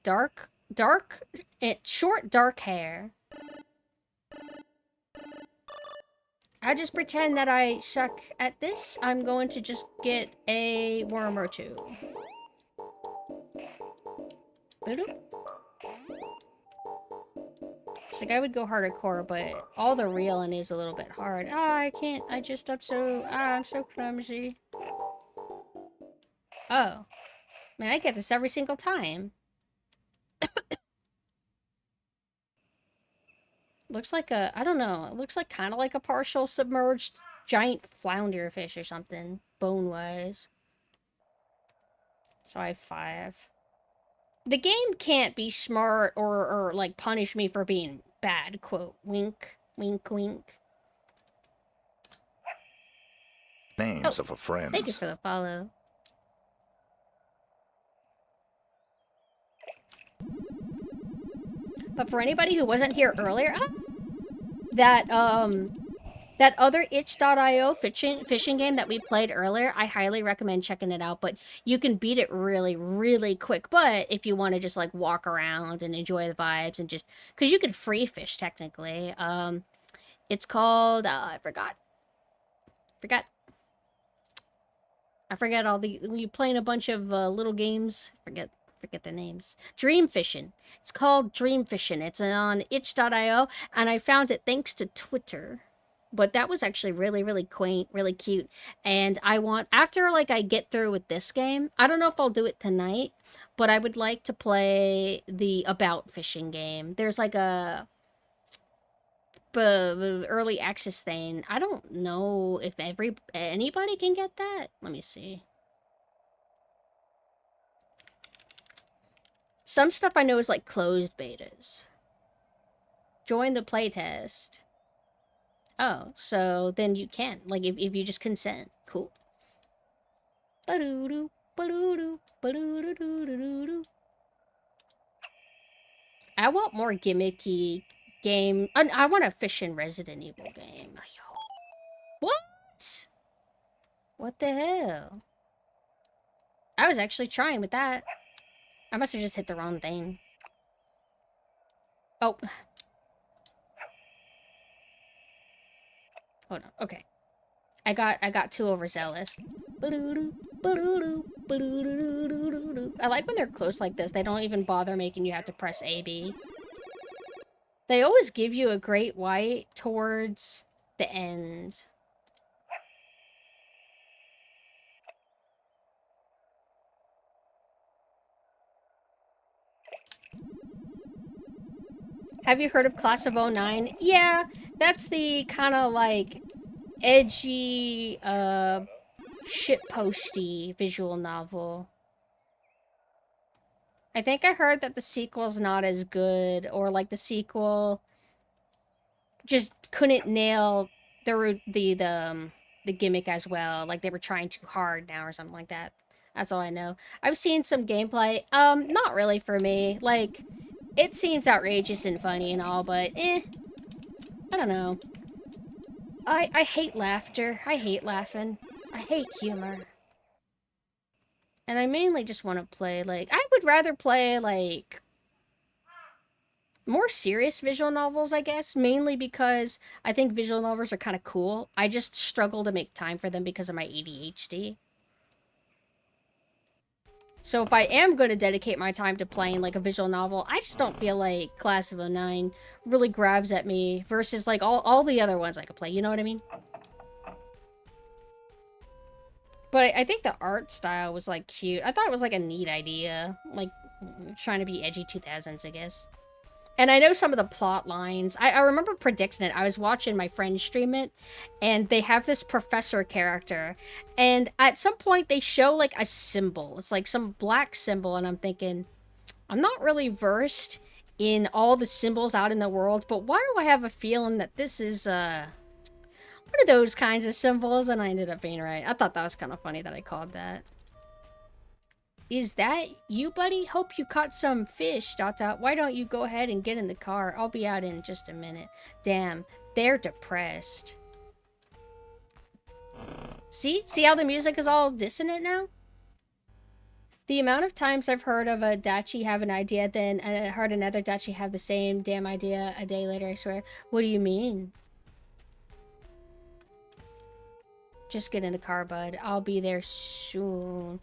short dark hair. I just pretend that I suck at this. I'm going to just get a worm or two. It's like I would go hardcore, but all the reeling is a little bit hard. Ah, I can't. I'm so clumsy. Oh. Man, I get this every single time. Looks like I don't know. It looks like kind of like a partial submerged giant flounder fish or something, bone-wise. So I have 5. The game can't be smart or like punish me for being bad, quote. Wink, wink, wink. Names of a friend. Thank you for the follow. But for anybody who wasn't here earlier, that other itch.io fishing game that we played earlier, I highly recommend checking it out, but you can beat it really, really quick. But if you want to just like walk around and enjoy the vibes and just, because you could free fish technically. It's called, I forgot all the, when you playing a bunch of little games, forget their names. Dream fishing. It's called Dream Fishing. It's on itch.io, and I found it thanks to Twitter. But that was actually really, really quaint, really cute. And I want, after like I get through with this game, I don't know if I'll do it tonight, but I would like to play the About Fishing game. There's like a early access thing. I don't know if anybody can get that. Let me see. Some stuff I know is like closed betas. Join the playtest. Oh, so then you can. Like, if you just consent. Cool. Ba-doo-doo, ba-doo-doo, ba-doo-doo-doo-doo-doo. I want more gimmicky game. I want a fishing Resident Evil game. What? What the hell? I was actually trying with that. I must have just hit the wrong thing. Oh. Hold on. Okay. I got too overzealous. I like when they're close like this. They don't even bother making you have to press AB. They always give you a great white towards the end. Have you heard of Class of '09? Yeah, that's the kind of like edgy, shitposty visual novel. I think I heard that the sequel's not as good, or like the sequel just couldn't nail the gimmick as well. Like they were trying too hard now or something like that. That's all I know. I've seen some gameplay. Not really for me. Like, it seems outrageous and funny and all, but I don't know. I hate laughter. I hate laughing. I hate humor. And I mainly just want to play, like, I would rather play, like, more serious visual novels, I guess, mainly because I think visual novels are kind of cool. I just struggle to make time for them because of my ADHD. So if I am going to dedicate my time to playing, like, a visual novel, I just don't feel like Class of '09 really grabs at me versus, like, all the other ones I could play, you know what I mean? But I think the art style was, like, cute. I thought it was, like, a neat idea. Like, trying to be edgy 2000s, I guess. And I know some of the plot lines. I remember predicting it. I was watching my friend stream it, and they have this professor character. And at some point, they show, like, a symbol. It's, like, some black symbol, and I'm thinking, I'm not really versed in all the symbols out in the world, but why do I have a feeling that this is, one of those kinds of symbols? And I ended up being right. I thought that was kind of funny that I called that. Is that you, buddy? Hope you caught some fish, ... Why don't you go ahead and get in the car? I'll be out in just a minute. Damn, they're depressed. See? See how the music is all dissonant now? The amount of times I've heard of a Dachi have an idea, then I heard another Dachi have the same damn idea a day later, I swear. What do you mean? Just get in the car, bud. I'll be there soon.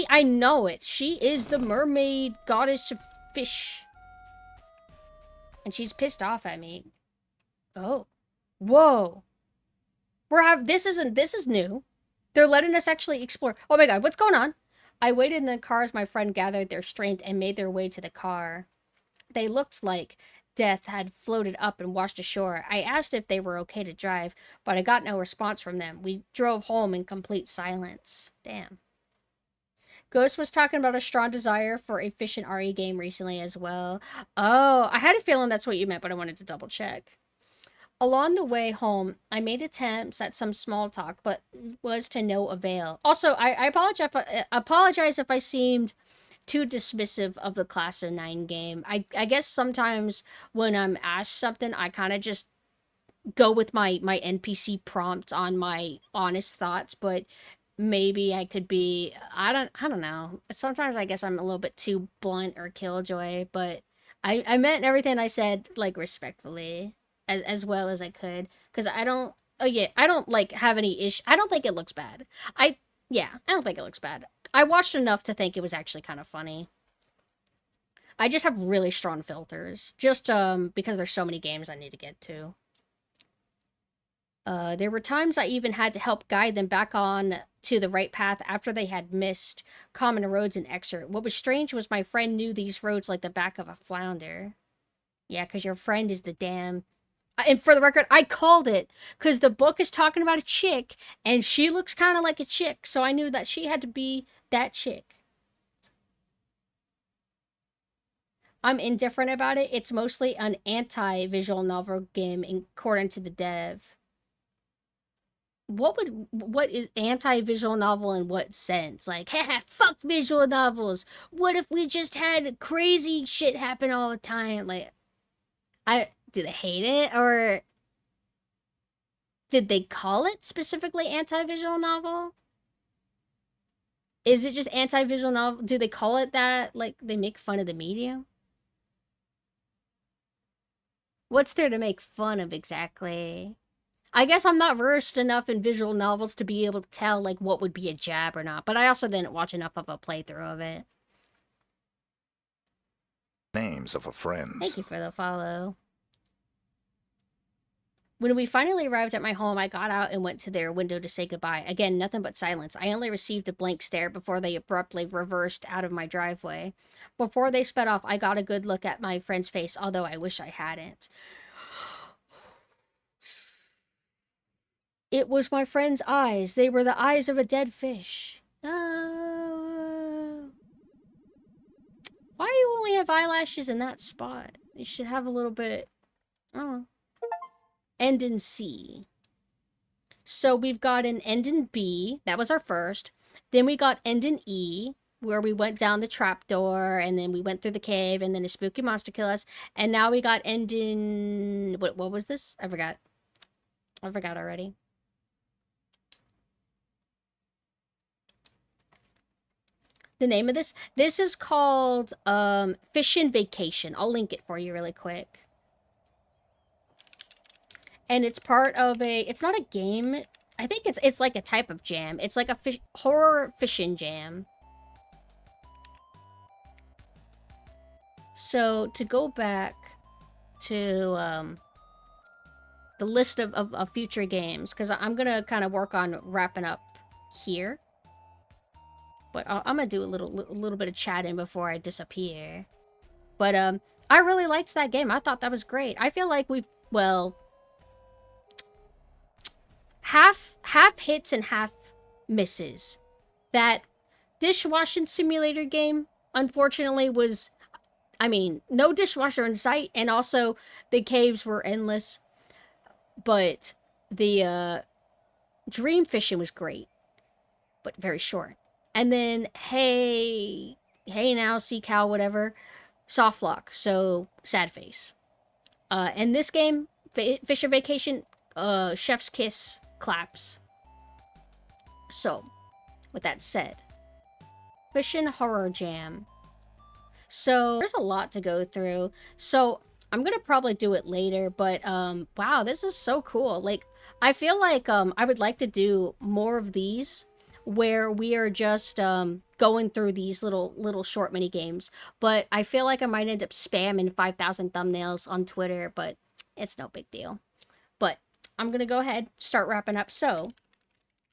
I know it. She is the mermaid goddess of fish. And she's pissed off at me. Oh. Whoa. This is new. They're letting us actually explore. Oh my god, what's going on? I waited in the car as my friend gathered their strength and made their way to the car. They looked like death had floated up and washed ashore. I asked if they were okay to drive, but I got no response from them. We drove home in complete silence. Damn. Ghost was talking about a strong desire for a fish and RE game recently as well. Oh, I had a feeling that's what you meant, but I wanted to double check. Along the way home, I made attempts at some small talk, but was to no avail. Also, I apologize if I seemed too dismissive of the Class of 9 game. I guess sometimes when I'm asked something, I kind of just go with my NPC prompt on my honest thoughts, but maybe I could be, I don't know. Sometimes I guess I'm a little bit too blunt or killjoy, but I meant everything I said, like, respectfully. As well as I could, because I don't like have any issue. I don't think it looks bad. I don't think it looks bad. I watched enough to think it was actually kind of funny. I just have really strong filters, just because there's so many games I need to get to. There were times I even had to help guide them back on to the right path after they had missed common roads in Excerpt. What was strange was my friend knew these roads like the back of a flounder. Yeah, because your friend is the damn... And for the record, I called it because the book is talking about a chick and she looks kind of like a chick. So I knew that she had to be that chick. I'm indifferent about it. It's mostly an anti-visual novel game according to the dev. What is anti-visual novel in what sense? Like, haha, fuck visual novels. What if we just had crazy shit happen all the time? Like, do they hate it, or did they call it specifically anti-visual novel? Is it just anti-visual novel? Do they call it that? Like, they make fun of the medium? What's there to make fun of exactly? I guess I'm not versed enough in visual novels to be able to tell, like, what would be a jab or not, but I also didn't watch enough of a playthrough of it. Names of a friend. Thank you for the follow. When we finally arrived at my home, I got out and went to their window to say goodbye. Again, nothing but silence. I only received a blank stare before they abruptly reversed out of my driveway. Before they sped off, I got a good look at my friend's face, although I wish I hadn't. It was my friend's eyes. They were the eyes of a dead fish. Why do you only have eyelashes in that spot? You should have a little bit... Oh. End in C. So we've got an end in B. That was our first. Then we got end in E, where we went down the trapdoor, and then we went through the cave, and then a spooky monster killed us. And now we got end in... What was this? I forgot. I forgot already. The name of this? This is called Fishin' Vacation. I'll link it for you really quick. And it's part of a... It's not a game. I think it's like a type of jam. It's like a horror fishing jam. So, to go back to the list of future games, because I'm going to kind of work on wrapping up here. But I'm going to do a little bit of chatting before I disappear. But I really liked that game. I thought that was great. I feel like we've... Well... Half hits and half misses. That dishwashing simulator game, unfortunately, was... I mean, no dishwasher in sight, and also the caves were endless. But the dream fishing was great, but very short. And then hey now, sea cow, whatever, soft lock, so sad face. In this game, Fisher Vacation, chef's kiss, claps. So, with that said, Fishin' Horror Jam. So, there's a lot to go through. So, I'm gonna probably do it later, but, wow, this is so cool. Like, I feel like, I would like to do more of these, where we are just, going through these little short mini games. But I feel like I might end up spamming 5,000 thumbnails on Twitter, but it's no big deal. But I'm gonna go ahead, start wrapping up. So,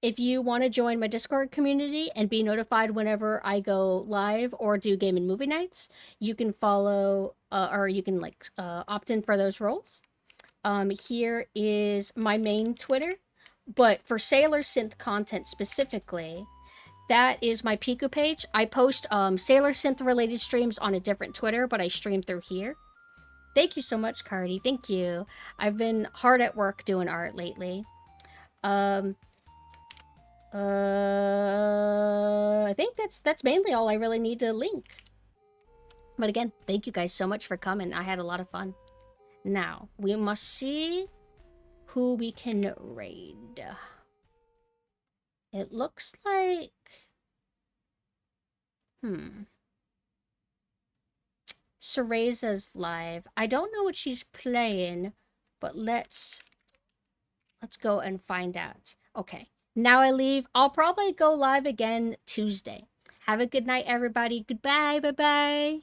if you want to join my Discord community and be notified whenever I go live or do game and movie nights, you can follow or you can opt in for those roles. Here is my main Twitter, but for Sailor Synth content specifically, that is my Piku page. I post Sailor Synth related streams on a different Twitter, but I stream through here. Thank you so much, Cardi. Thank you. I've been hard at work doing art lately. I think that's mainly all I really need to link. But again, thank you guys so much for coming. I had a lot of fun. Now, we must see who we can raid. It looks like... Cereza's live. I don't know what she's playing, but let's go and find out. Okay. Now I leave. I'll probably go live again Tuesday. Have a good night, everybody. Goodbye. Bye-bye.